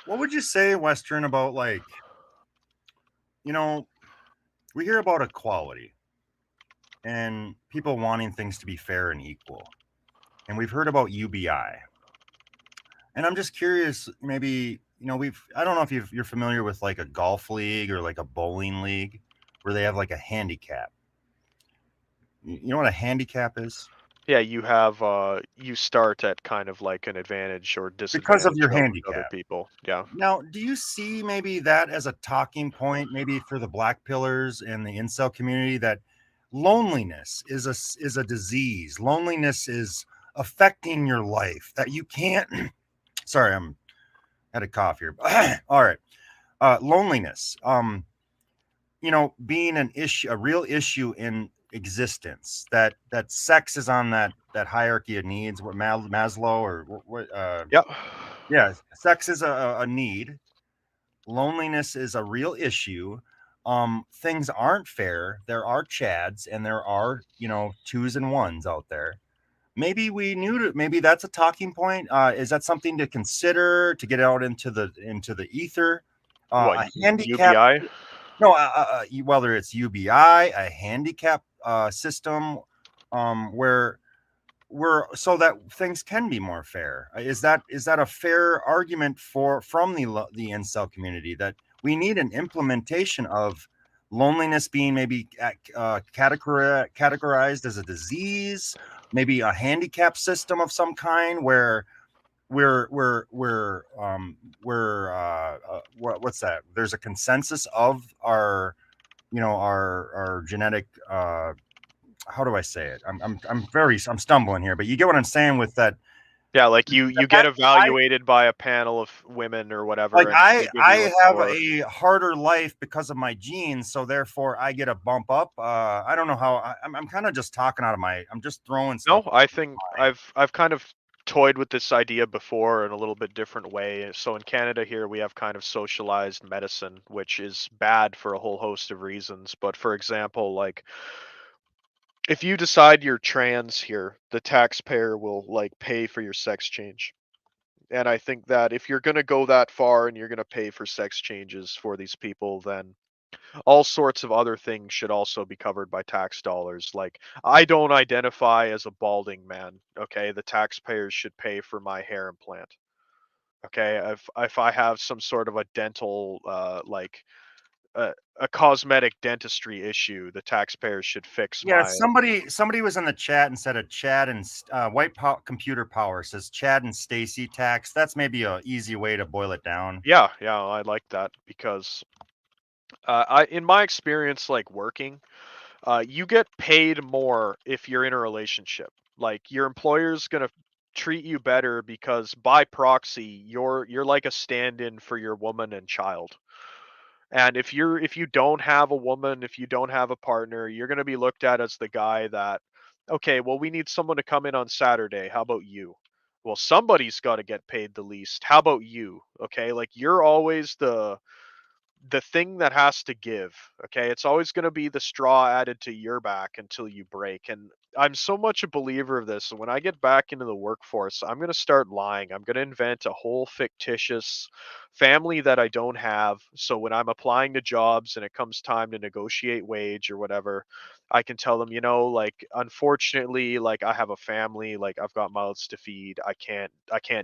What would you say, Western, about like, you know, we hear about equality and people wanting things to be fair and equal. And we've heard about UBI. And I'm just curious, maybe, I don't know if you're familiar with like a golf league or like a bowling league where they have like a handicap. You know what a handicap is? yeah, you start at kind of like an advantage or Because of disadvantage your over other handicap. people. Yeah. Now, do you see maybe that as a talking point, maybe for the black pillars and the incel community, that loneliness is a disease? Loneliness is affecting your life. That you can't. Sorry, I'm had a cough here. All right, loneliness. Being an issue, a real issue in existence. That sex is on that hierarchy of needs. What Maslow or what? Yeah. Yeah, sex is a need. Loneliness is a real issue. Things aren't fair. There are chads and there are twos and ones out there. Maybe we knew to, maybe that's a talking point. Is that something to consider to get out into the ether? What, A handicap, UBI? no, whether it's UBI, a handicap system, where so that things can be more fair. Is that a fair argument from the incel community, that we need an implementation of loneliness being maybe categorized as a disease, maybe a handicap system of some kind where what's that? There's a consensus of our our genetic how do I say it? I'm stumbling here, but you get what I'm saying with that. Yeah, like you get That I evaluated by a panel of women or like whatever, and they give you a have score. a harder life because of my genes, so therefore I get a bump up. I don't know how. I'm kind of just talking out of my. I'm just throwing stuff. No, I think I've kind of toyed with this idea before in a little bit different way. So in Canada here we have kind of socialized medicine, which is bad for a whole host of reasons. But for example, like if you decide you're trans here, the taxpayer will like pay for your sex change. And I think that if you're going to go that far and you're going to pay for sex changes for these people, then all sorts of other things should also be covered by tax dollars. Like, I don't identify as a balding man. Okay, the taxpayers should pay for my hair implant. Okay, if I have some sort of a dental like a cosmetic dentistry issue, the taxpayers should fix Yeah, my. somebody was in the chat and said a Chad and computer power says Chad and Stacy tax. That's maybe a easy way to boil it down. Yeah, yeah, I like that because I in my experience like working, you get paid more if you're in a relationship. Like your employer's gonna treat you better because by proxy, you're like a stand-in for your woman and child. And if you don't have a woman, if you don't have a partner, you're gonna be looked at as the guy that, okay, well, we need someone to come in on Saturday. How about you? Well, somebody's got to get paid the least. How about you? Okay, like you're always the thing that has to give. Okay, it's always going to be the straw added to your back until you break. And I'm so much a believer of this. When I get back into the workforce, I'm going to start lying. I'm going to invent a whole fictitious family that I don't have, so when I'm applying to jobs and it comes time to negotiate wage or whatever, I can tell them, like, unfortunately, like, I have a family, like, I've got mouths to feed. I can't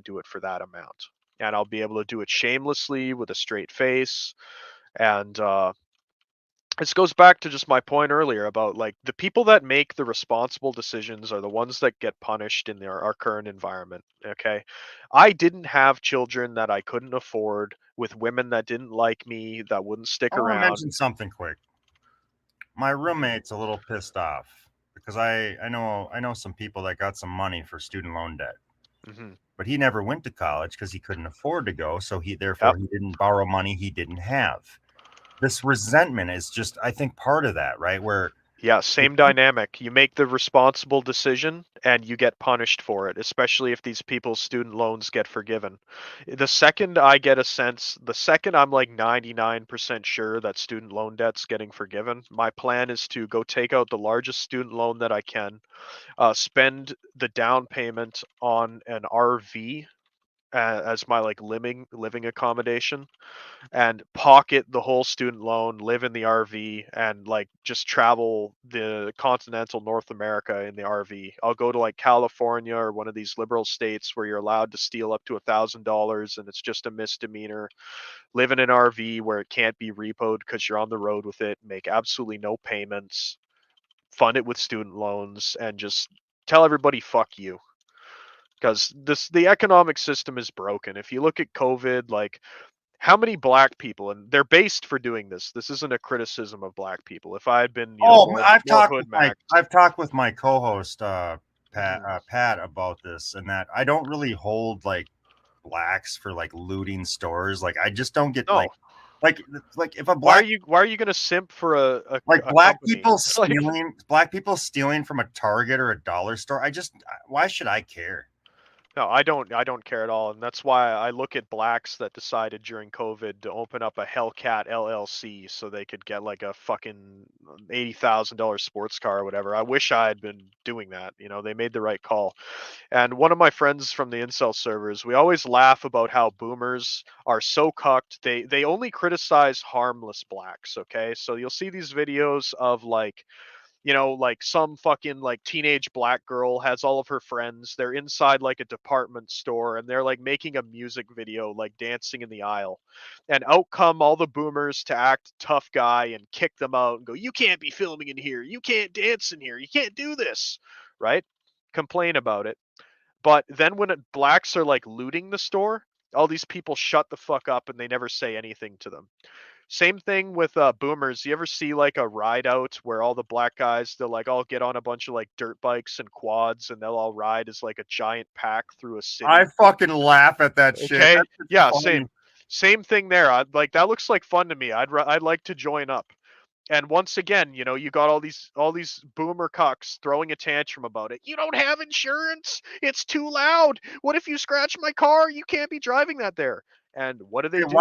do it for that amount. And I'll be able to do it shamelessly with a straight face. And this goes back to just my point earlier about like the people that make the responsible decisions are the ones that get punished in our current environment. Okay. I didn't have children that I couldn't afford with women that didn't like me, that wouldn't I stick want to around. mention something quick. My roommate's a little pissed off because I know some people that got some money for student loan debt, Hmm. but he never went to college because he couldn't afford to go, so he Yep. therefore he didn't borrow money he didn't have. This resentment is just, I think, part of that, right? Where Yeah, same dynamic. You make the responsible decision and you get punished for it, especially if these people's student loans get forgiven. The second I'm like 99% sure that student loan debt's getting forgiven, my plan is to go take out the largest student loan that I can, spend the down payment on an RV as my like living accommodation, and pocket the whole student loan, live in the RV, and like just travel the continental North America in the RV. I'll go to like California or one of these liberal states where you're allowed to steal up to $1,000 and it's just a misdemeanor. Live in an RV where it can't be repoed because you're on the road with it. Make absolutely no payments. Fund it with student loans and just tell everybody fuck you, because the economic system is broken. If you look at COVID, like how many black people, and they're based for doing this. This isn't a criticism of black people. If I had been, oh, more hood maxed. I've talked with my co-host Mhm. Pat about this, and that I don't really hold like blacks for like looting stores. Like I just don't get No, like like if a why are black you why are you gonna simp for like a company? Like, black people stealing from a Target or a dollar store, why should I care? no, I don't care at all, and that's why I look at blacks that decided during COVID to open up a Hellcat LLC so they could get like a fucking $80,000 sports car or whatever. I wish I had been doing that. They made the right call. And one of my friends from the incel servers, we always laugh about how boomers are so cucked. They only criticize harmless blacks. Okay, so you'll see these videos of like some fucking like teenage black girl has all of her friends. They're inside like a department store and they're like making a music video, like dancing in the aisle. And out come all the boomers to act tough guy and kick them out and go, "You can't be filming in here. You can't dance in here. You can't do this." Right? Complain about it. But then when blacks are like looting the store, all these people shut the fuck up and they never say anything to them. Same thing with boomers. You ever see like a ride out where all the black guys, they'll like all get on a bunch of like dirt bikes and quads and they'll all ride as like a giant pack through a I city? fucking laugh at that shit. Okay. That's just Yeah, funny. same thing there. Like that looks like fun to me. I'd like to join up. And once again, you got all these boomer cucks throwing a tantrum about it. You don't have insurance. It's too loud. What if you scratch my car? You can't be driving that there. And what do they Okay, do?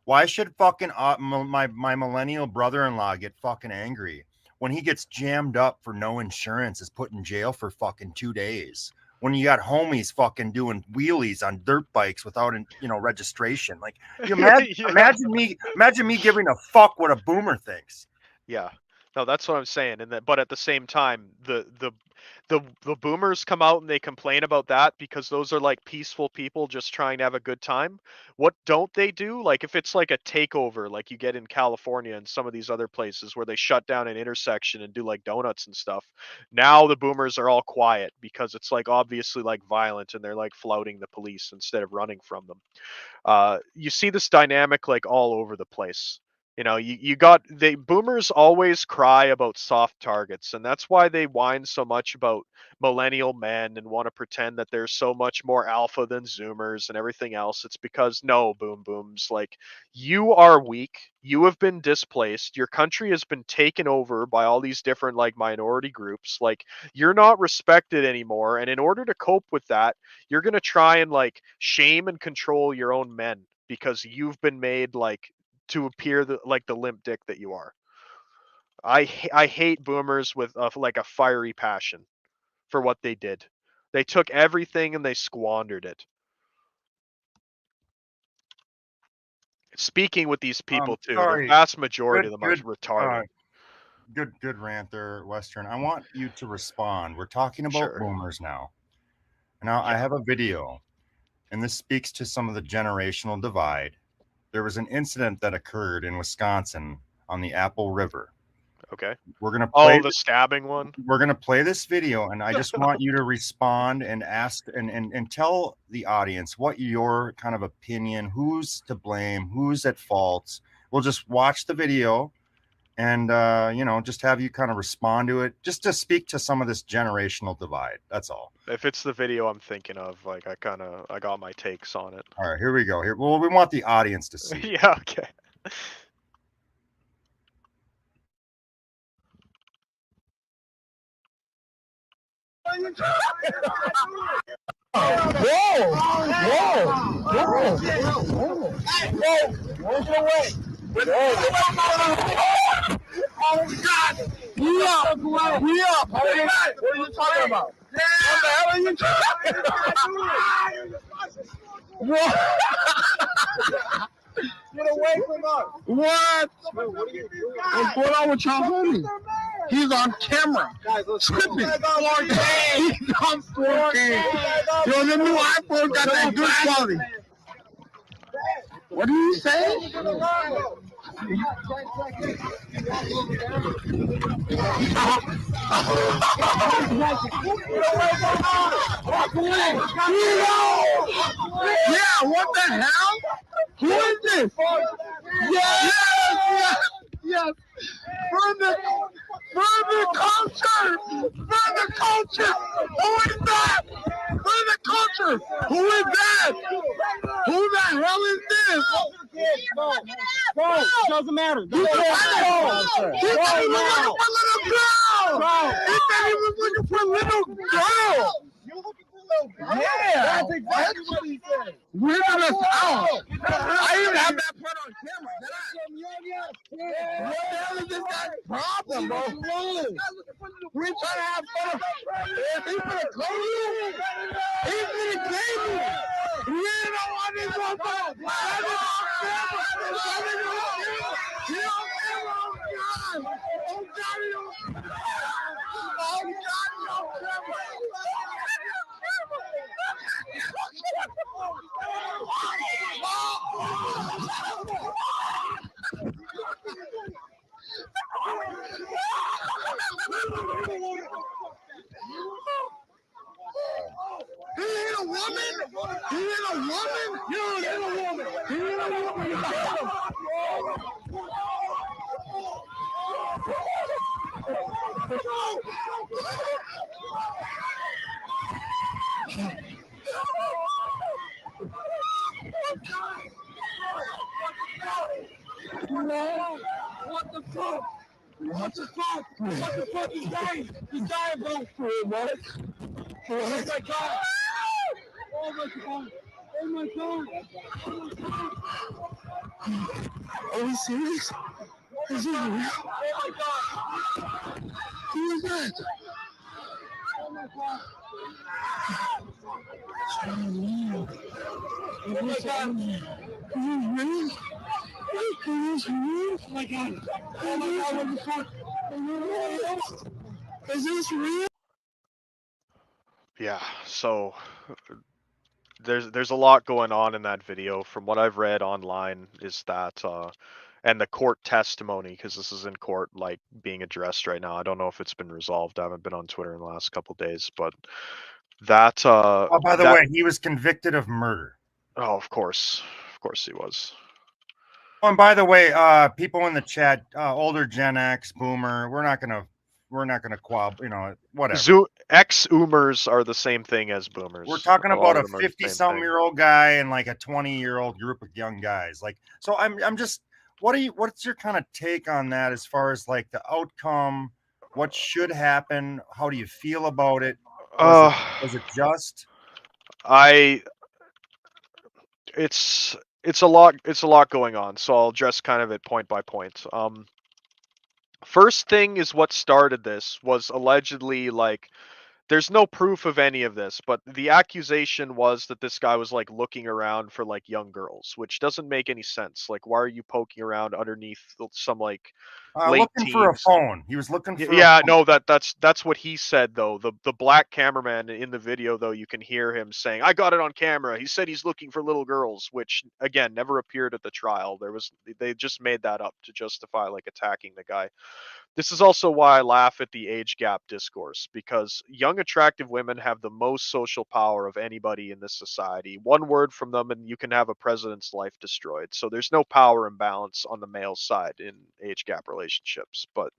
why should fucking my millennial brother-in-law get fucking angry when he gets jammed up for no insurance, is put in jail for fucking 2 days? When you got homies fucking doing wheelies on dirt bikes without registration, like you Yeah. imagine me giving a fuck what a boomer thinks. Yeah. No, that's what I'm saying. But at the same time, the boomers come out and they complain about that because those are like peaceful people just trying to have a good time. What don't they do? Like if it's like a takeover like you get in California and some of these other places where they shut down an intersection and do like donuts and stuff. Now the boomers are all quiet because it's like obviously like violent and they're like flouting the police instead of running from them. You see this dynamic like all over the place. You got they boomers always cry about soft targets, and that's why they whine so much about millennial men and want to pretend that they're so much more alpha than Zoomers and everything else. It's because no, boom booms, like you are weak. You have been displaced. Your country has been taken over by all these different like minority groups. Like you're not respected anymore, and in order to cope with that, you're going to try and like shame and control your own men because you've been made like to appear like the limp dick that you are. I hate boomers with like a fiery passion for what they did. They took everything and they squandered it. Speaking with these people too, the Sorry. vast majority Good, of them are good, uh, retarded. good rant there, Western. I want you to respond. We're talking about Sure. boomers now. Now I Yeah. have a video, and this speaks to some of the generational divide. There was an incident that occurred in Wisconsin on the Apple River. Okay. We're gonna play. Oh, the stabbing one. We're gonna play this video, and I just want you to respond and ask and tell the audience what your kind of opinion, who's to blame, who's at fault. We'll just watch the video, and just have you kind of respond to it, just to speak to some of this generational divide. That's all. If it's the video I'm thinking of, like I got my takes on it. All right, here we go. Well, we want the audience to see. Yeah. Okay. Oh God! We up! We up! What are you talking about? What the hell are you talking about? What? Get away from us! What? What's going on with your homie? He's on camera. Tripping. He's on 4K. Yo, the new iPhone got that good quality. What do you say? Yeah, what the hell? Who is this? Yes, yes, yes. Further culture. Further culture. Who is that? Further culture. Who is that? Who the hell is this? Bro, doesn't matter. He said he was looking for a little girl. Yeah, that's exactly what he said. We're gonna out. I even have that part on camera. What the hell is this guy's problem, bro? We're trying to have fun. He's gonna claim you. He's gonna claim you. We don't want this one, bro. That is on camera. You don't care, oh God. Oh God, oh God, He ain't a woman. He ain't a woman. You ain't a woman. He ain't a woman. What the fuck? What the fuck? What the fuck? He's dying. He's dying, bro. What? Oh my God. Oh my God. Oh my God. Are we serious? Is this real? Oh my God. Who is that? Oh my God. Oh my God. Is this real? Oh my God. Oh my God. What the fuck? Is this real? Yeah. So there's a lot going on in that video. From what I've read online, is that and the court testimony, because this is in court, like being addressed right now. I don't know if it's been resolved. I haven't been on Twitter in the last couple of days, but that. Oh, by the way, he was convicted of murder. Oh, of course he was. Oh, and by the way, people in the chat, older Gen X, Boomer, we're not gonna quab, whatever. Ex-Oomers are the same thing as Boomers. We're talking about a 50-some-year-old guy and like a 20-year-old group of young guys. Like, so I'm just, what's your kind of take on that as far as like the outcome? What should happen? How do you feel about it? Was it just? It's a lot going on, so I'll address kind of it point by point. First thing is what started this was allegedly like There's no proof of any of this, but the accusation was that this guy was like looking around for like young girls, which doesn't make any sense. Like, why are you poking around underneath some like late Looking for a teens? phone. He was looking for a Yeah, phone. no, that's what he said though. The black cameraman in the video though, you can hear him saying, "I got it on camera." He said he's looking for little girls, which again never appeared at the trial. They just made that up to justify like attacking the guy. This is also why I laugh at the age gap discourse, because young, attractive women have the most social power of anybody in this society. One word from them, and you can have a president's life destroyed. So there's no power imbalance on the male side in age gap relationships. But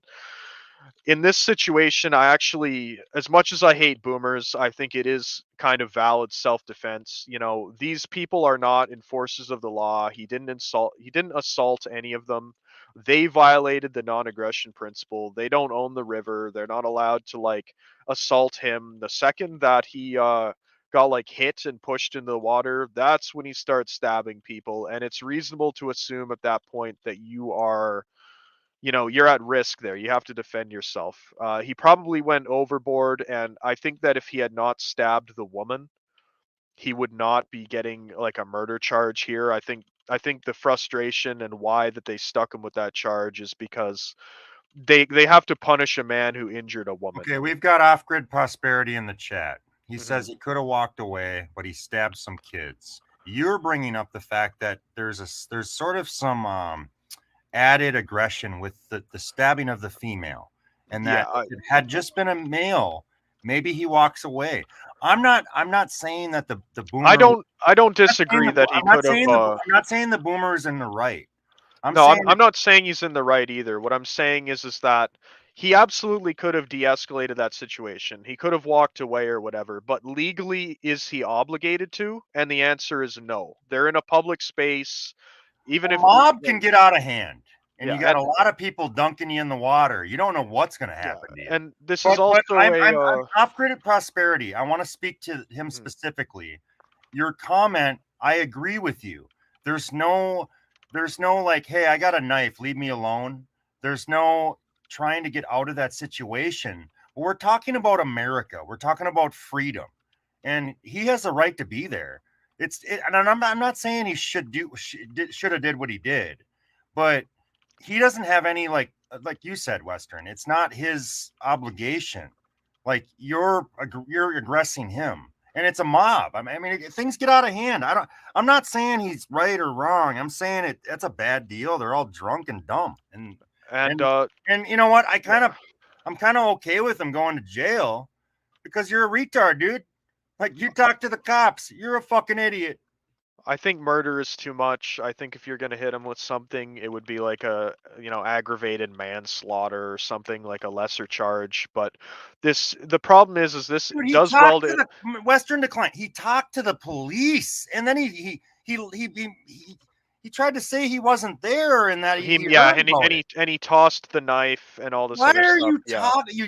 in this situation, I actually, as much as I hate boomers, I think it is kind of valid self-defense. You know, these people are not enforcers of the law. He didn't assault any of them. They violated the non-aggression principle. They don't own the river. They're not allowed to like assault him. The second that he got like hit and pushed into the water, that's when he starts stabbing people, and it's reasonable to assume at that point that you're at risk there. You have to defend yourself. He probably went overboard, and I think that if he had not stabbed the woman, he would not be getting like a murder charge here. I think the frustration and why that they stuck him with that charge is because they have to punish a man who injured a woman. Okay, we've got Off Grid Prosperity in the chat. He Mhm. says he could have walked away, but he stabbed some kids. You're bringing up the fact that there's sort of some added aggression with the stabbing of the female, and Yeah, that if it had just been a male, maybe he walks away. I'm not saying that the I boomer. don't disagree that he could have. I'm not saying the boomer is in the right. I'm No, I'm saying I'm not saying he's in the right either. What I'm saying is that he absolutely could have de-escalated that situation. He could have walked away or whatever, but legally is he obligated to? And the answer is no. They're in a public space, even a if mob can like, get out of hand, and yeah, you got a lot of people dunking you in the water. You don't know what's going to yeah, happen to you. and this is But also I'm Off Grid Prosperity. I want to speak to him mhm. specifically. Your comment, I agree with you. There's no like, hey, I got a knife, leave me alone. There's no trying to get out of that situation. But we're talking about America. We're talking about freedom, and he has a right to be there. And I'm not saying he should have did what he did, but he doesn't have any like you said, Western. It's not his obligation. Like you're aggressing him, and it's a mob. I mean, things get out of hand. I'm not saying he's right or wrong. I'm saying that's a bad deal. They're all drunk and dumb, And and and you know what? yeah, I'm kind of okay with him going to jail because you're a retard, dude. Like you talk to the cops, you're a fucking idiot. I think murder is too much. I think if you're gonna hit him with something, it would be like a aggravated manslaughter or something like a lesser charge. But the problem is this Dude, he does well talked to to. the Western Decline. He talked to the police, and then he tried to say he wasn't there and that He he Yeah, heard and he, about and it. he and he tossed the knife and all this Why other are stuff. you Yeah. talking? You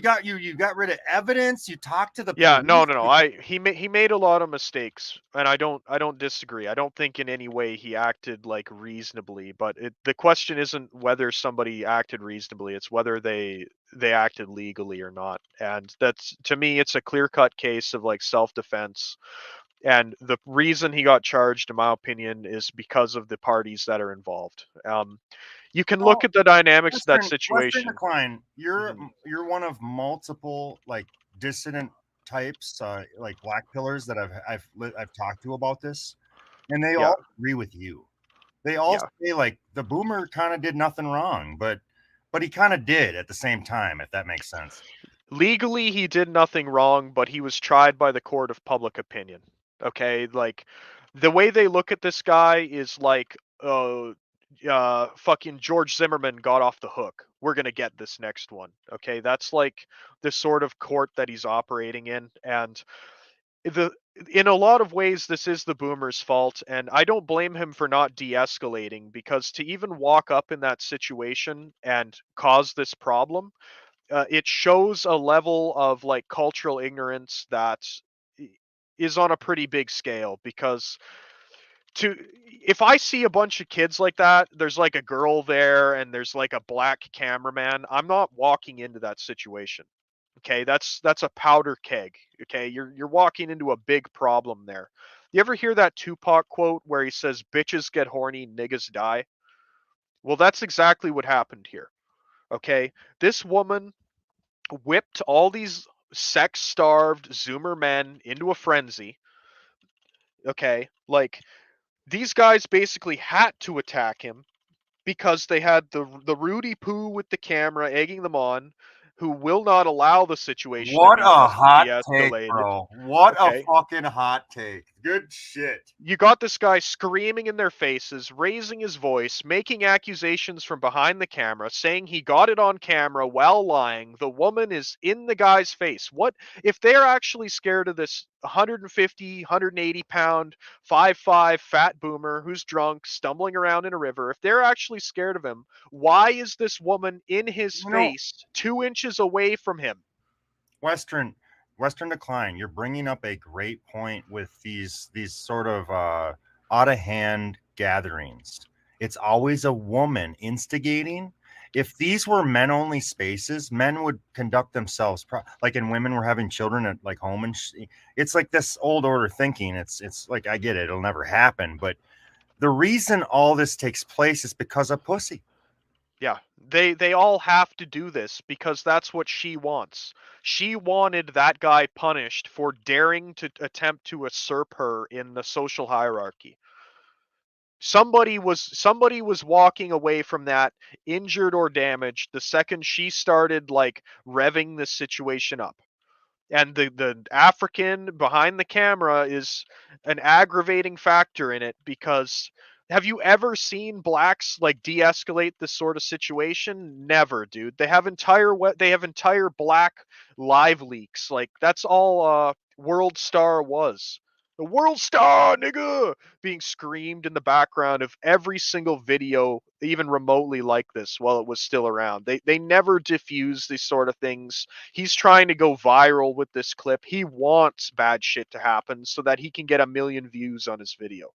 got rid of evidence. You talked to the Yeah, no, police. no, no. He made a lot of mistakes, and I don't disagree. I don't think in any way he acted like reasonably, but the question isn't whether somebody acted reasonably, it's whether they acted legally or not. And that's, to me, it's a clear-cut case of like self-defense. And the reason he got charged, in my opinion, is because of the parties that are involved. You can look Well, at the dynamics of that Western situation. Decline. You're Mhm. you're one of multiple like dissident types, like black pillars that I've talked to about this, and they Yeah, all agree with you. They all yeah. say like the boomer kind of did nothing wrong, but he kind of did at the same time, if that makes sense. Legally, he did nothing wrong, but he was tried by the court of public opinion. Okay, like the way they look at this guy is like, fucking George Zimmerman got off the hook. We're gonna get this next one. Okay, that's like the sort of court that he's operating in, and the in a lot of ways this is the boomer's fault, and I don't blame him for not de-escalating, because to even walk up in that situation and cause this problem, it shows a level of like cultural ignorance that is on a pretty big scale. Because to if I see a bunch of kids like that, there's like a girl there and there's like a black cameraman, I'm not walking into that situation. Okay, that's a powder keg. Okay, you're walking into a big problem there. You ever hear that Tupac quote where he says, "Bitches get horny, niggas die"? Well, that's exactly what happened here. Okay, this woman whipped all these sex-starved Zoomer men into a frenzy. Okay, like these guys basically had to attack him because they had the Rudy Poo with the camera egging them on, who will not allow the situation to What be a hot take, de-escalated. bro. What a Okay, fucking hot take. Good shit. you got this guy screaming in their faces, raising his voice, making accusations from behind the camera, saying he got it on camera while lying. The woman is in the guy's face. What if they're actually scared of this 150, 180 pound, 5'5" fat boomer who's drunk, stumbling around in a river? If they're actually scared of him, why is this woman in his You know, face 2 inches away from him? Western Western Decline, you're bringing up a great point with these sort of out of hand gatherings. It's always a woman instigating. If these were men only spaces, men would conduct themselves like, and women were having children at like home, and it's like this old order thinking. It's like, I get it, it'll never happen, but the reason all this takes place is because of pussy. Yeah, they all have to do this because that's what she wants. She wanted that guy punished for daring to attempt to usurp her in the social hierarchy. Somebody was walking away from that injured or damaged the second she started like revving this situation up. And the African behind the camera is an aggravating factor in it because have you ever seen blacks like de-escalate this sort of situation? Never, dude. They have entire black live leaks. Like that's all World Star was. The World Star, nigga, being screamed in the background of every single video, even remotely like this, while it was still around. They never diffuse these sort of things. He's trying to go viral with this clip. He wants bad shit to happen so that he can get 1 million views on his video.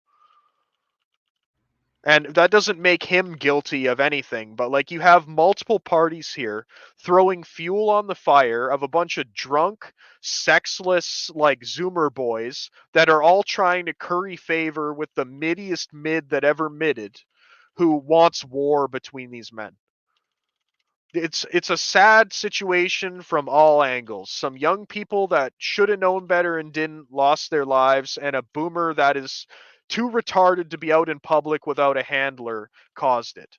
And that doesn't make him guilty of anything, but like you have multiple parties here throwing fuel on the fire of a bunch of drunk, sexless, like Zoomer boys that are all trying to curry favor with the middiest mid that ever midded who wants war between these men. It's a sad situation from all angles. Some young people that should have known better and didn't lost their lives, and a boomer that is too retarded to be out in public without a handler caused it.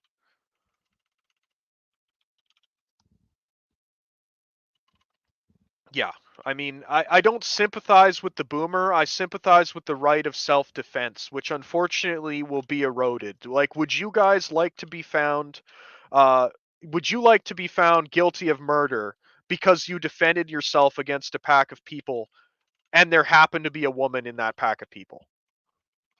Yeah, I mean, I don't sympathize with the boomer. I sympathize with the right of self-defense, which unfortunately will be eroded. Like, uh, would you like to be found guilty of murder because you defended yourself against a pack of people and there happened to be a woman in that pack of people?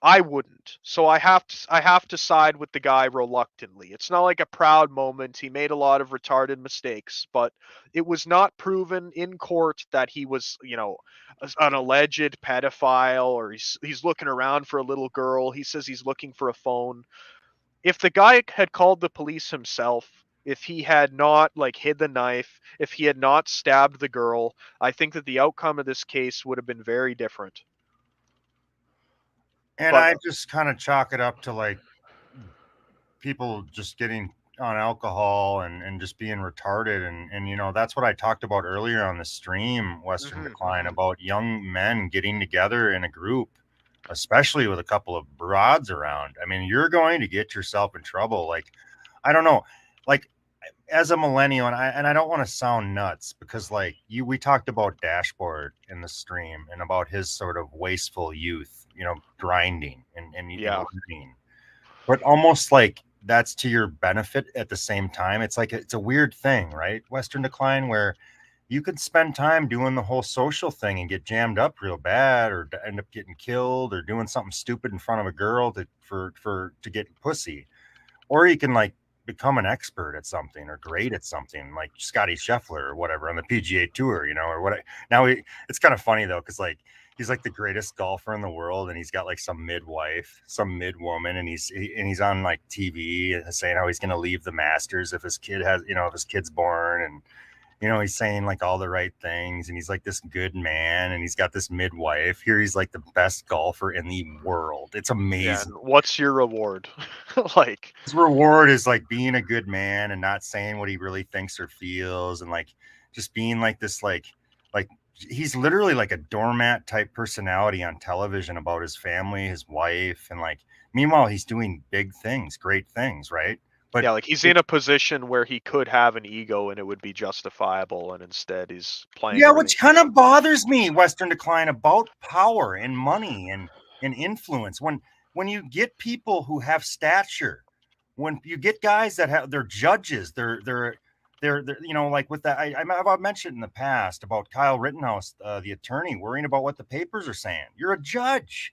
I wouldn't. So I have to side with the guy reluctantly. It's not like a proud moment. He made a lot of retarded mistakes, but it was not proven in court that he was, an alleged pedophile or he's looking around for a little girl. He says he's looking for a phone. If the guy had called the police himself, if he had not like hid the knife, if he had not stabbed the girl, I think that the outcome of this case would have been very different. And But I just kind of chalk it up to like people just getting on alcohol and just being retarded, and that's what I talked about earlier on the stream, Western Decline, about young men getting together in a group, especially with a couple of broads around. I mean, you're going to get yourself in trouble. Like, I don't know, like, as a millennial, and I don't want to sound nuts, because like we talked about Dashboard in the stream and about his sort of wasteful youth, grinding and yeah. learning, but almost like that's to your benefit at the same time. It's like it's a weird thing, right? Western Decline, where you could spend time doing the whole social thing and get jammed up real bad, or to end up getting killed, or doing something stupid in front of a girl to get pussy, or you can like become an expert at something or great at something, like Scotty Scheffler or whatever on the PGA Tour, or what. It's kind of funny though, because like he's like the greatest golfer in the world, and he's got like some midwife, some mid woman, and he's on like TV saying how he's going to leave the Masters if his kid's born, and You know, he's saying like all the right things, and he's like this good man, and he's got this midwife. Here he's like the best golfer in the world. It's Yeah, amazing. and what's your reward? Like, His reward is like being a good man and not saying what he really thinks or feels, and like just being like this like he's literally like a doormat type personality on television about his family, his wife, and like meanwhile he's doing big things, great things, right? But yeah, like he's in a position where he could have an ego and it would be justifiable, and instead he's playing yeah, everything which for kind of show. bothers me, Western Decline, about power and money and influence. When you get people who have stature, when you get guys that have they're judges, they're you know, like with that I've mentioned in the past about Kyle Rittenhouse, the attorney, worrying about what the papers are saying. You're a judge.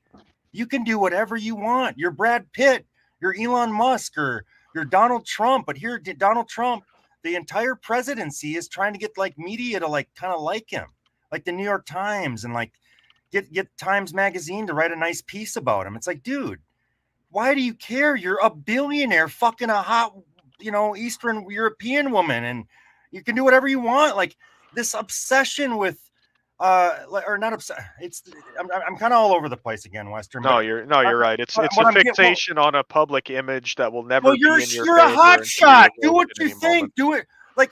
You can do whatever you want. You're Brad Pitt, you're Elon Musk, or you're Donald Trump. But here, Donald Trump, the entire presidency is trying to get like media to like kind of like him, like the New York Times, and like get Times Magazine to write a nice piece about him. It's like, dude, why do you care? You're a billionaire, fucking a hot, you know, Eastern European woman, and you can do whatever you want. Like this obsession with or not upset. It's I'm kind of all over the place again, Western. No, But you're right. It's what a I'm getting, fixation on a public image that will well, never you're be in your you're a favor hot and can be shot. Do revoked what at you any moment. think. Do it. Like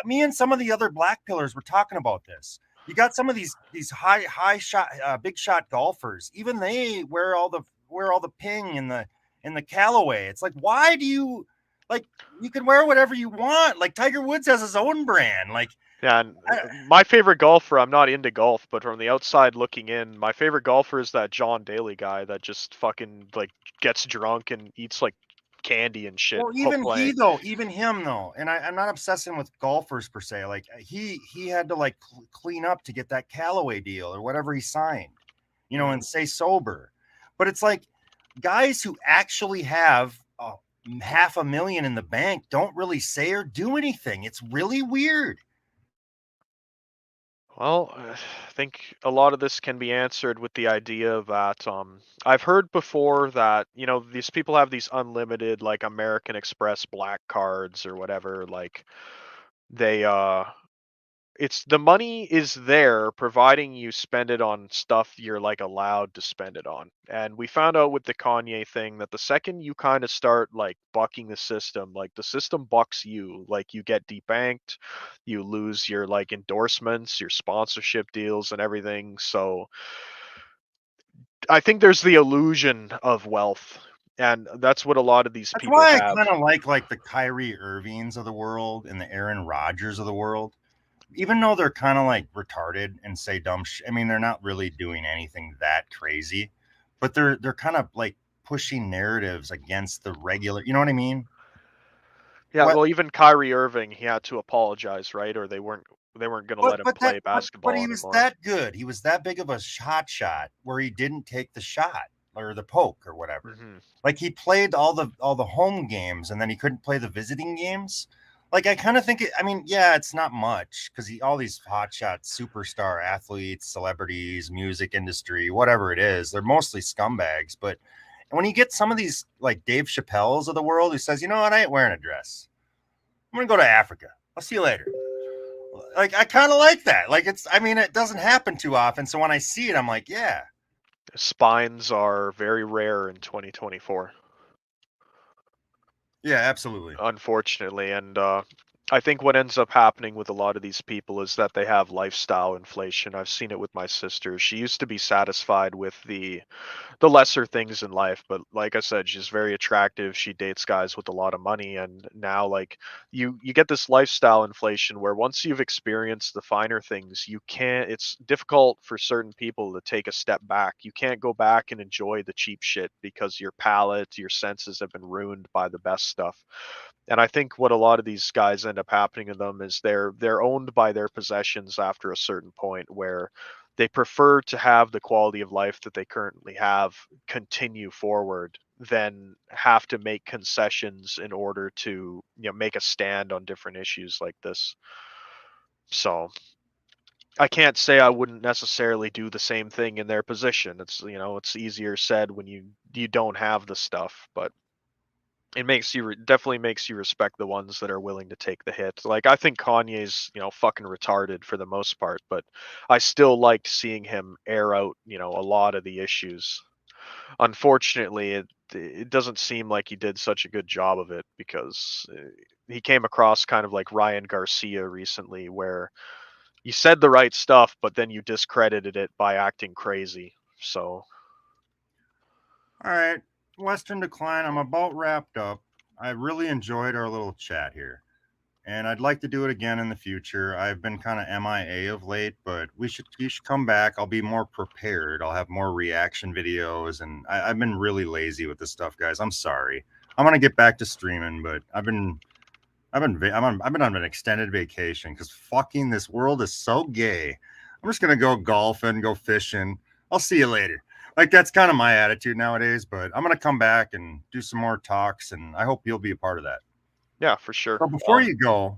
me and some of the other black pillars were talking about this. You got some of these high shot big shot golfers. Even they wear all the ping in the Callaway. It's like, why do you like? You can wear whatever you want. Like Tiger Woods has his own brand. Like Yeah, and my favorite golfer, I'm not into golf, but from the outside looking in, my favorite golfer is that John Daly guy that just fucking like gets drunk and eats like candy and shit well, while even playing. even him though, and I'm not obsessing with golfers per se. Like he had to like clean up to get that Callaway deal or whatever he signed, you know, and stay sober. But it's like guys who actually have half a million in the bank don't really say or do anything. It's really weird. Well, I think a lot of this can be answered with the idea that I've heard before that, you know, these people have these unlimited like American Express black cards or whatever, like they it's the money is there providing you spend it on stuff you're like allowed to spend it on. And we found out with the Kanye thing that the second you kind of start like bucking the system, like the system bucks you, like you get debanked, you lose your like endorsements, your sponsorship deals and everything. So I think there's the illusion of wealth, and that's what a lot of these That's people why I have. kind of like the Kyrie Irvings of the world and the Aaron Rodgers of the world. Even though they're kind of like retarded and say dumb shit. I mean, they're not really doing anything that crazy, but they're kind of like pushing narratives against the regular. You know what I mean? Yeah, What? well, even Kyrie Irving, he had to apologize, right? Or they weren't going to let him play But basketball he was anymore. that good. He was that big of a shot where he didn't take the shot or the poke or whatever. Hmm. Like he played all the home games and then he couldn't play the visiting games. Like I kind of think I mean, yeah, it's not much because all these hotshot superstar athletes, celebrities, music industry, whatever it is, they're mostly scumbags. But when you get some of these like Dave Chappelle's of the world who says, you know what, I ain't wearing a dress. I'm gonna go to Africa. I'll see you later. Like I kind of like that. Like I mean, it doesn't happen too often. So when I see it, I'm like, yeah, Spines are very rare in 2024, yeah, absolutely. unfortunately. And I think what ends up happening with a lot of these people is that they have lifestyle inflation. I've seen it with my sister. She used to be satisfied with the lesser things in life, but like I said, she's very attractive. She dates guys with a lot of money, and now like you get this lifestyle inflation where once you've experienced the finer things, you can't it's difficult for certain people to take a step back. You can't go back and enjoy the cheap shit because your palate, your senses have been ruined by the best stuff. And I think what a lot of these guys end up happening to them is they're owned by their possessions after a certain point where they prefer to have the quality of life that they currently have continue forward than have to make concessions in order to, you know, make a stand on different issues like this. So I can't say I wouldn't necessarily do the same thing in their position. It's, you know, it's easier said when you don't have the stuff, but it definitely makes you respect the ones that are willing to take the hit. Like I think Kanye's, fucking retarded for the most part, but I still liked seeing him air out, a lot of the issues. Unfortunately, it doesn't seem like he did such a good job of it because he came across kind of like Ryan Garcia recently, where you said the right stuff, but then you discredited it by acting crazy. So, All right, Western Decline, I'm about wrapped up. I really enjoyed our little chat here, and I'd like to do it again in the future. I've been kind of MIA of late, but you should come back. I'll be more prepared. I'll have more reaction videos, and I've been really lazy with this stuff, guys. I'm sorry. I'm gonna get back to streaming, but I've been on an extended vacation because fucking this world is so gay. I'm just gonna go golfing, go fishing. I'll see you later. Like that's kind of my attitude nowadays. But I'm gonna come back and do some more talks, and I hope you'll be a part of that. yeah, for sure. So before you go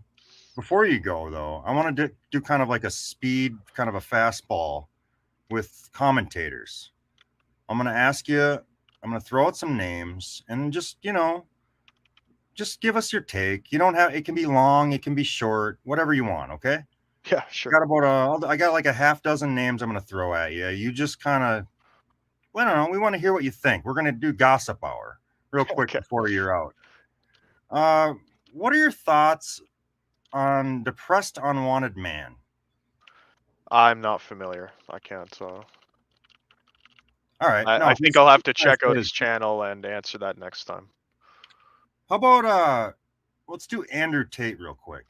though, I want to do kind of like a speed, kind of a fastball with commentators. I'm gonna ask you. I'm gonna throw out some names and just give us your take. You don't have it can be long, it can be short, whatever you want, okay? Yeah, sure. I got like a half dozen names I'm going to throw at you. You just kind of well, I don't know, we want to hear what you think. We're going to do gossip hour real quick Okay. before you're out. What are your thoughts on Depressed Unwanted Man? I'm not familiar. I can't. All right. No, I think I'll have to check out his channel and answer that next time. How about let's do Andrew Tate real quick.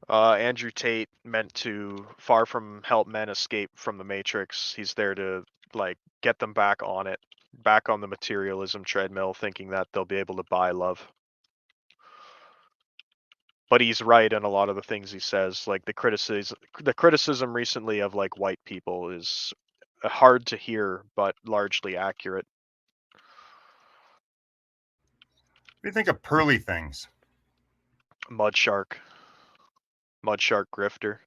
Andrew Tate meant to far from help men escape from the Matrix. He's there to like get them back on it, back on the materialism treadmill, thinking that they'll be able to buy love. But he's right in a lot of the things he says. Like the criticism recently of like white people is hard to hear, but largely accurate. What do you think of Pearly Things? Mud Shark Grifter.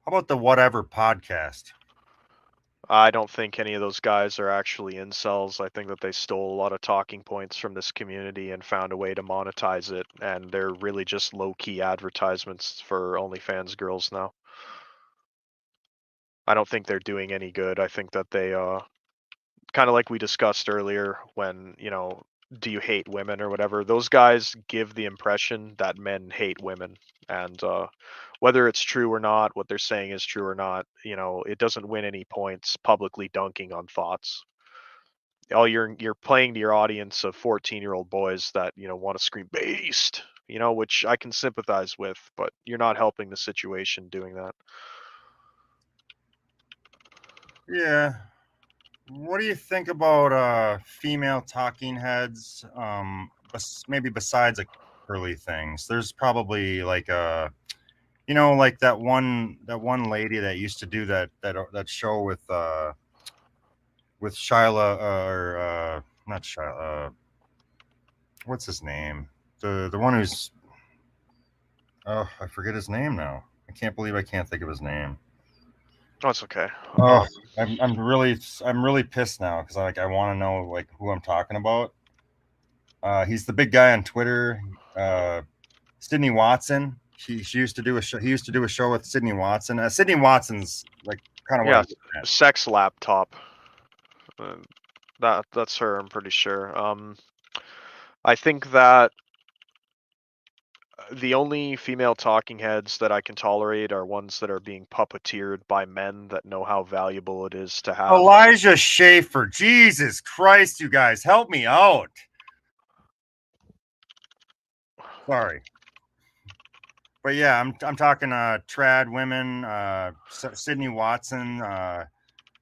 How about the Whatever podcast? I don't think any of those guys are actually incels. I think that they stole a lot of talking points from this community and found a way to monetize it, and they're really just low-key advertisements for OnlyFans girls now. I don't think they're doing any good. I think that they kind of like we discussed earlier when, do you hate women or whatever? Those guys give the impression that men hate women, and whether it's true or not, what they're saying is true or not, it doesn't win any points publicly dunking on thoughts. All you're playing to your audience of 14-year-old boys that want to scream based, which I can sympathize with, but you're not helping the situation doing that. Yeah. What do you think about female talking heads? Maybe besides like Pearly Things, there's probably like like that one lady that used to do that show with Shyla or not Shyla. What's his name? The one who's I forget his name now. I can't believe I can't think of his name. Oh, it's okay. Oh, I'm really pissed now because I want to know like who I'm talking about. He's the big guy on Twitter. Sydney Watson. She used to do a show. He used to do a show with Sydney Watson. Sydney Watson's like kind of what I'm getting at. Sex laptop. That's her. I'm pretty sure. I think that the only female talking heads that I can tolerate are ones that are being puppeteered by men that know how valuable it is to have. Elijah Schaefer. Jesus Christ, you guys, help me out. Sorry. But yeah, I'm talking trad women, Sydney Watson,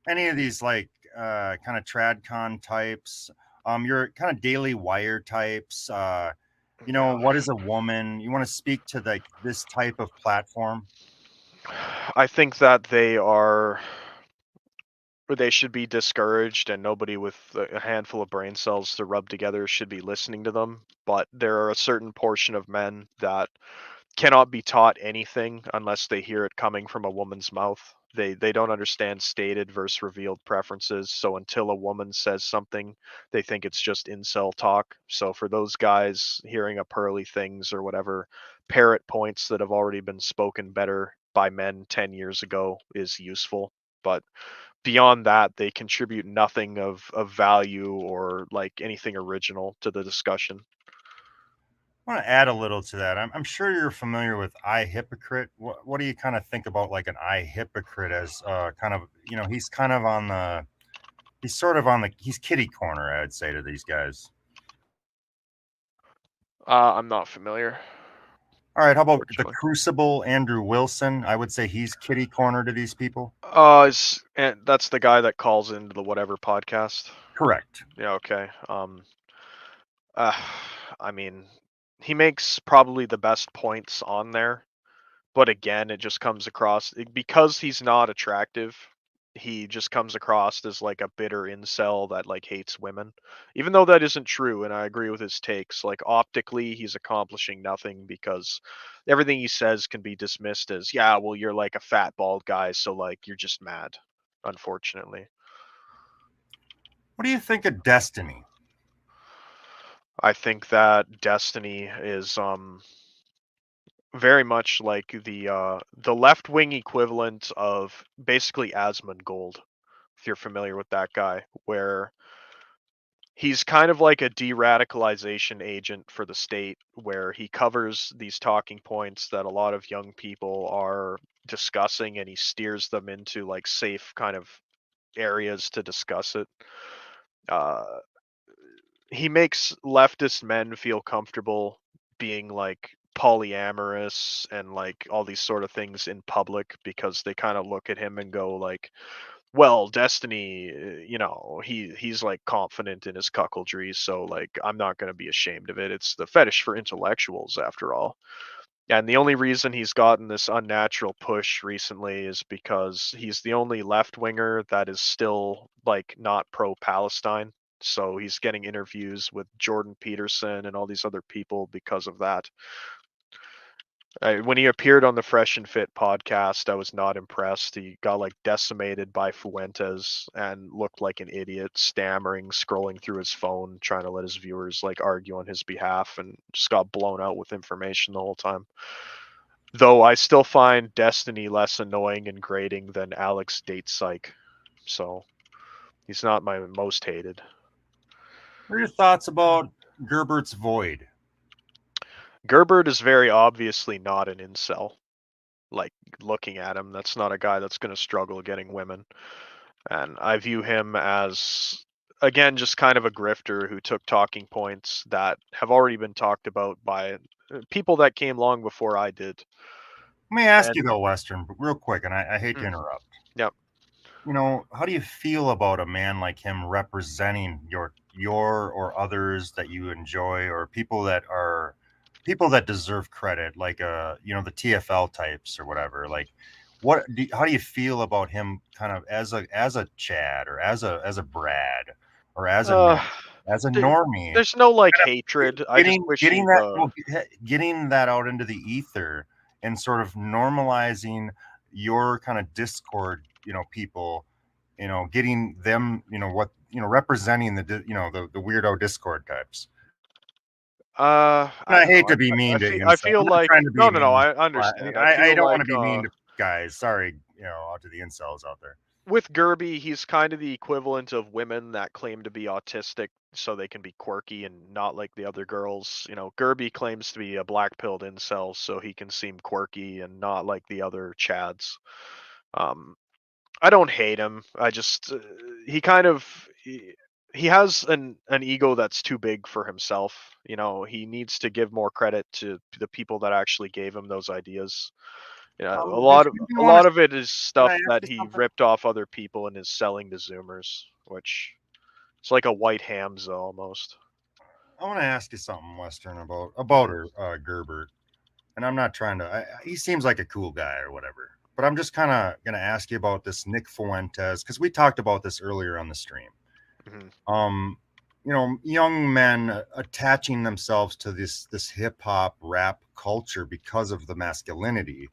any of these like kind of tradcon types. Your kind of Daily Wire types. What is a woman? You want to speak to like this type of platform? I think that they should be discouraged, and nobody with a handful of brain cells to rub together should be listening to them. But there are a certain portion of men that cannot be taught anything unless they hear it coming from a woman's mouth. They don't understand stated versus revealed preferences. So until a woman says something, they think it's just incel talk. So for those guys hearing a pearly things or whatever, parrot points that have already been spoken better by men 10 years ago is useful. But beyond that, they contribute nothing of value or like anything original to the discussion. I want to add a little to that. I'm sure you're familiar with I Hypocrite. What do you kind of think about like an I Hypocrite as kind of, he's kind of on the, he's sort of on the, he's kitty corner, I'd say to these guys. I'm not familiar. All right, how about the Unfortunately. Crucible Andrew Wilson? I would say he's kitty corner to these people. And that's the guy that calls into the whatever podcast. Correct. Yeah, okay. Uh, I mean, he makes probably the best points on there, but again, it just comes across because he's not attractive. He just comes across as like a bitter incel that like hates women, even though that isn't true. And I agree with his takes. Like optically, he's accomplishing nothing because everything he says can be dismissed as, yeah, well, you're like a fat bald guy, so like you're just mad. Unfortunately, What do you think of Destiny? I think that Destiny is very much like the left wing equivalent of basically Asmongold, if you're familiar with that guy, where he's kind of like a de-radicalization agent for the state, where he covers these talking points that a lot of young people are discussing, and he steers them into like safe kind of areas to discuss it. Uh, he makes leftist men feel comfortable being like polyamorous and like all these sort of things in public because they kind of look at him and go like, well, Destiny, he's like confident in his cuckoldry, so like I'm not going to be ashamed of it. It's the fetish for intellectuals after all. And the only reason he's gotten this unnatural push recently is because he's the only left winger that is still like not pro Palestine. So he's getting interviews with Jordan Peterson and all these other people because of that. When he appeared on the Fresh and Fit podcast, I was not impressed. He got like decimated by Fuentes and looked like an idiot, stammering, scrolling through his phone, trying to let his viewers like argue on his behalf, and just got blown out with information the whole time. Though I still find Destiny less annoying and grating than Alex Datepsych, so he's not my most hated. What are your thoughts about Gerbert's Void? Gerbert is very obviously not an incel. Like, looking at him, that's not a guy that's going to struggle getting women. And I view him as, again, just kind of a grifter who took talking points that have already been talked about by people that came long before I did. Let me ask And, you though, Western, real quick, and I hate to interrupt. Yep. How do you feel about a man like him representing your or others that you enjoy, or people that deserve credit, like the TFL types or whatever? Like, how do you feel about him, kind of as a Chad or as a Brad or as a Uh, normie? there's no like hatred. I just wish Getting he that getting that out into the ether and sort of normalizing your kind of Discord, people, getting them, representing the weirdo Discord types. I I don't hate know. to be mean to I incels. feel I'm not like trying to be no. mean. I understand. I I feel don't like want to be mean to guys. Sorry, out to the incels out there. with Gerby, he's kind of the equivalent of women that claim to be autistic so they can be quirky and not like the other girls. Gerby claims to be a black-pilled incel so he can seem quirky and not like the other Chads. I don't hate him. I just he kind of he has an ego that's too big for himself. He needs to give more credit to the people that actually gave him those ideas. A If lot of you a want lot to, of it is can I stuff ask that you he something? ripped off other people and is selling to Zoomers, which it's like a white Hamza almost. I want to ask you something, Western, about Mhm. her, Gerbert. And I'm not trying to. He seems like a cool guy or whatever. But I'm just kind of gonna ask you about this Nick Fuentes, because we talked about this earlier on the stream. Mhm. Young men attaching themselves to this hip hop rap culture because of the masculinity.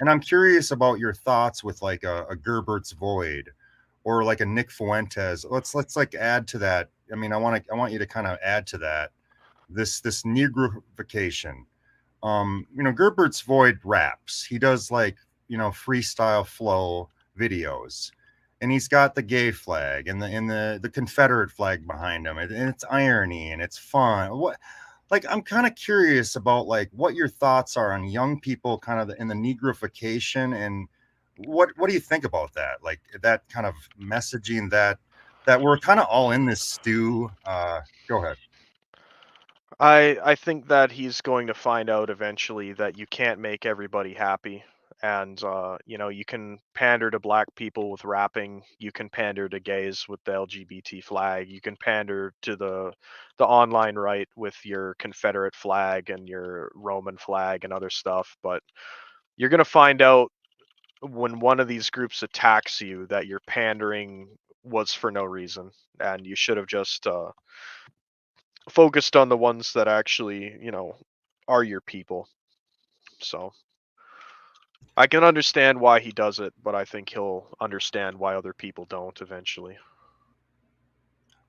And I'm curious about your thoughts with like a Gerbert's Void or like a Nick Fuentes. Let's like add to that. I mean, I want you to kind of add to that this negrification. Gerbert's Void raps. He does like, freestyle flow videos. And he's got the gay flag and the Confederate flag behind him. And it's irony and it's fun. I'm kind of curious about like what your thoughts are on young people kind of in the negrification, and what do you think about that? Like that kind of messaging that we're kind of all in this stew. Go ahead. I think that he's going to find out eventually that you can't make everybody happy. And you can pander to black people with rapping, you can pander to gays with the LGBT flag, you can pander to the online right with your Confederate flag and your Roman flag and other stuff, but you're going to find out when one of these groups attacks you that your pandering was for no reason, and you should have just focused on the ones that actually, are your people. So I can understand why he does it, but I think he'll understand why other people don't eventually.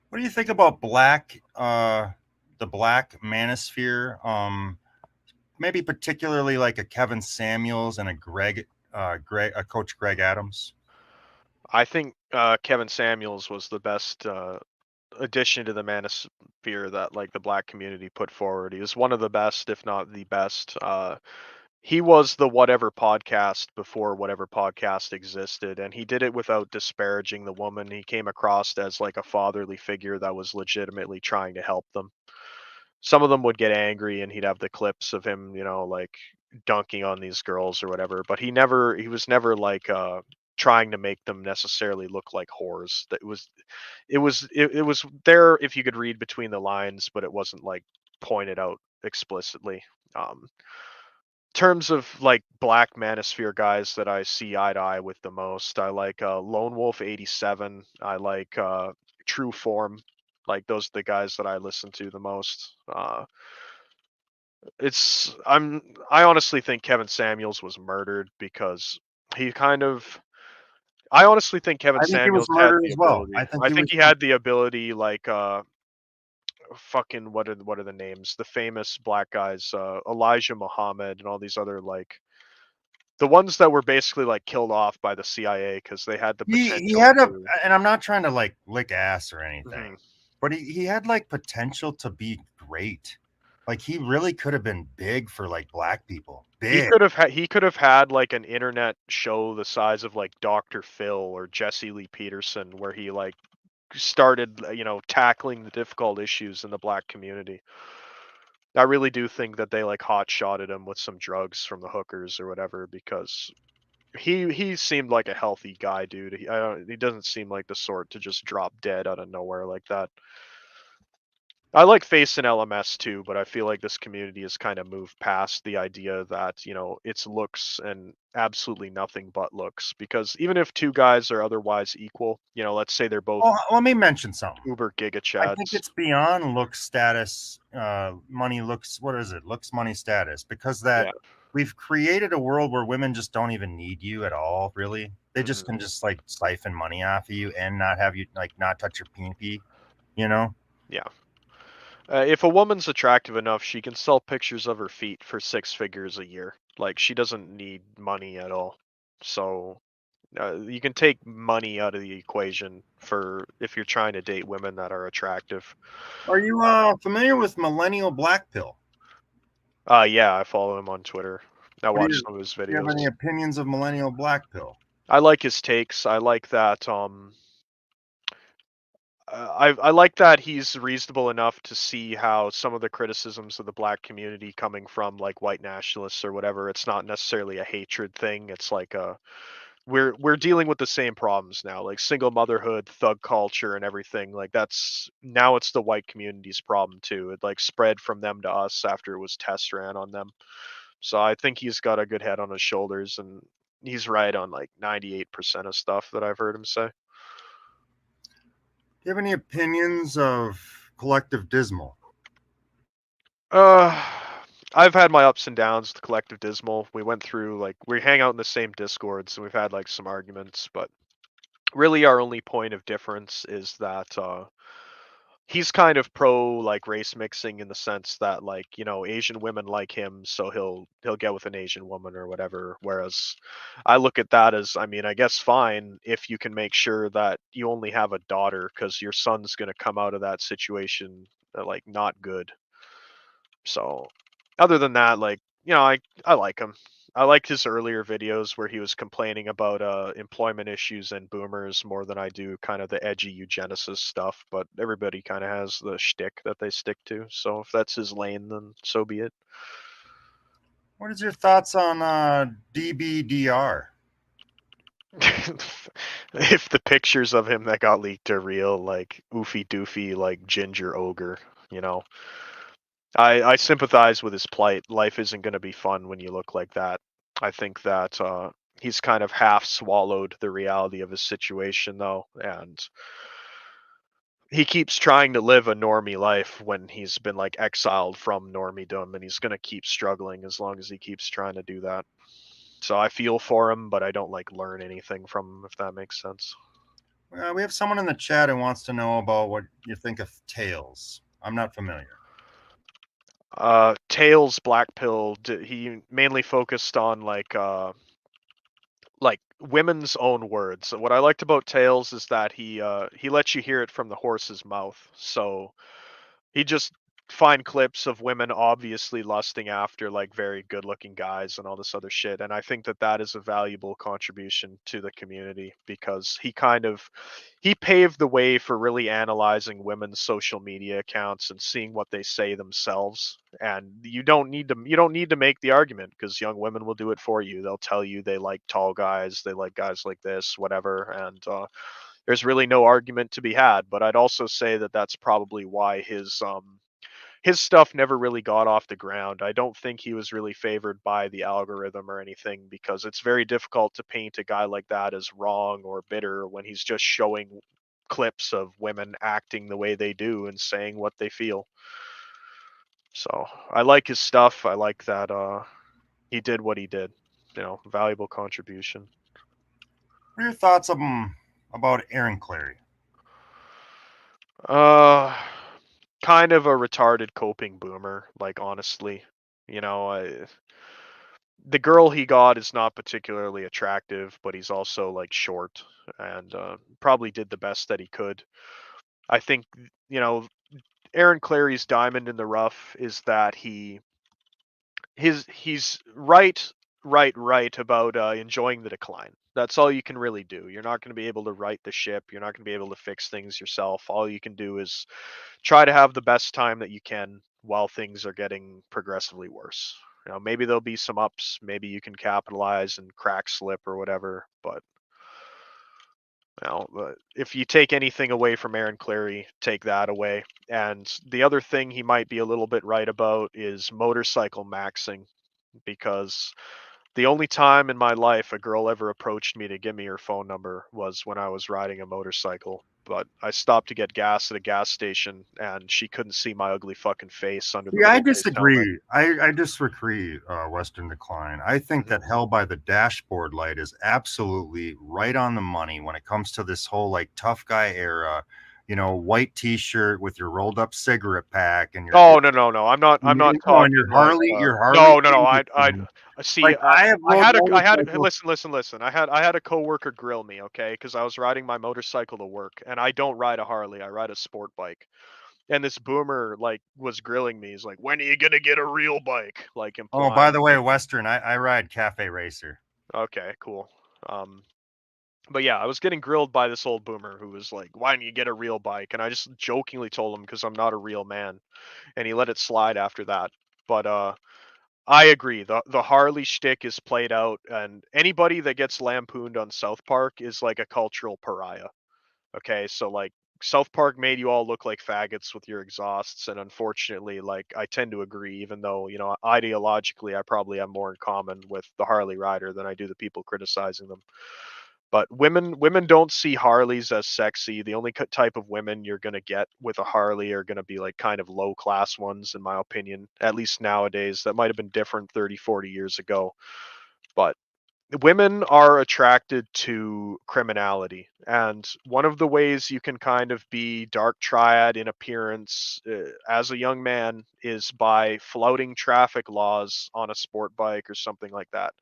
What do you think about the black manosphere? Maybe particularly like a Kevin Samuels and a Coach Greg Adams. I think Kevin Samuels was the best addition to the manosphere that like the black community put forward. He was one of the best, if not the best. He was the whatever podcast before whatever podcast existed, and he did it without disparaging the woman. He came across as like a fatherly figure that was legitimately trying to help them. Some of them would get angry and he'd have the clips of him, like dunking on these girls or whatever, but he was never like trying to make them necessarily look like whores. That it was there if you could read between the lines, but it wasn't like pointed out explicitly. Terms of like black manosphere guys that I see eye to eye with the most, I like Lone Wolf 87. I like True Form. Like those are the guys that I listen to the most. I honestly think Kevin Samuels was murdered because he kind of. I honestly think Kevin I think he was Samuels had murdered the as well. ability. I think I he think was. he had the ability, like fucking what are the names? The famous black guys, Elijah Muhammad and all these other like the ones that were basically like killed off by the CIA because they had the He potential had a, to. and I'm not trying to like lick ass or anything, Mhm. but he had like potential to be great. Like he really could have been big for like black people. Big. He could have had like an internet show the size of like Dr. Phil or Jesse Lee Peterson where he like started tackling the difficult issues in the black community. I really do think that they like hot shotted him with some drugs from the hookers or whatever because he seemed like a healthy guy, dude. He doesn't seem like the sort to just drop dead out of nowhere like that. I like Face and LMS too, but I feel like this community has kind of moved past the idea that, it's looks and absolutely nothing but looks. Because even if two guys are otherwise equal, let's say they're both Well, let me mention something. uber giga I think chads. it's beyond look status, money looks. What is it? Looks, money, status. Because that Yeah. we've created a world where women just don't even need you at all. Really, they just Mhm. can just like siphon money off of you and not have you like not touch your pinky. You know. Yeah. If a woman's attractive enough, she can sell pictures of her feet for 6 figures a year. Like, she doesn't need money at all. So, you can take money out of the equation for if you're trying to date women that are attractive. Are you familiar with Millennial Black Pill? Yeah, I follow him on Twitter. I What do watch you some of his do? You have videos. any opinions of Millennial Black Pill? I like his takes. I like that. I like that he's reasonable enough to see how some of the criticisms of the black community coming from like white nationalists or whatever. It's not necessarily a hatred thing. It's like we're dealing with the same problems now, like single motherhood, thug culture, and everything. Like that's now it's the white community's problem too. It like spread from them to us after it was test ran on them. So I think he's got a good head on his shoulders, and he's right on like 98% of stuff that I've heard him say. Do you have any opinions of Collective Dismal? Uh, I've had my ups and downs with Collective Dismal. We went through like we hang out in the same discords and we've had like some arguments, but really our only point of difference is that he's kind of pro like race mixing in the sense that like Asian women like him, so he'll get with an Asian woman or whatever, whereas I look at that as, I mean, I guess fine if you can make sure that you only have a daughter, because your son's going to come out of that situation like not good. So other than that, like, I like him. I liked his earlier videos where he was complaining about employment issues and boomers more than I do kind of the edgy eugenicist stuff, but everybody kind of has the shtick that they stick to. So if that's his lane, then so be it. What is your thoughts on DBDR? If the pictures of him that got leaked are real, like oofy doofy, like ginger ogre, you know, I sympathize with his plight. Life isn't going to be fun when you look like that. I think that he's kind of half swallowed the reality of his situation, though, and he keeps trying to live a normie life when he's been like exiled from normiedom, and he's going to keep struggling as long as he keeps trying to do that. So I feel for him, but I don't like learn anything from him, if that makes sense. We have someone in the chat who wants to know about what you think of Tails. I'm not familiar. Tails Black Pill, he mainly focused on like women's own words. What I liked about Tails is that he lets you hear it from the horse's mouth. So he just find clips of women obviously lusting after like very good looking guys and all this other shit, and I think that that is a valuable contribution to the community because he paved the way for really analyzing women's social media accounts and seeing what they say themselves. And you don't need to make the argument because young women will do it for you. They'll tell you they like tall guys, they like guys like this, whatever. And there's really no argument to be had. But I'd also say that that's probably why his stuff never really got off the ground. I don't think he was really favored by the algorithm or anything because it's very difficult to paint a guy like that as wrong or bitter when he's just showing clips of women acting the way they do and saying what they feel. So I like his stuff. I like that he did what he did. Valuable contribution. What are your thoughts about Aaron Clary? Uh Kind of a retarded coping boomer, like honestly. You know, the girl he got is not particularly attractive, but he's also like short and probably did the best that he could. I think you know Aaron Clary's diamond in the rough is that he's right about enjoying the decline. That's all you can really do. You're not going to be able to right the ship. You're not going to be able to fix things yourself. All you can do is try to have the best time that you can while things are getting progressively worse. Maybe there'll be some ups. Maybe you can capitalize and crack slip or whatever. But if you take anything away from Aaron Clary, take that away. And the other thing he might be a little bit right about is motorcycle maxing, because the only time in my life a girl ever approached me to give me her phone number was when I was riding a motorcycle. But I stopped to get gas at a gas station, and she couldn't see my ugly fucking face under the Yeah, I little face helmet. disagree. I disagree, Western Decline. I think that Hell by the Dashboard Light is absolutely right on the money when it comes to this whole like tough guy era. White T-shirt with your rolled up cigarette pack and your Oh no! I'm not and talking like your Harley no. I Davidson. see. Like I have I rode had motorcycles. listen. I had a coworker grill me, okay, because I was riding my motorcycle to work, and I don't ride a Harley. I ride a sport bike. And this boomer like was grilling me. He's like, "When are you gonna get a real bike?" Like Oh, by implying. the way, Western, I ride Cafe Racer. Okay, cool. Um, but yeah, I was getting grilled by this old boomer who was like, "Why don't you get a real bike?" And I just jokingly told him because I'm not a real man, and he let it slide after that. But I agree. The Harley shtick is played out, and anybody that gets lampooned on South Park is like a cultural pariah. Okay, so like South Park made you all look like faggots with your exhausts, and unfortunately, like I tend to agree, even though ideologically I probably have more in common with the Harley rider than I do the people criticizing them. But women don't see Harleys as sexy. The only type of women you're going to get with a Harley are going to be like kind of low class ones, in my opinion, at least nowadays. That might have been different 30, 40 years ago. But women are attracted to criminality, and one of the ways you can kind of be dark triad in appearance as a young man is by flouting traffic laws on a sport bike or something like that.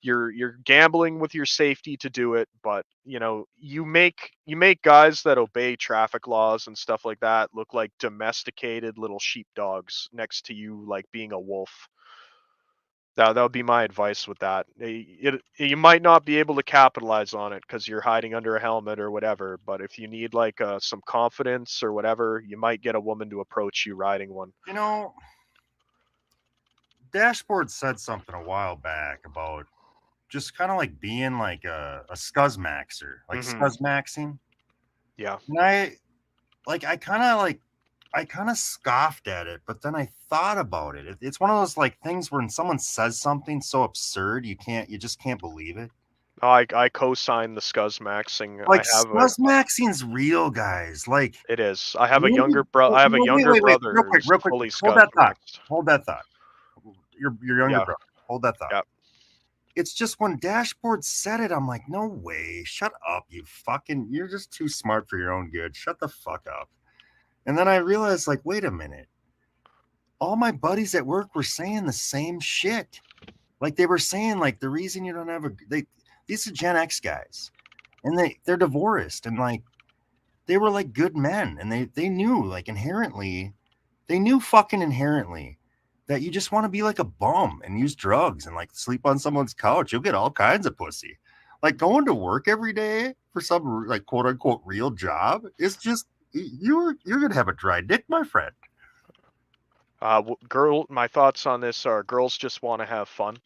You're gambling with your safety to do it, but you make guys that obey traffic laws and stuff like that look like domesticated little sheepdogs next to you, like being a wolf. That would be my advice with that. You might not be able to capitalize on it because you're hiding under a helmet or whatever, but if you need like some confidence or whatever, you might get a woman to approach you riding one. You know, Dashboard said something a while back about just kind of like being like a scuzzmaxer, like Mhm. scuzzmaxing. Yeah. And I kind of scoffed at it, but then I thought about it. It's one of those like things when someone says something so absurd, you just can't believe it. I co-sign the scuzzmaxing. Like scuzzmaxing's real, guys. Like It is. I have a maybe, younger bro. I have a wait, younger wait, wait, brother who's real quick. fully Hold that thought. scuzzmaxed. Hold that thought. Your younger Yeah. brother. Hold that thought. Yeah. It's just when Dashboard said it, I'm like, no way. Shut up, you're just too smart for your own good. Shut the fuck up. And then I realized, like, wait a minute. All my buddies at work were saying the same shit. Like they were saying, like, the reason you don't have these are Gen X guys, and they're divorced, and like they were like good men, and they knew like inherently, they knew fucking inherently that you just want to be like a bum and use drugs and like sleep on someone's couch. You'll get all kinds of pussy. Like going to work every day for some like quote unquote real job is just you're gonna have a dry dick, my friend. My thoughts on this are girls just want to have fun.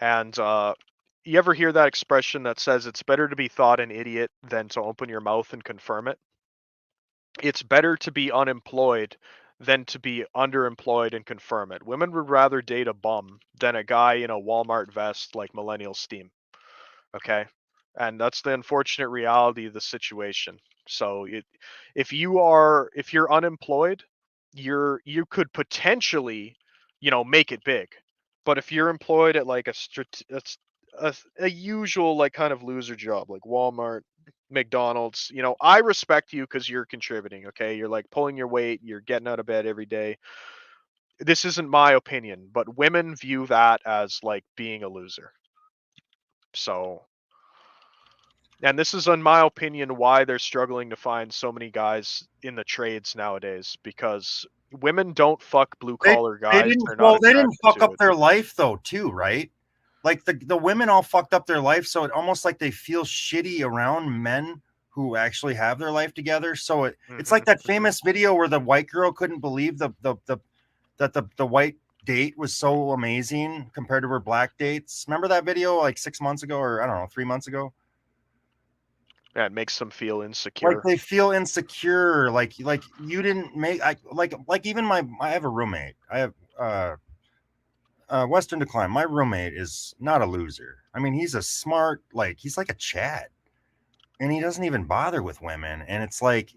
And you ever hear that expression that says it's better to be thought an idiot than to open your mouth and confirm it? It's better to be unemployed than to be underemployed and confirm it. Women would rather date a bum than a guy in a Walmart vest like Millennial Steam. Okay? And that's the unfortunate reality of the situation. So if you're unemployed, you could potentially, make it big. But if you're employed at like a usual like kind of loser job like Walmart, McDonald's, I respect you because you're contributing. Okay, you're like pulling your weight, you're getting out of bed every day. This isn't my opinion, but women view that as like being a loser. So, and this is, in my opinion, why they're struggling to find so many guys in the trades nowadays, because women don't fuck blue collar guys. They're not They didn't attracted fuck to up it. their life though, too, right? Like the women all fucked up their life, so it almost like they feel shitty around men who actually have their life together. So it's like that famous video where the white girl couldn't believe the white date was so amazing compared to her black dates. Remember that video like 6 months ago, or I don't know, 3 months ago? Yeah, it makes them feel insecure. Like they feel insecure, like you didn't make like even I have a roommate. I have Western Decline. My roommate is not a loser. I mean, he's a smart, like he's like a Chad, and he doesn't even bother with women. And it's like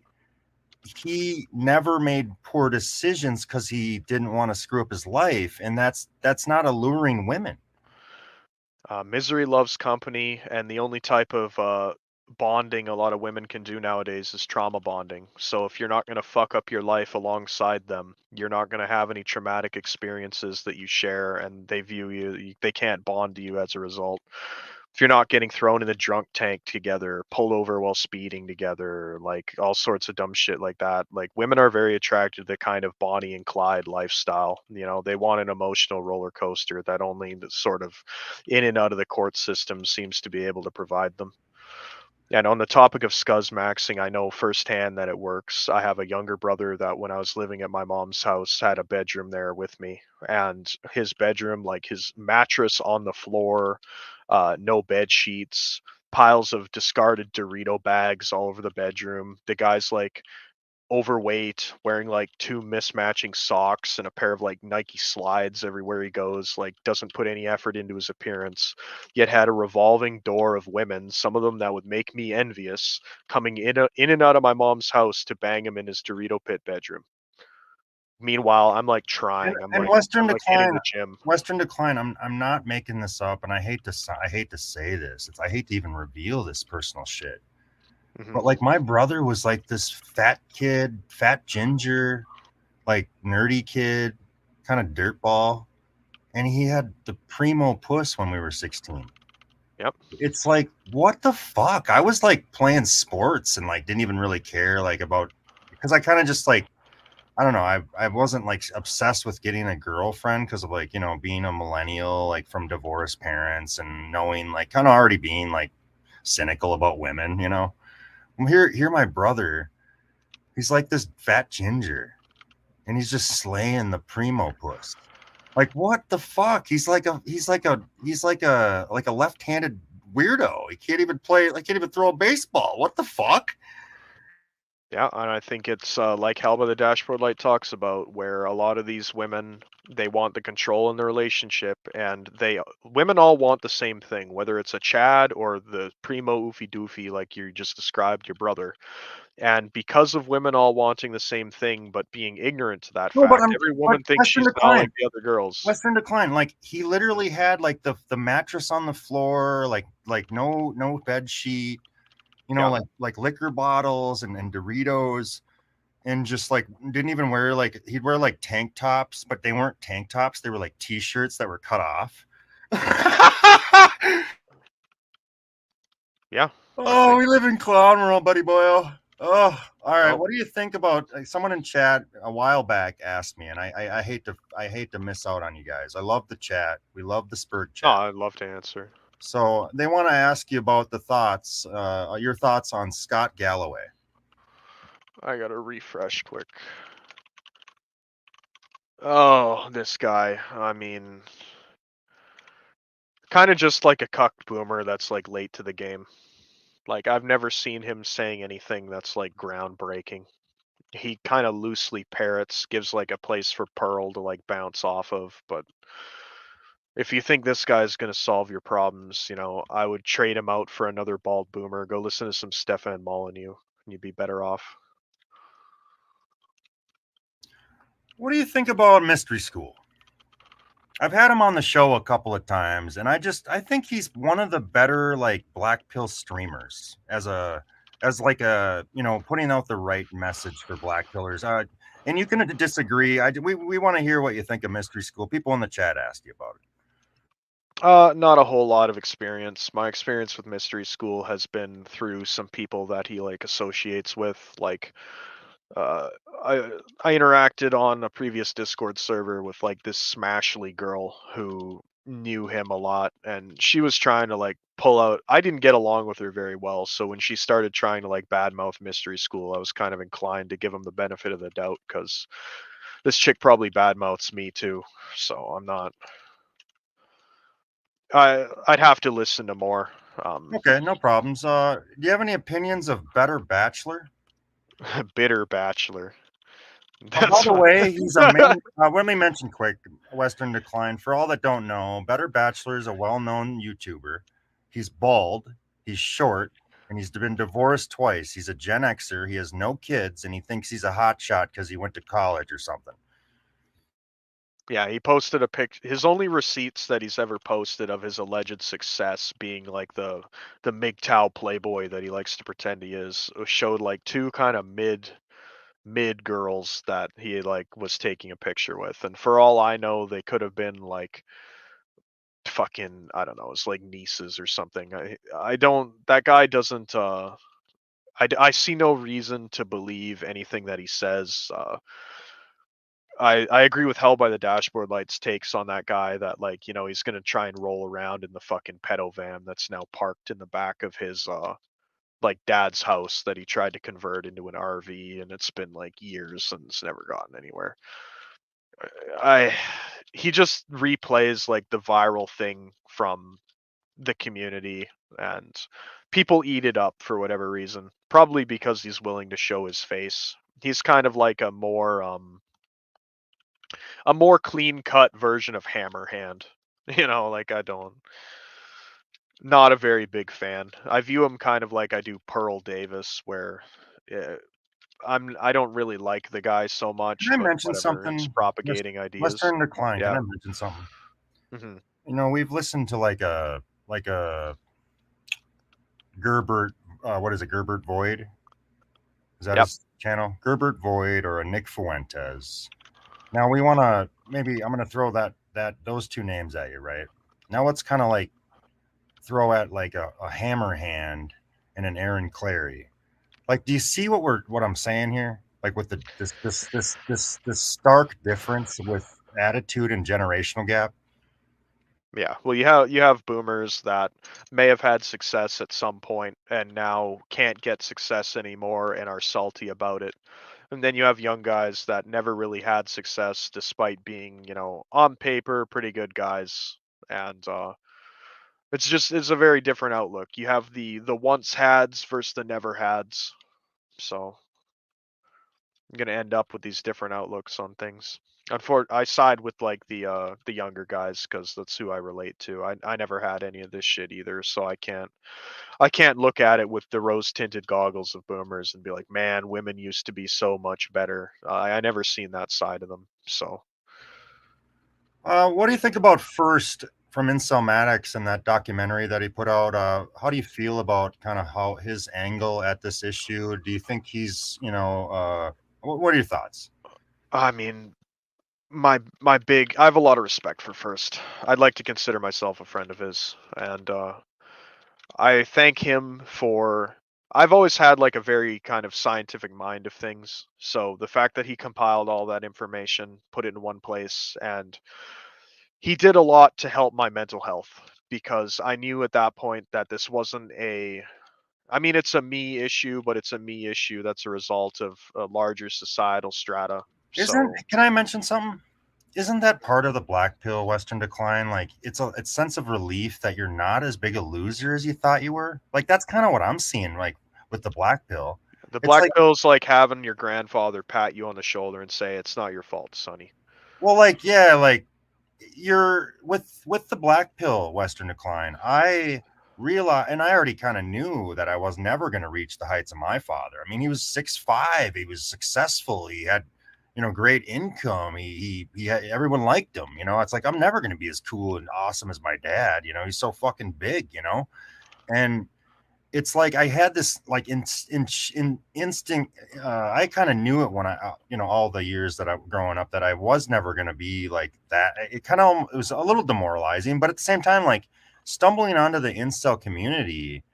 he never made poor decisions because he didn't want to screw up his life, and that's not alluring women. Misery loves company, and the only type of bonding a lot of women can do nowadays is trauma bonding. So if you're not going to fuck up your life alongside them, you're not going to have any traumatic experiences that you share, and they view they can't bond to you as a result. If you're not getting thrown in the drunk tank together, pulled over while speeding together, like all sorts of dumb shit like that. Like women are very attracted to the kind of Bonnie and Clyde lifestyle. They want an emotional roller coaster that only the sort of in and out of the court system seems to be able to provide them. And on the topic of scuzz maxing, I know firsthand that it works. I have a younger brother that when I was living at my mom's house had a bedroom there with me. And his bedroom, like his mattress on the floor, no bed sheets, piles of discarded Dorito bags all over the bedroom. The guy's like overweight, wearing like 2 mismatching socks and a pair of like Nike slides everywhere he goes, like doesn't put any effort into his appearance, yet had a revolving door of women, some of them that would make me envious, coming in and out of my mom's house to bang him in his Dorito pit bedroom. Meanwhile, I'm like trying. And I'm like hitting the gym. Western Decline. I'm not making this up, and I hate to say this. I hate to even reveal this personal shit. Mhm. But like my brother was like this fat kid, fat ginger, like nerdy kid, kind of dirtball, and he had the primo puss when we were 16. Yep. It's like, what the fuck? I was like playing sports and like didn't even really care like about, because I kind of just like, I don't know, I wasn't like obsessed with getting a girlfriend because of like, being a millennial, like from divorced parents and knowing like kind of already being like cynical about women. Well, here my brother, he's like this fat ginger and he's just slaying the primo puss. Like what the fuck? He's like a left-handed weirdo. He can't even play, like can't even throw a baseball. What the fuck? Yeah, and I think it's like Helba the Dashboard Light talks about, where a lot of these women, they want the control in the relationship, and women all want the same thing, whether it's a Chad or the primo oofy doofy like you just described your brother. And because of women all wanting the same thing but being ignorant to that No, but fact, every but woman thinks Western she's not Decline. like the other girls. Western Decline. Like he literally had like the mattress on the floor, like no bed sheet, Yeah. like liquor bottles and Doritos, and just like didn't even wear, like he'd wear like tank tops, but they weren't tank tops. They were like t-shirts that were cut off. Yeah. I Oh, think we live in clown world, buddy boy. Oh, all right. well, What do you think about, someone in chat a while back asked me, and I hate to miss out on you guys. I love the chat. We love the Spurg no, chat. I'd love to answer. So they want to ask you about your thoughts on Scott Galloway. I gotta refresh quick. Oh, this guy. I mean, kind of just like a cucked boomer that's like late to the game. Like I've never seen him saying anything that's like groundbreaking. He kind of loosely parrots, gives like a place for Pearl to like bounce off of, but if you think this guy's going to solve your problems, I would trade him out for another bald boomer. Go listen to some Stefan Molyneux, and you'd be better off. What do you think about Mystery School? I've had him on the show a couple of times, and I think he's one of the better like black pill streamers, as like a, putting out the right message for black pillars. And you can disagree. We want to hear what you think of Mystery School. People in the chat asked you about it. Not a whole lot of experience. My experience with Mystery School has been through some people that he like associates with. Like, uh, I I interacted on a previous Discord server with like this Smashly girl who knew him a lot, and she was trying to like pull out. I didn't get along with her very well, so when she started trying to like badmouth Mystery School, I was kind of inclined to give him the benefit of the doubt, because this chick probably badmouths me too. So I'm not. I'd have to listen to more. Okay, no problems. Do you have any opinions of Better Bachelor? Bitter Bachelor. By That's the way, he's a main. Let me mention quick, Western Decline. For all that don't know, Better Bachelor is a well-known YouTuber. He's bald, he's short, and he's been divorced twice. He's a Gen Xer. He has no kids, and he thinks he's a hotshot because he went to college or something. Yeah, he posted a pic. His only receipts that he's ever posted of his alleged success being like the MGTOW playboy that he likes to pretend he is, showed like two kind of mid girls that he like was taking a picture with, and for all I know, they could have been like fucking, I don't know, it's like nieces or something. I don't. That guy doesn't. I see no reason to believe anything that he says. I agree with Hell by the Dashboard Lights takes on that guy, that like, he's gonna try and roll around in the fucking pedo van that's now parked in the back of his like dad's house that he tried to convert into an RV, and it's been like years and it's never gotten anywhere. I He just replays like the viral thing from the community, and people eat it up for whatever reason. Probably because he's willing to show his face. He's kind of like a more clean cut version of Hammerhand. Like I don't not a very big fan. I view him kind of like I do Pearl Davis, where uh, I don't really like the guy so Can much, I but mention whatever, he's something? propagating ideas. Western Decline. Can Yeah. I mention something? Hmm. We've listened to like a Gerbert. What is it? Gerbert Void. Is that Yep. his channel? Gerbert Void or a Nick Fuentes. Now we want to maybe I'm going to throw that those two names at you, right? Now let's kind of like throw at like a Hammer Hand and an Aaron Clary. Like, do you see what I'm saying here? Like with this stark difference with attitude and generational gap. Yeah. Well, you have boomers that may have had success at some point and now can't get success anymore and are salty about it. And then you have young guys that never really had success despite being, on paper pretty good guys. And it's a very different outlook. You have the once hads versus the never hads. So I'm gonna end up with these different outlooks on things. I side with like the younger guys because that's who I relate to. I never had any of this shit either, so I can't look at it with the rose tinted goggles of boomers and be like, man, women used to be so much better. I never seen that side of them. So What do you think about First from Incel Maddox and that documentary that he put out? How do you feel about kind of how his angle at this issue? Do you think he's, what are your thoughts? I mean, I have a lot of respect for First. I'd like to consider myself a friend of his, and I thank him for. I've always had like a very kind of scientific mind of things. So the fact that he compiled all that information, put it in one place, and he did a lot to help my mental health because I knew at that point that this wasn't I mean, it's a me issue, but it's a me issue that's a result of a larger societal strata. Isn't So Can I mention something? Isn't that part of the black pill Western decline? Like it's sense of relief that you're not as big a loser as you thought you were. Like that's kind of what I'm seeing. Like with the black pill, the it's black like pill's like having your grandfather pat you on the shoulder and say, "It's not your fault, sonny." well, like yeah, like you're with the black pill Western decline. I realized, and I already kind of knew that I was never going to reach the heights of my father. I mean, he was 6'5", he was successful, he had great income, he had, everyone liked him. It's like I'm never going to be as cool and awesome as my dad. He's so fucking big. And it's like I had this like in instinct. I kind of knew it when all the years that I growing up that I was never going to be like that. It was a little demoralizing, but at the same time, like stumbling onto the incel community,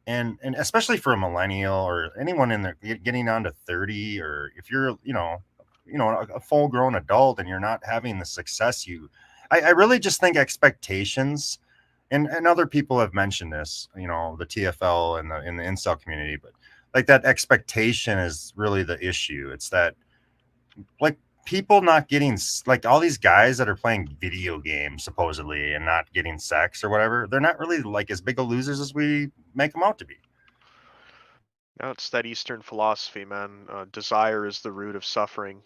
and especially for a millennial or anyone in there getting on to 30, or if you're a full grown adult and you're not having the success I really just think expectations, and other people have mentioned this, the TFL and in the incel community, but like that expectation is really the issue. It's that like people not getting like all these guys that are playing video games supposedly and not getting sex or whatever, they're not really like as big of losers as we make them out to be. No, it's that Eastern philosophy, man. Desire is the root of suffering,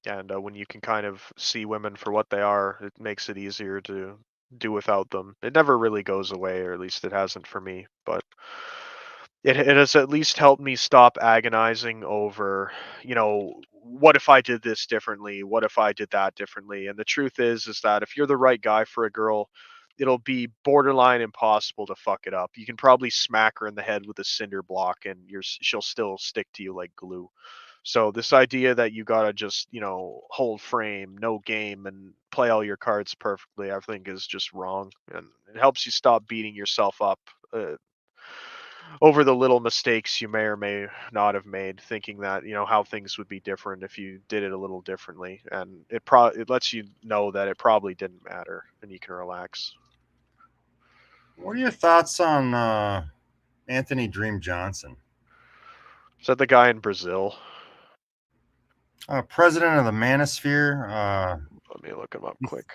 and when you can kind of see women for what they are, it makes it easier to do without them. It never really goes away, or at least it hasn't for me. But it has at least helped me stop agonizing over, what if I did this differently? What if I did that differently? And the truth is that if you're the right guy for a girl, it'll be borderline impossible to fuck it up. You can probably smack her in the head with a cinder block and she'll still stick to you like glue. So this idea that you gotta just, hold frame, no game, and play all your cards perfectly, I think is just wrong. And it helps you stop beating yourself up over the little mistakes you may or may not have made, thinking that how things would be different if you did it a little differently, and it lets you know that it probably didn't matter, and you can relax. What are your thoughts on Anthony Dream Johnson, Is that the guy in Brazil? president of the Manosphere? Let me look him up He, quick.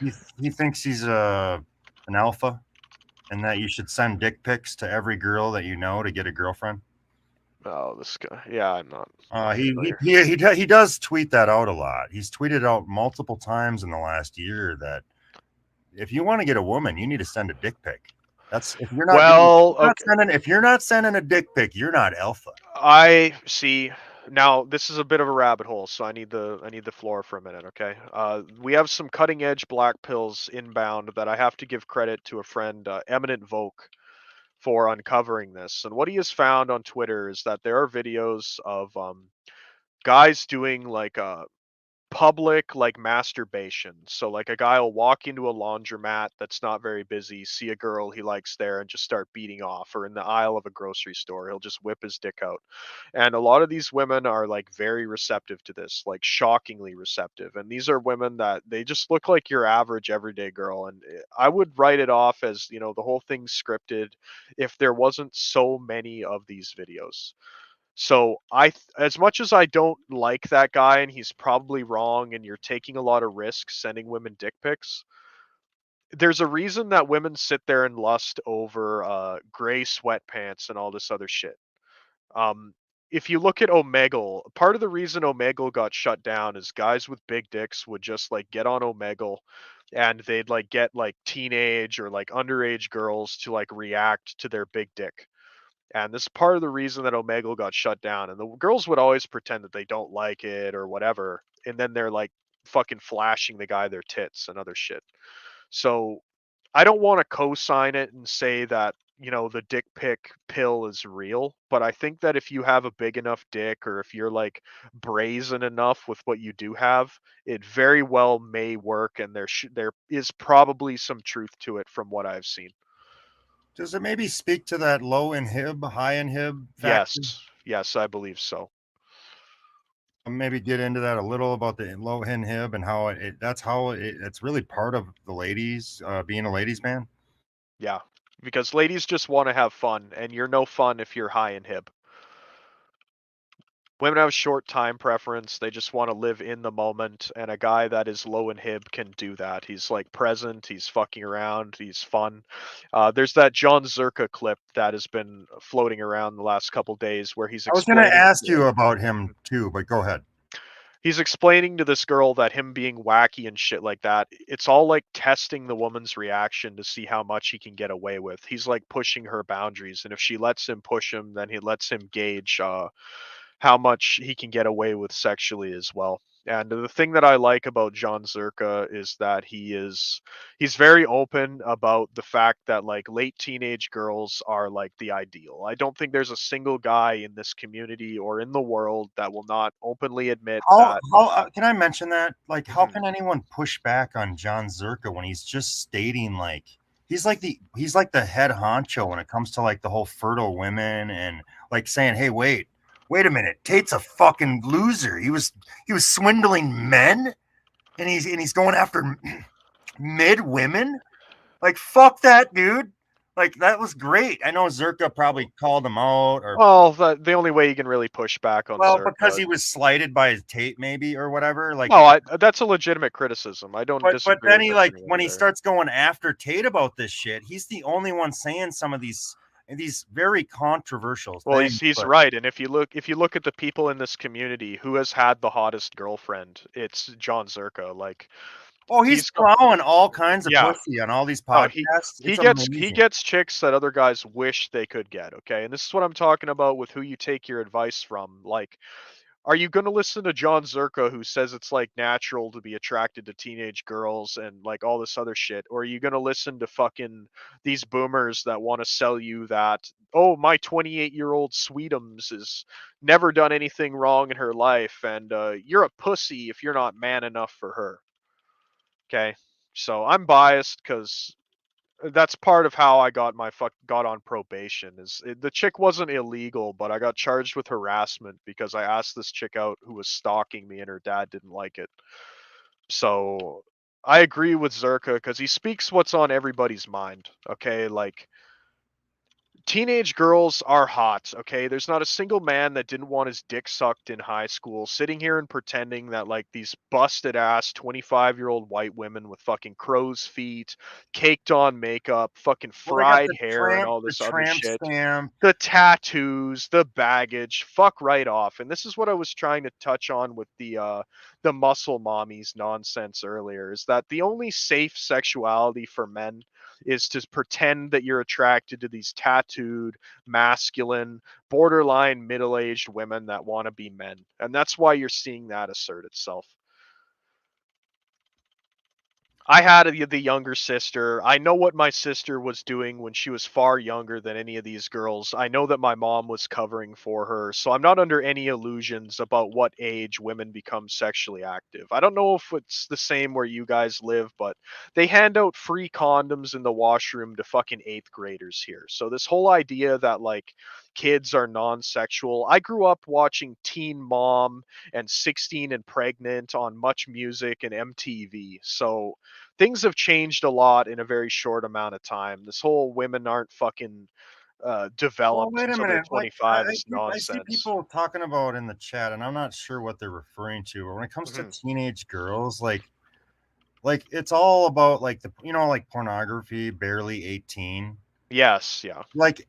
he thinks he's an alpha and that you should send dick pics to every girl that you know to get a girlfriend. Oh, this guy. Yeah, I'm not. He does tweet that out a lot. He's tweeted out multiple times in the last year that if you want to get a woman, you need to send a dick pic. That's Well, okay. if you're not sending a dick pic, you're not alpha. I see. Now this is a bit of a rabbit hole, so I need the floor for a minute, okay? We have some cutting edge black pills inbound that I have to give credit to a friend, Eminent Voke, for uncovering this. And what he has found on Twitter is that there are videos of guys doing like public like masturbation. So like a guy will walk into a laundromat that's not very busy, see a girl he likes there and just start beating off, or in the aisle of a grocery store, he'll just whip his dick out. And a lot of these women are like very receptive to this, like shockingly receptive. And these are women that they just look like your average everyday girl. And I would write it off as, you know, the whole thing's scripted if there wasn't so many of these videos. So as much as I don't like that guy and he's probably wrong and you're taking a lot of risks sending women dick pics, there's a reason that women sit there and lust over gray sweatpants and all this other shit. Um, if you look at Omegle, part of the reason Omegle got shut down is guys with big dicks would just like get on Omegle and they'd like get like teenage or like underage girls to like react to their big dick. And this is part of the reason that Omegle got shut down. And the girls would always pretend that they don't like it or whatever. And then they're like fucking flashing the guy their tits and other shit. So I don't want to co-sign it and say that, you know, the dick pic pill is real, but I think that if you have a big enough dick or if you're like brazen enough with what you do have, it very well may work, and there is probably some truth to it from what I've seen. Does it maybe speak to that low inhib, high inhib factor? Yes, I believe so. Maybe get into that a little about the low inhib and how it's really part of the ladies being a ladies man. Yeah, because ladies just want to have fun, and you're no fun if you're high in hib. Women have short time preference. They just want to live in the moment, and a guy that is low in hib can do that. He's like present, he's fucking around, he's fun. There's that John Zerka clip that has been floating around the last couple days where he's I was going to explaining ask you about him too, but go ahead. he's explaining to this girl that him being wacky and shit like that, it's all like testing the woman's reaction to see how much he can get away with. He's like pushing her boundaries, and if she lets him push him, then he lets him gauge how much he can get away with sexually as well. And the thing that I like about John Zerka is that he's very open about the fact that like late teenage girls are like the ideal. I don't think there's a single guy in this community or in the world that will not openly admit that. How can I mention that? Like, how Mhm. can anyone push back on John Zerka when he's just stating like he's like the head honcho when it comes to like the whole fertile women and like saying, hey, wait a minute, Tate's a fucking loser. He was swindling men and he's going after mid women. Like, fuck that, dude. Like, that was great. I know Zerka probably called him out or Well, the only way you can really push back on well, because Zerka. he was slighted by his Tate, maybe or whatever. Like, No, that's a legitimate criticism. I don't but disagree then with he like anyone when he there. starts going after Tate about this shit, he's the only one saying some of these very controversial Well, things. he's But right, and if you look at the people in this community who has had the hottest girlfriend, it's John Zerka. Like oh, he's he's got, plowing all kinds of yeah. pussy on all these Oh, podcasts. he It's gets he amazing. gets chicks that other guys wish they could get. Okay, and this is what I'm talking about with who you take your advice from. Like, are you going to listen to John Zerka who says it's like natural to be attracted to teenage girls and like all this other shit? Or are you going to listen to fucking these boomers that want to sell you that, oh, my 28-year-old Sweetums has never done anything wrong in her life and you're a pussy if you're not man enough for her. Okay. So I'm biased because that's part of how I got on probation. The chick wasn't illegal, but I got charged with harassment because I asked this chick out who was stalking me, and her dad didn't like it. So I agree with Zerka because he speaks what's on everybody's mind. Okay, like Teenage girls are hot, okay? There's not a single man that didn't want his dick sucked in high school, sitting here and pretending that like these busted ass 25-year-old white women with fucking crow's feet, caked on makeup, fucking Well, they got fried hair and all the this other tramp shit. stamp. The tattoos, the baggage, fuck right off. And this is what I was trying to touch on with the muscle mommies nonsense earlier, is that the only safe sexuality for men is to pretend that you're attracted to these tattooed, masculine, borderline middle-aged women that want to be men. And that's why you're seeing that assert itself. I had the younger sister. I know what my sister was doing when she was far younger than any of these girls. I know that my mom was covering for her, so I'm not under any illusions about what age women become sexually active. I don't know if it's the same where you guys live, but they hand out free condoms in the washroom to fucking 8th graders here. So this whole idea that like kids are non-sexual. I grew up watching Teen Mom and 16 and Pregnant on Much Music and MTV. So things have changed a lot in a very short amount of time. This whole women aren't fucking Well, developed wait a until they're minute. Like, I, 25 I is keep- I see nonsense. people talking about in the chat, and I'm not sure what they're referring to. But when it comes to Hmm. teenage girls, like it's all about like like pornography, barely 18. Yes, yeah. Like,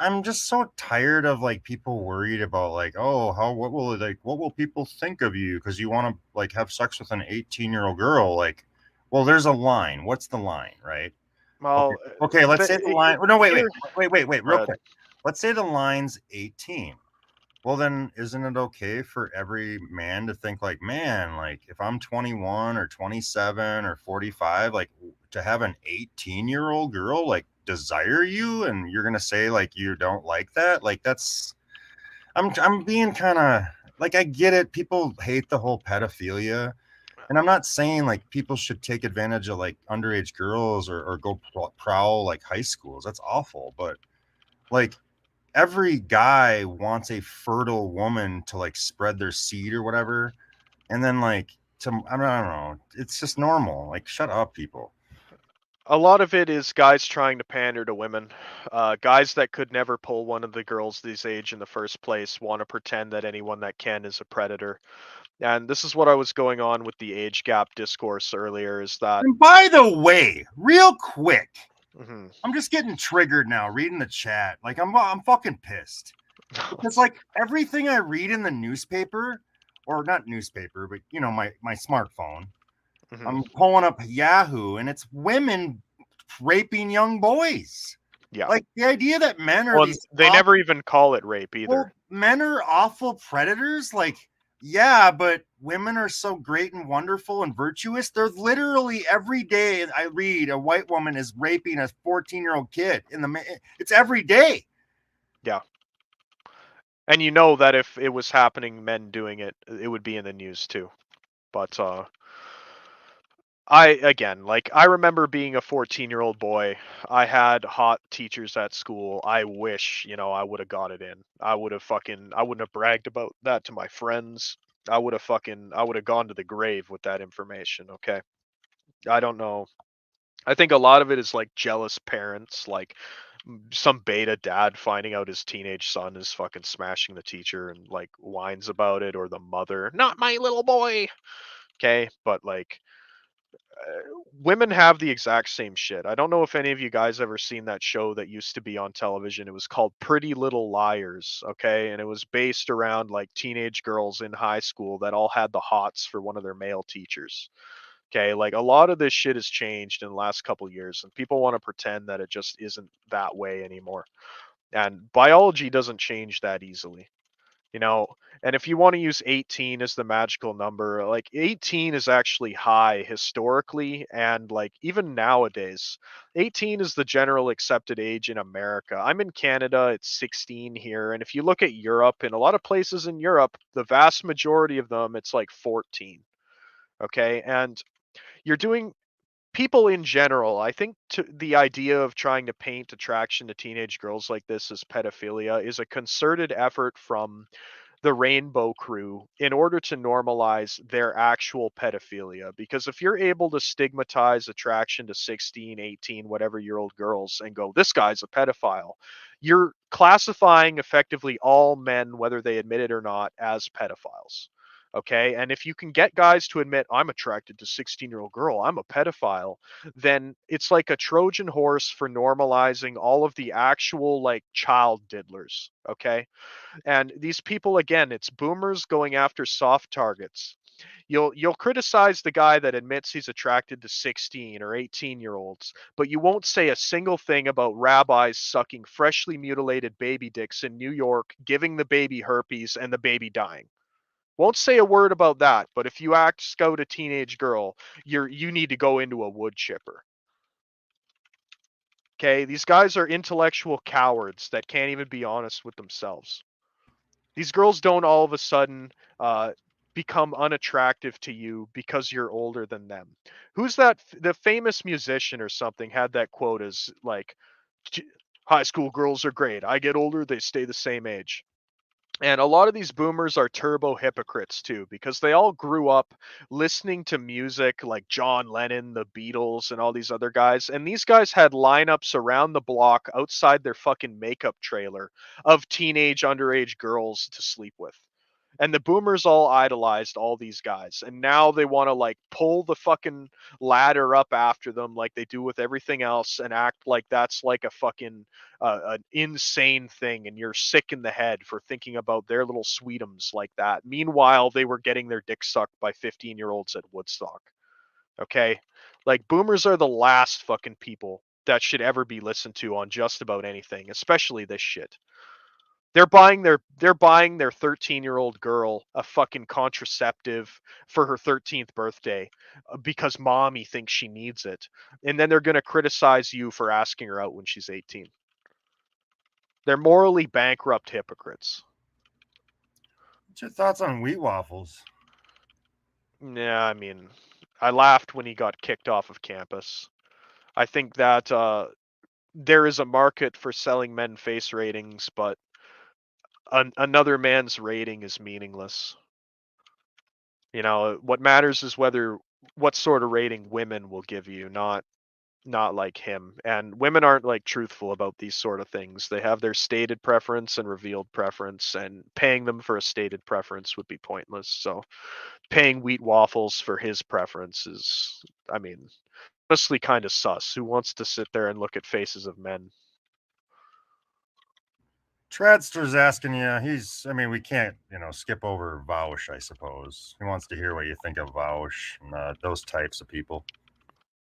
I'm just so tired of like people worried about like, oh, what will people think of you because you want to like have sex with an 18-year-old girl? Like, well, there's a line. What's the line, right? Okay. Well, Okay, let's say the line. No, wait, wait, here, wait, wait, wait, go real ahead. quick. Let's say the line's 18. Well, then isn't it okay for every man to think like, man, like if I'm 21 or 27 or 45, like to have an 18-year-old girl like desire you and you're going to say like you don't like that? Like I'm being kind of like I get it. People hate the whole pedophilia. And I'm not saying like people should take advantage of like underage girls or go prowl like high schools. That's awful. But like every guy wants a fertile woman to like spread their seed or whatever. And then like I don't know. It's just normal. Like shut up, people. A lot of it is guys trying to pander to women. Guys that could never pull one of the girls this age in the first place want to pretend that anyone that can is a predator. And this is what I was going on with the age gap discourse earlier, is that And by the way, real quick, mhm. I'm just getting triggered now reading the chat. Like I'm fucking pissed. Because like everything I read in the newspaper, or not newspaper, but my smartphone, Mhm. I'm pulling up Yahoo, and it's women raping young boys. Yeah. Like the idea that men are Well, these they never even call it rape well, either. men are awful predators. Like, yeah, but women are so great and wonderful and virtuous. They're literally every day I read a white woman is raping a 14-year-old kid it's every day. Yeah. And you know that if it was happening, men doing it, it would be in the news too. But I remember being a 14-year-old boy. I had hot teachers at school. I wish, I would have got it in. I wouldn't have bragged about that to my friends. I would have gone to the grave with that information, okay? I don't know. I think a lot of it is like jealous parents, like some beta dad finding out his teenage son is fucking smashing the teacher and like whines about it, or the mother, not my little boy. Okay, but like women have the exact same shit. I don't know if any of you guys ever seen that show that used to be on television. It was called Pretty Little Liars, okay? And it was based around like teenage girls in high school that all had the hots for one of their male teachers. Okay, like a lot of this shit has changed in the last couple years, and people want to pretend that it just isn't that way anymore. And biology doesn't change that easily, you know. And if you want to use 18 as the magical number, like 18 is actually high historically, and like even nowadays, 18 is the general accepted age in America. I'm in Canada, it's 16 here, and if you look at Europe, in a lot of places in Europe, the vast majority of them, it's like 14. Okay, and you're doing people in general, I think the idea of trying to paint attraction to teenage girls like this as pedophilia is a concerted effort from the Rainbow Crew in order to normalize their actual pedophilia. Because if you're able to stigmatize attraction to 16, 18, whatever year old girls and go, this guy's a pedophile, you're classifying effectively all men, whether they admit it or not, as pedophiles. Okay. And if you can get guys to admit, I'm attracted to 16-year-old girl, I'm a pedophile, then it's like a Trojan horse for normalizing all of the actual like child diddlers. Okay. And these people, again, it's boomers going after soft targets. You'll criticize the guy that admits he's attracted to 16 or 18-year-olds, but you won't say a single thing about rabbis sucking freshly mutilated baby dicks in New York, giving the baby herpes and the baby dying. Won't say a word about that, but if you act scout a teenage girl, you need to go into a wood chipper. Okay, these guys are intellectual cowards that can't even be honest with themselves. These girls don't all of a sudden become unattractive to you because you're older than them. Who's that? The famous musician or something had that quote as like, high school girls are great. I get older, they stay the same age. And a lot of these boomers are turbo hypocrites too, because they all grew up listening to music like John Lennon, the Beatles, and all these other guys. And these guys had lineups around the block outside their fucking makeup trailer of teenage underage girls to sleep with. And the boomers all idolized all these guys. And now they want to like pull the fucking ladder up after them like they do with everything else and act like that's like a fucking an insane thing. And you're sick in the head for thinking about their little sweetums like that. Meanwhile, they were getting their dick sucked by 15-year-olds at Woodstock. Okay. Like boomers are the last fucking people that should ever be listened to on just about anything, especially this shit. They're buying their 13-year-old girl a fucking contraceptive for her 13th birthday because mommy thinks she needs it. And then they're going to criticize you for asking her out when she's 18. They're morally bankrupt hypocrites. What's your thoughts on wheat waffles? Yeah, I mean, I laughed when he got kicked off of campus. I think that there is a market for selling men face ratings, but another man's rating is meaningless. You know, what matters is what sort of rating women will give you, not like him. And women aren't like truthful about these sort of things. They have their stated preference and revealed preference, and paying them for a stated preference would be pointless. So paying wheat waffles for his preference is, I mean, honestly kind of sus. Who wants to sit there and look at faces of men? Tradster's asking you. I mean, we can't, skip over Vaush, I suppose. He wants to hear what you think of Vaush and those types of people.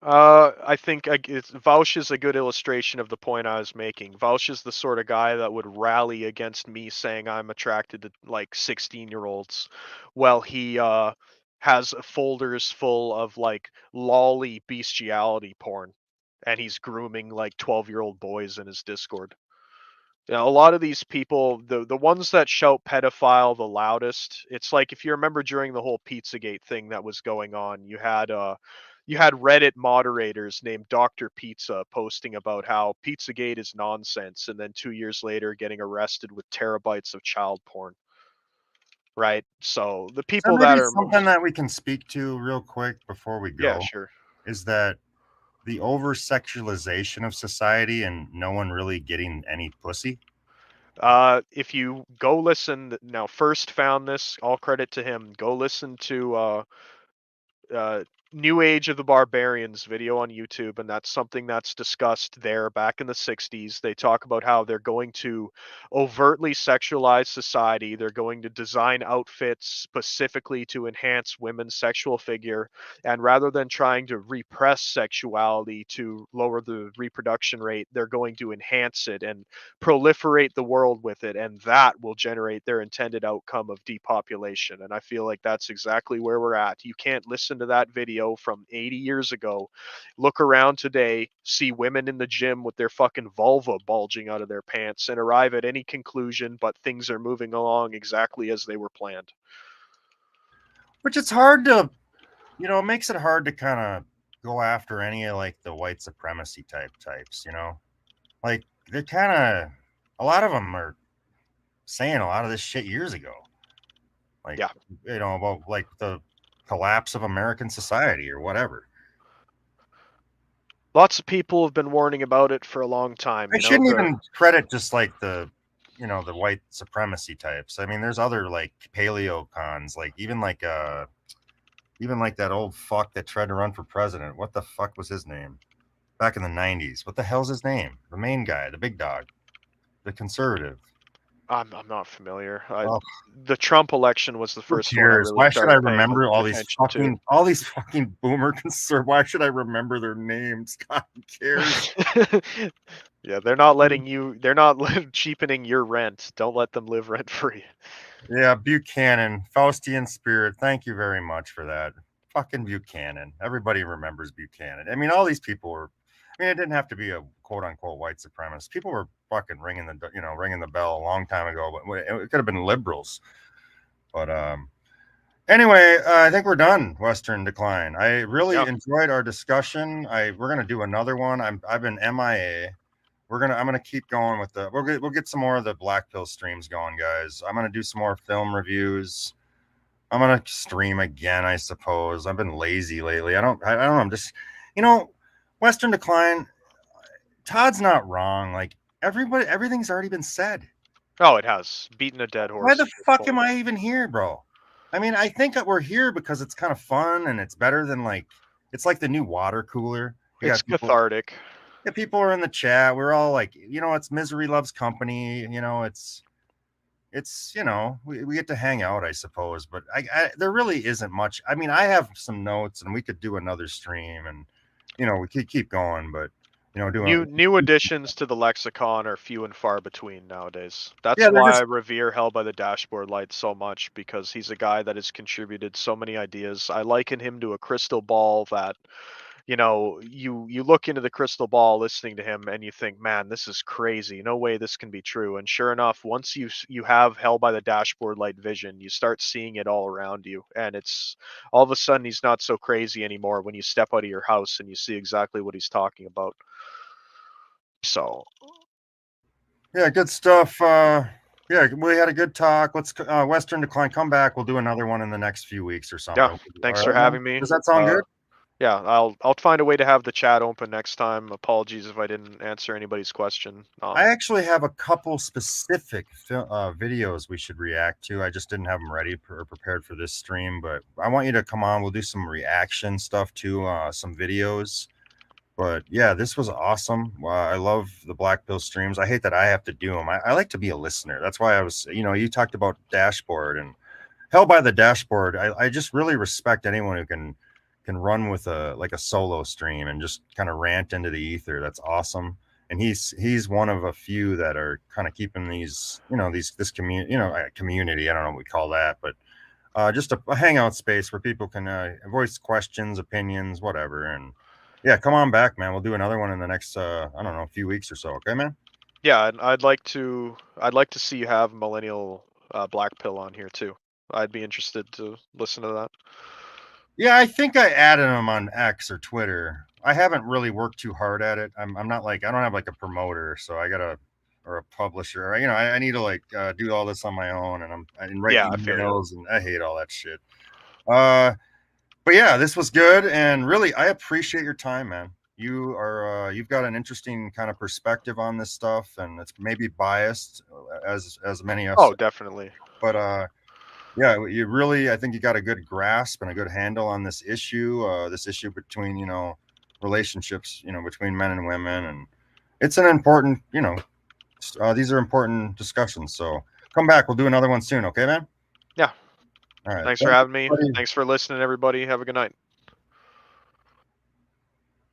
I think Vaush is a good illustration of the point I was making. Vaush is the sort of guy that would rally against me saying I'm attracted to like 16-year-olds, while he has folders full of like lolly bestiality porn, and he's grooming like 12-year-old boys in his Discord. You know, a lot of these people, the ones that shout pedophile the loudest, it's like if you remember during the whole Pizzagate thing that was going on, you had Reddit moderators named Dr. Pizza posting about how Pizzagate is nonsense, and then 2 years later getting arrested with terabytes of child porn. Right? So the Is there people that maybe are something most, that we can speak to real quick before we yeah, go? sure. Is that the over sexualization of society and no one really getting any pussy? If you go listen, now First found this, all credit to him. Go listen to uh, New Age of the Barbarians video on YouTube, and that's something that's discussed there back in the 60s. They talk about how they're going to overtly sexualize society. They're going to design outfits specifically to enhance women's sexual figure. And rather than trying to repress sexuality to lower the reproduction rate, they're going to enhance it and proliferate the world with it. And that will generate their intended outcome of depopulation. And I feel like that's exactly where we're at. You can't listen to that video from 80 years ago, look around today, see women in the gym with their fucking vulva bulging out of their pants, and arrive at any conclusion, but things are moving along exactly as they were planned. Which it's hard to, it makes it hard to kind of go after any of like the white supremacy types. Like they're kind of, a lot of them are saying a lot of this shit years ago. Like, Yeah. about like the collapse of American society or whatever. Lots of people have been warning about it for a long time. I shouldn't even credit just like the white supremacy types. I mean, there's other like paleocons, like even like that old fuck that tried to run for president. What the fuck was his name? Back in the 90s. What the hell's his name? The main guy, the big dog, the conservative. I'm not familiar. Oh, The Trump election was the who first one I cares? really Why should I started paying remember attention to. all these fucking boomer conserv? Why should I remember their names? God, who cares? Yeah, they're not letting you. They're not cheapening your rent. Don't let them live rent free. Yeah, Buchanan, Faustian spirit. Thank you very much for that. Fucking Buchanan. Everybody remembers Buchanan. I mean, all these people were. I mean, it didn't have to be a quote unquote white supremacist. People were fucking ringing the bell a long time ago. But it could have been liberals. But anyway, I think we're done. Western Decline. I really enjoyed our discussion. We're gonna do another one. I've been MIA. I'm gonna keep going with we'll get some more of the Black Pill streams going, guys. I'm gonna do some more film reviews. I'm gonna stream again, I suppose. I've been lazy lately. I don't know. I'm just, Western Decline. Todd's not wrong. Like everything's already been said. Oh, it has. Beaten a dead horse. Why the fuck am I even here, bro? I mean, I think that we're here because it's kind of fun and it's better than it's like the new water cooler. It's cathartic. Yeah, people are in the chat. We're all like, it's misery loves company. We get to hang out, I suppose. But there really isn't much. I mean, I have some notes, and we could do another stream, and we could keep going. But new additions to the lexicon are few and far between nowadays. That's why I revere Hell by the Dashboard Light so much, because he's a guy that has contributed so many ideas. I liken him to a crystal ball that, you look into the crystal ball listening to him and you think, man, this is crazy. No way this can be true. And sure enough, once you have Hell by the Dashboard Light vision, you start seeing it all around you. And it's all of a sudden he's not so crazy anymore when you step out of your house and you see exactly what he's talking about. So, yeah, good stuff. Yeah, we had a good talk. Let's Western Decline, come back. We'll do another one in the next few weeks or something. Yeah, thanks for having me. Does that sound good? Yeah, I'll find a way to have the chat open next time. Apologies if I didn't answer anybody's question. I actually have a couple specific videos we should react to. I just didn't have them ready or prepared for this stream, but I want you to come on. We'll do some reaction stuff to some videos. But yeah, this was awesome. I love the Black Pill streams. I hate that I have to do them. I like to be a listener. That's why I was, you talked about Dashboard and Hell by the Dashboard. I just really respect anyone who can run with a solo stream and just kind of rant into the ether. That's awesome. And he's one of a few that are kind of keeping this community, community. I don't know what we call that, but just a hangout space where people can voice questions, opinions, whatever. And yeah, come on back, man. We'll do another one in the next, I don't know, a few weeks or so. Okay, man? Yeah, and I'd like to see you have Millennial Black Pill on here too. I'd be interested to listen to that. Yeah, I think I added him on X or Twitter. I haven't really worked too hard at it. I'm not I don't have a promoter, so or a publisher. I need to do all this on my own, and I'm writing emails, and I hate all that shit. But yeah, this was good, and really, I appreciate your time, man. You've got an interesting kind of perspective on this stuff, and it's maybe biased as many of us. Oh, definitely. But yeah, I think you got a good grasp and a good handle on this issue between, relationships, between men and women. And it's an important, these are important discussions. So come back. We'll do another one soon. Okay, man? Yeah. All right. Thanks for having me. Thanks for listening, everybody. Have a good night.